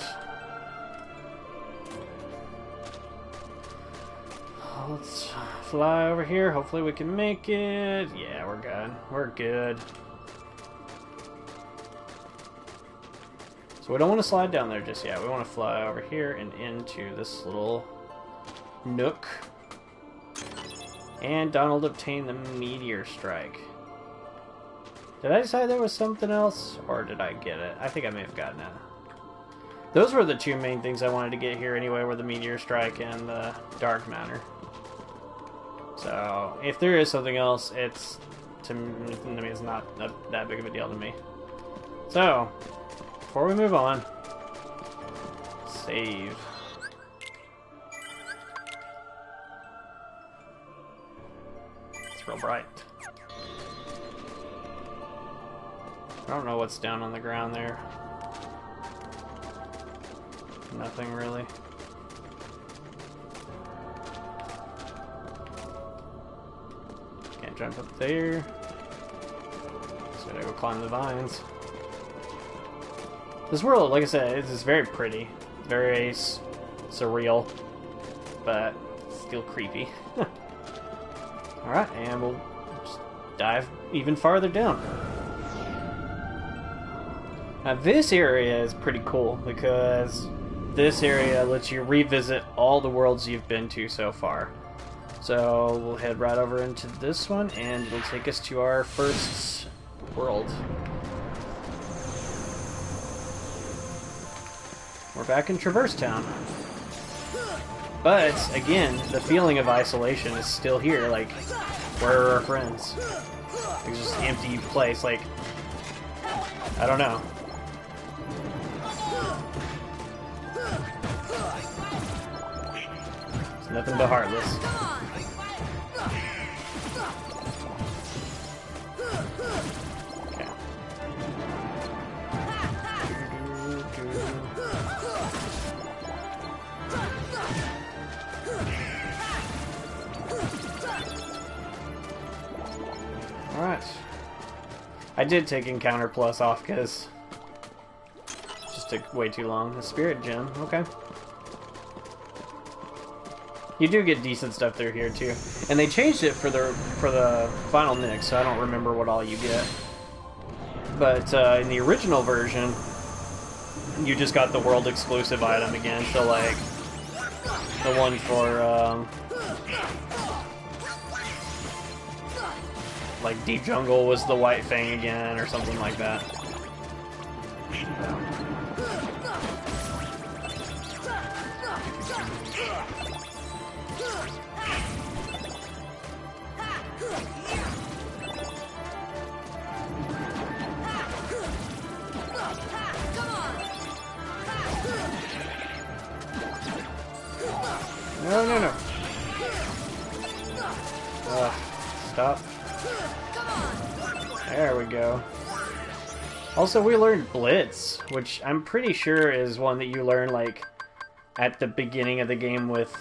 Let's fly over here. Hopefully we can make it. Yeah, we're good. We're good. So we don't want to slide down there just yet. We want to fly over here and into this little nook. And Donald obtained the meteor strike. Did I decide there was something else? Or did I get it? I think I may have gotten it. Those were the two main things I wanted to get here anyway, were the meteor strike and the dark matter. So, if there is something else, it's it's not that big of a deal to me. So, before we move on, save. It's real bright. I don't know what's down on the ground there. Nothing really. Can't jump up there. So I gotta go climb the vines. This world, like I said, is very pretty. Very surreal. But still creepy. Alright, and we'll just dive even farther down. Now this area is pretty cool because this area lets you revisit all the worlds you've been to so far. So we'll head right over into this one and it'll take us to our first world. We're back in Traverse Town. But, again, the feeling of isolation is still here. Like, where are our friends? It's just an empty place. Like, I don't know. It's nothing but Heartless. Alright. I did take Encounter Plus off because it just took way too long. The Spirit Gem, okay. You do get decent stuff through here too. And they changed it for the final Nyx, so I don't remember what all you get. But in the original version, you just got the world exclusive item again, so like the one for like Deep Jungle was the White Fang again, or something like that. No, no, no. Stop. There we go. Also, we learned Blitz, which I'm pretty sure is one that you learn, like, at the beginning of the game with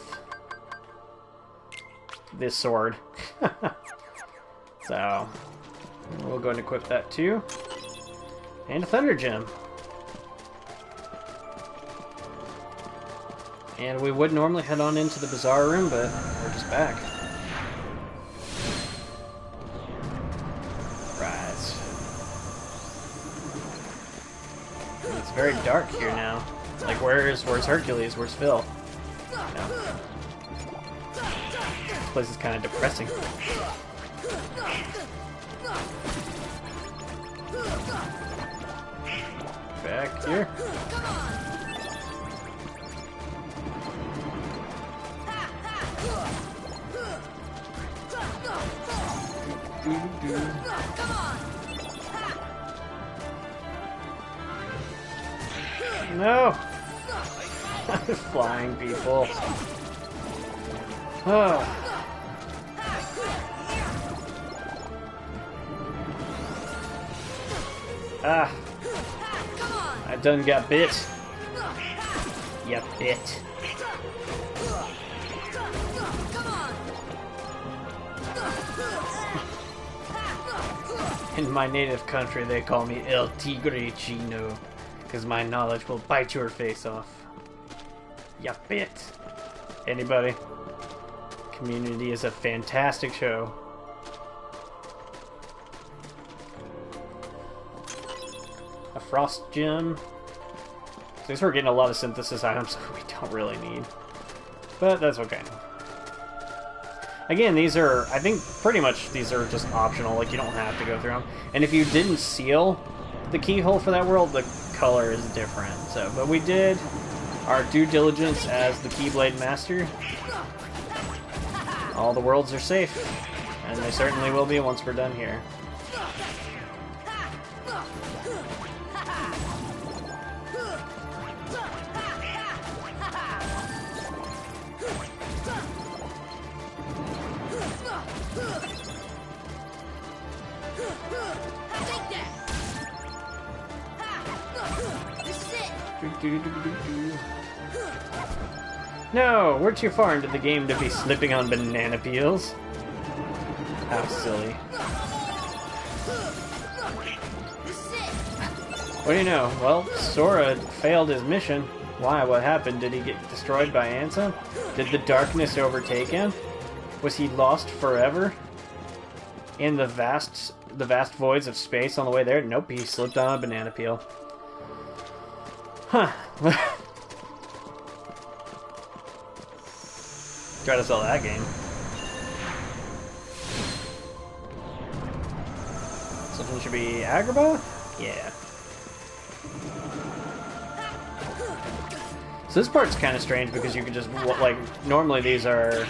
this sword. So, we'll go and equip that too. And a Thunder Gem. And we would normally head on into the Bazaar room, but we're just back. It's very dark here now. Like, where's Hercules? Where's Phil? No. This place is kind of depressing. Back here. No! Flying people. Oh. Ah. I done got bit. Ya bit. In my native country, they call me El Tigre Chino, because my knowledge will bite your face off. Ya bit. Anybody? Community is a fantastic show. A Frost Gem. Since we're getting a lot of synthesis items we don't really need. But that's okay. Again, these are, I think pretty much these are just optional, like you don't have to go through them. And if you didn't seal the keyhole for that world, the color is different. So, but we did our due diligence as the Keyblade Master. All the worlds are safe, and they certainly will be once we're done here. No, we're too far into the game to be slipping on banana peels. How silly. What do you know? Well, Sora failed his mission. Why? What happened? Did he get destroyed by Ansem? Did the darkness overtake him? Was he lost forever? In the vast voids of space on the way there? Nope, he slipped on a banana peel. Huh. Try to sell that game. Something should be Agrabah? Yeah. So this part's kind of strange because you can just, like, normally these are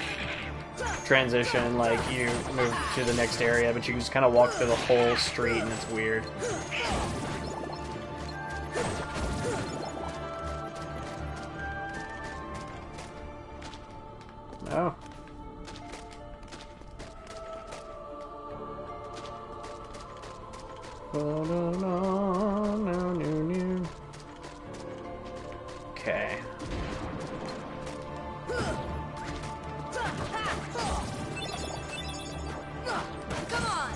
transition, like, you move to the next area, but you can just kind of walk through the whole street and it's weird. No. Okay. Come on!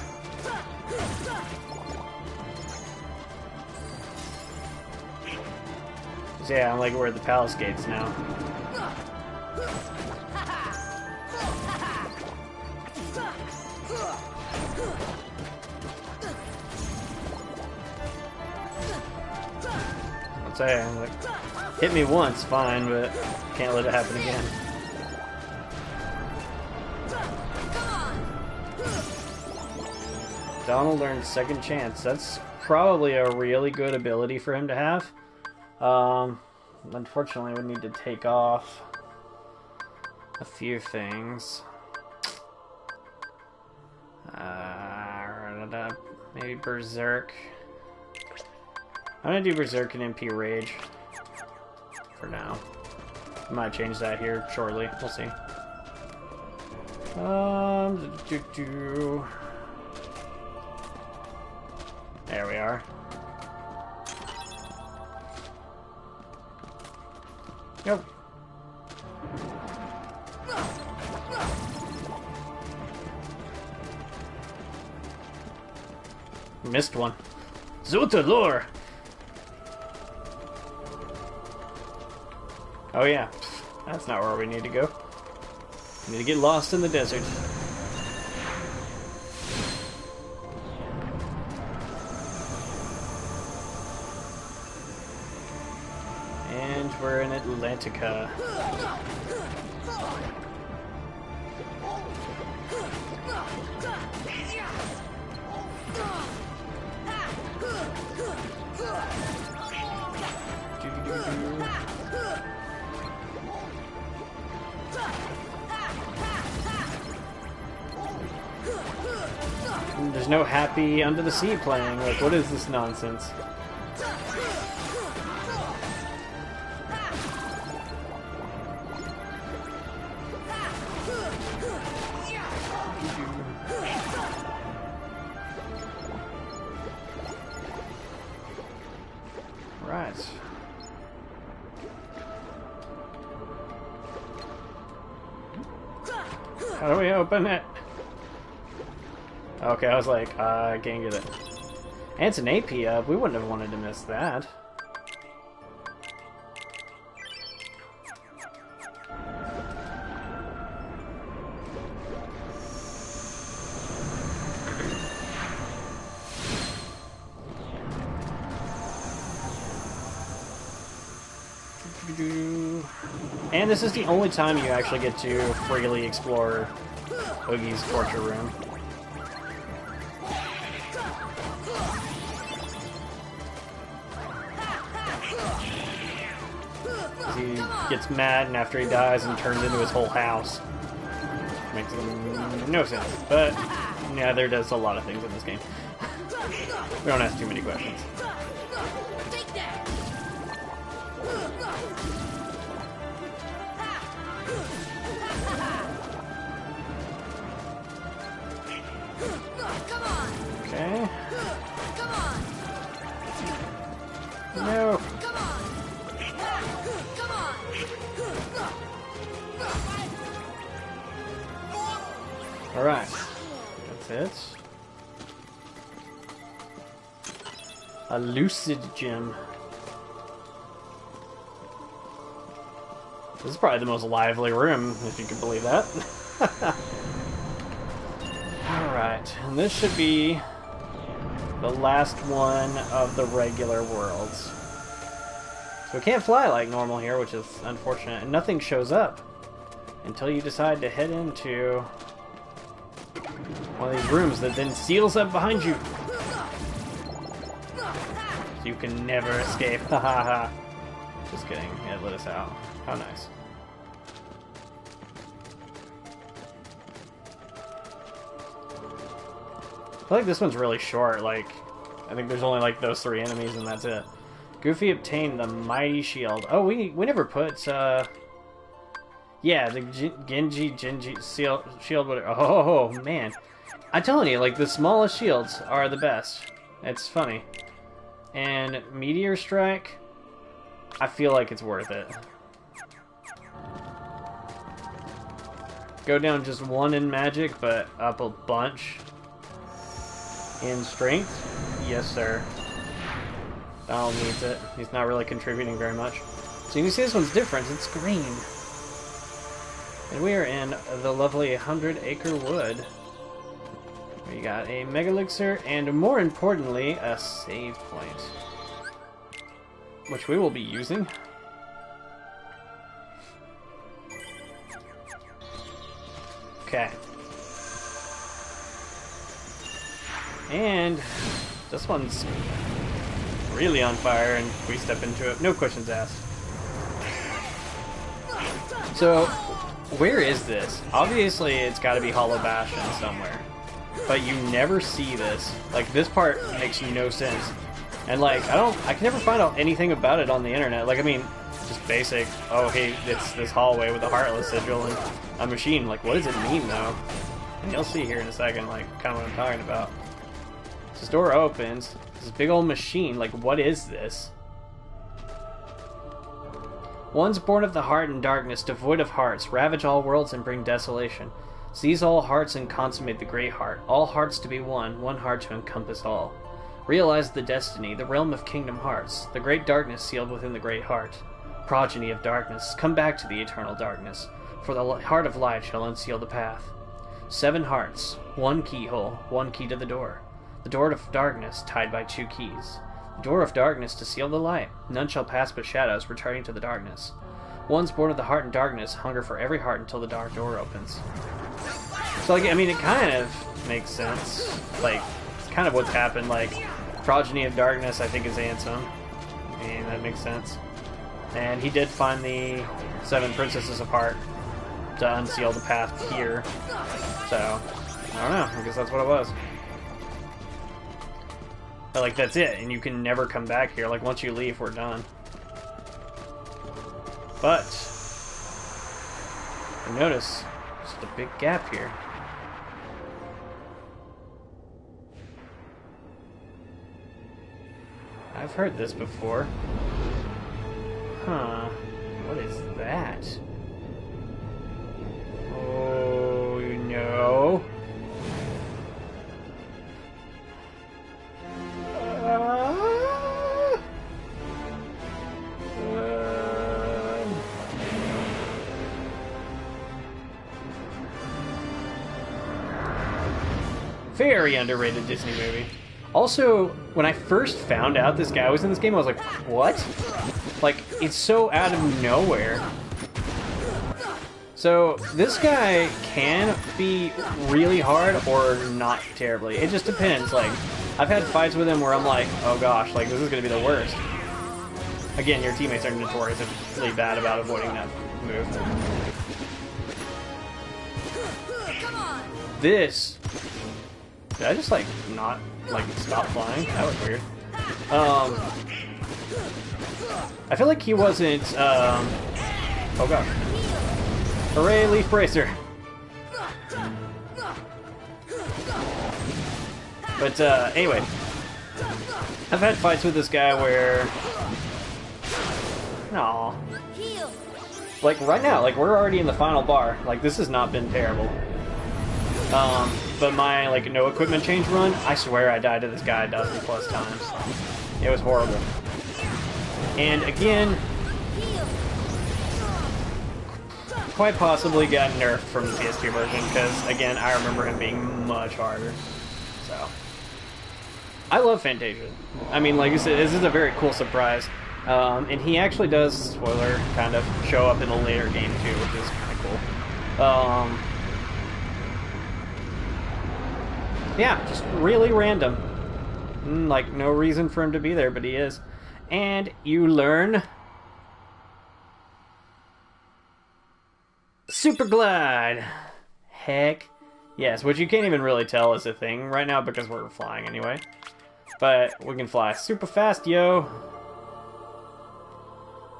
So yeah, I'm like, we're at the palace gates now. I'm saying, like, hit me once, fine, but can't let it happen again. Donald earned second chance. That's probably a really good ability for him to have. Unfortunately, we need to take off a few things. Maybe Berserk. I'm gonna do Berserk and MP Rage for now. I might change that here shortly. We'll see. There we are. Yep. Missed one. Zuta lore. Oh yeah, that's not where we need to go. We need to get lost in the desert. And we're in Atlantica. There's no Happy Under the Sea playing. Like, what is this nonsense? Right. How do we open it? Okay, I was like, I can't get it. And it's an AP up. We wouldn't have wanted to miss that. And this is the only time you actually get to freely explore Oogie's torture room. He gets mad, and after he dies, and turns into his whole house. Makes no sense, but yeah, there does a lot of things in this game. We don't ask too many questions. Okay. No. Alright. That's it. A lucid gem. This is probably the most lively room, if you can believe that. Alright, and this should be the last one of the regular worlds. So we can't fly like normal here, which is unfortunate. And nothing shows up until you decide to head into one of these rooms that then seals up behind you. So you can never escape. Ha ha ha. Just kidding. It let us out. How nice. I feel like this one's really short. Like, I think there's only like those 3 enemies and that's it. Goofy obtained the mighty shield. Oh, we never put yeah, the Genji shield. Whatever. Oh man, I'm telling you, like the smallest shields are the best. It's funny. And meteor strike, I feel like it's worth it. Go down just 1 in magic, but up a bunch in strength. Yes, sir. Donald needs it. He's not really contributing very much. So you can see this one's different. It's green. And we are in the lovely 100-acre wood. We got a Mega Elixir, and more importantly, a save point. Which we will be using. Okay. And this one's really on fire, and we step into it. No questions asked. So, where is this? Obviously, it's got to be Hollow Bastion somewhere. But you never see this. Like, this part makes no sense. And, like, I can never find out anything about it on the internet. Like, I mean, just basic, oh, hey, it's this hallway with a Heartless sigil and a machine. Like, what does it mean, though? And you'll see here in a second, like, kind of what I'm talking about. This door opens. This big old machine. Like, what is this? Ones born of the heart and darkness, devoid of hearts, ravage all worlds and bring desolation. Seize all hearts and consummate the great heart. All hearts to be one, one heart to encompass all. Realize the destiny, the realm of kingdom hearts, the great darkness sealed within the great heart. Progeny of darkness, come back to the eternal darkness, for the heart of light shall unseal the path. 7 hearts, 1 keyhole, 1 key to the door. The door of darkness tied by 2 keys. The door of darkness to seal the light. None shall pass but shadows returning to the darkness. Ones born of the heart and darkness hunger for every heart until the dark door opens. So, like, I mean, it kind of makes sense. Like, it's kind of what's happened. Like, Progeny of Darkness, I think, is Ansem. I mean, that makes sense. And he did find the 7 princesses apart to unseal the path here. So, I don't know. I guess that's what it was. But, like, that's it. And you can never come back here. Like, once you leave, we're done. But, notice, just a big gap here. I've heard this before. Huh. What is that? Oh, no. Very underrated Disney movie. Also, when I first found out this guy was in this game, I was like, what? Like, it's so out of nowhere. So, this guy can be really hard or not terribly. It just depends. Like, I've had fights with him where I'm like, oh gosh, like, this is going to be the worst. Again, your teammates are notoriously bad about avoiding that move. This... Did I just, like, not, like, stop flying? That was weird. I feel like he wasn't, oh gosh. Hooray, Leaf Bracer! But, anyway. I've had fights with this guy where... Aw. Like, right now, like, we're already in the final bar. Like, this has not been terrible. But my, like, no equipment change run, I swear I died to this guy a dozen plus times. It was horrible. And again, quite possibly got nerfed from the PS2 version, because, again, I remember him being much harder. So, I love Fantasia. I mean, like I said, this is a very cool surprise. And he actually does, spoiler, kind of show up in a later game too, which is kind of cool. Yeah, just really random. Like, no reason for him to be there, but he is. And you learn Super Glide. Heck yes, which you can't even really tell is a thing right now because we're flying anyway. But we can fly super fast, yo.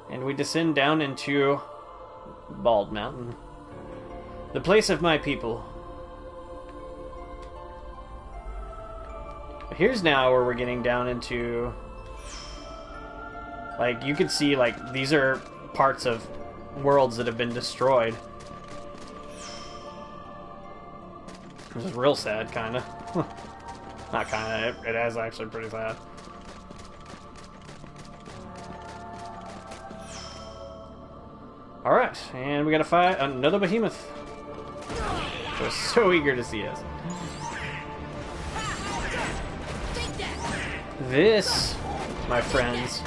And we descend down into Bald Mountain, the place of my people. Here's now where we're getting down into, like, you can see, like, these are parts of worlds that have been destroyed. Which is real sad, kinda. Not kinda, it is actually pretty sad. Alright, and we gotta fight another behemoth. They're so eager to see us. This, my friends,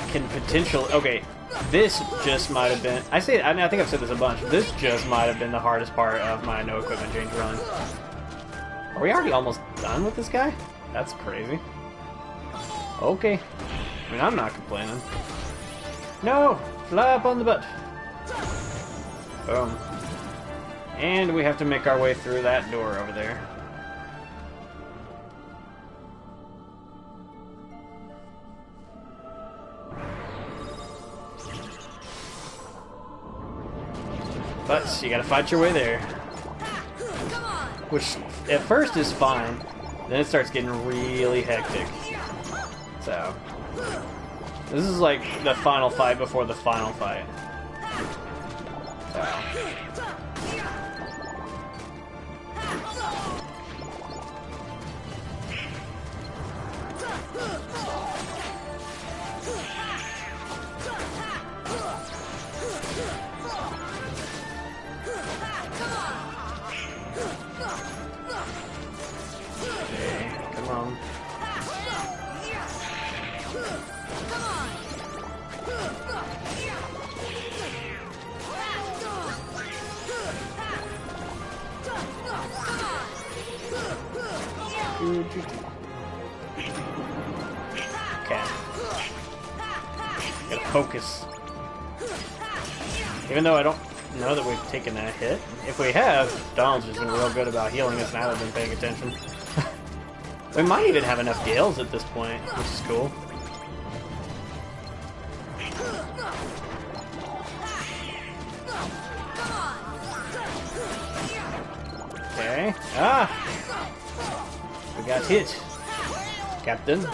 can potentially... Okay, this just might have been... I think I've said this a bunch. This just might have been the hardest part of my no equipment change run. Are we already almost done with this guy? That's crazy. Okay. I mean, I'm not complaining. No! Fly up on the butt. Boom. And we have to make our way through that door over there. But you gotta fight your way there. Which at first is fine, then it starts getting really hectic. So this is like the final fight before the final fight. So. Okay. Gotta focus. Even though I don't know that we've taken that hit. If we have, Donald's just been real good about healing us and I haven't been paying attention. We might even have enough Gales at this point, which is cool. Okay. Ah! We got hit. Captain.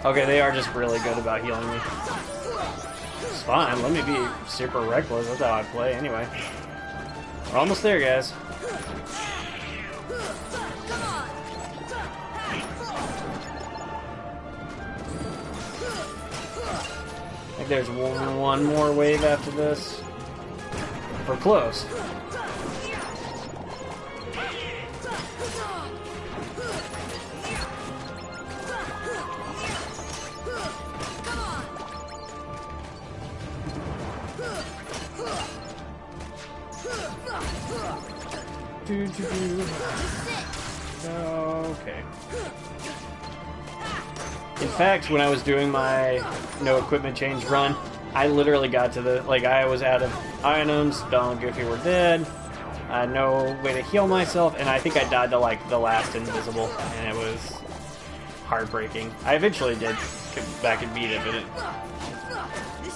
Okay, they are just really good about healing me. It's fine, let me be super reckless, that's how I play anyway. We're almost there, guys. I think there's one more wave after this. We're close. Okay. In fact, when I was doing my no equipment change run, I literally got to the, like, I was out of items, Donald and Goofy were dead, I had no way to heal myself, and I think I died to, like, the last invisible, and it was heartbreaking. I eventually did get back and beat it, but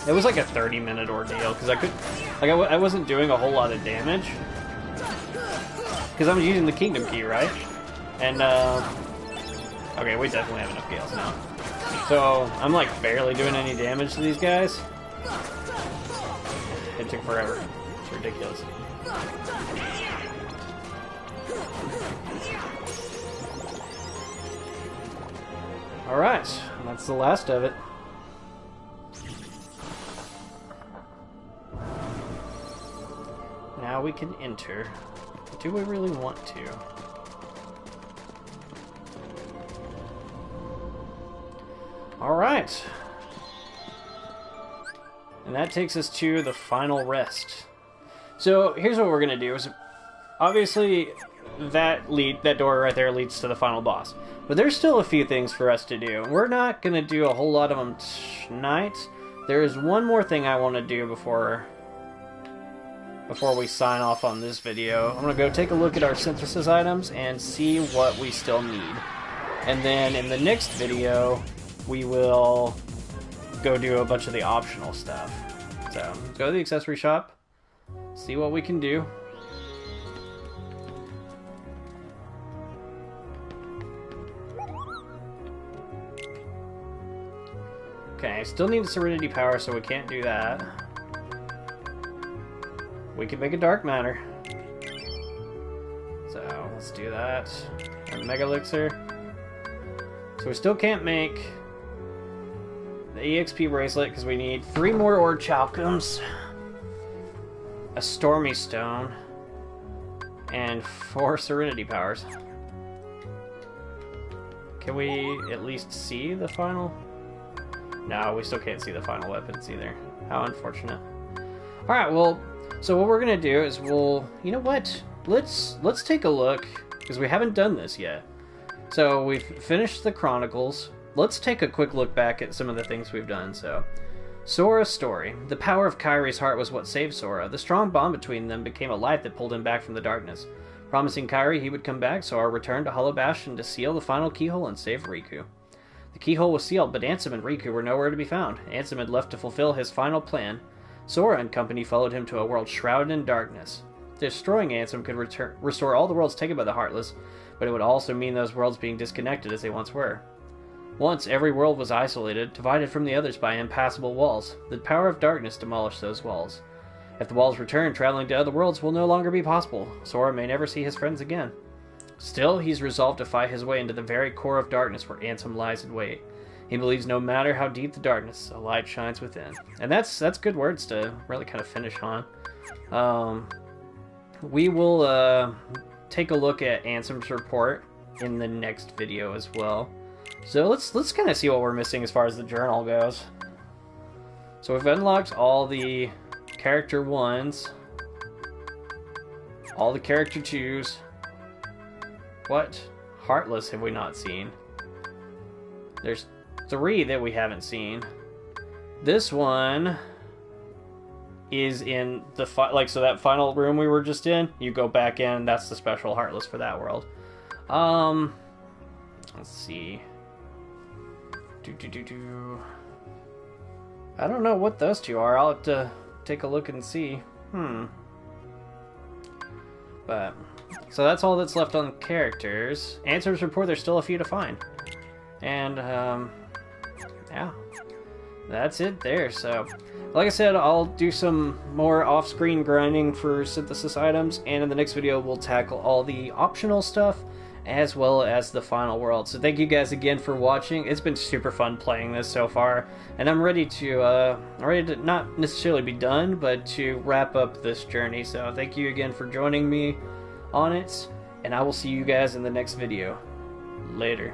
it was like a 30-minute ordeal, because I could, like, I wasn't doing a whole lot of damage, because I was using the Kingdom Key, right? And, okay, we definitely have enough Gales now. So, I'm, like, barely doing any damage to these guys. It took forever. It's ridiculous. Alright, that's the last of it. Now we can enter. Do we really want to? Alright. And that takes us to the final rest. So here's what we're gonna do is obviously that door right there leads to the final boss. But there's still a few things for us to do. We're not gonna do a whole lot of them tonight. There is one more thing I want to do before we sign off on this video. I'm gonna go take a look at our synthesis items and see what we still need. And then in the next video, we will go do a bunch of the optional stuff. So, let's go to the accessory shop, see what we can do. Okay, still need Serenity Power, so we can't do that. We can make a Dark Matter. So, let's do that. And Mega Elixir. So we still can't make the EXP Bracelet because we need 3 more Orichalcums, a Stormy Stone, and 4 Serenity Powers. Can we at least see the final? No, we still can't see the final weapons either. How unfortunate. Alright, well, so what we're gonna do is you know what? Let's take a look, because we haven't done this yet. So we've finished the Chronicles. Let's take a quick look back at some of the things we've done. So, Sora's story. The power of Kairi's heart was what saved Sora. The strong bond between them became a light that pulled him back from the darkness. Promising Kairi he would come back, Sora returned to Hollow Bastion to seal the final keyhole and save Riku. The keyhole was sealed, but Ansem and Riku were nowhere to be found. Ansem had left to fulfill his final plan. Sora and company followed him to a world shrouded in darkness. Destroying Ansem could restore all the worlds taken by the Heartless, but it would also mean those worlds being disconnected as they once were. Once, every world was isolated, divided from the others by impassable walls. The power of darkness demolished those walls. If the walls return, traveling to other worlds will no longer be possible. Sora may never see his friends again. Still, he's resolved to fight his way into the very core of darkness where Ansem lies in wait. He believes no matter how deep the darkness, a light shines within. And that's good words to really kind of finish on. We will take a look at Ansem's report in the next video as well. So let's kind of see what we're missing as far as the journal goes. So we've unlocked all the character 1s, all the character 2s. What Heartless have we not seen? There's 3 that we haven't seen. This one is in the so that final room we were just in, you go back in, that's the special Heartless for that world. Let's see. I don't know what those 2 are. I'll have to take a look and see. But so that's all that's left on characters. Ansem's report, there's still a few to find. And yeah. That's it there. So like I said, I'll do some more off-screen grinding for synthesis items, and in the next video we'll tackle all the optional stuff as well as the final world. So thank you guys again for watching. It's been super fun playing this so far, and I'm ready to not necessarily be done, but to wrap up this journey. So thank you again for joining me on it, and I will see you guys in the next video. Later.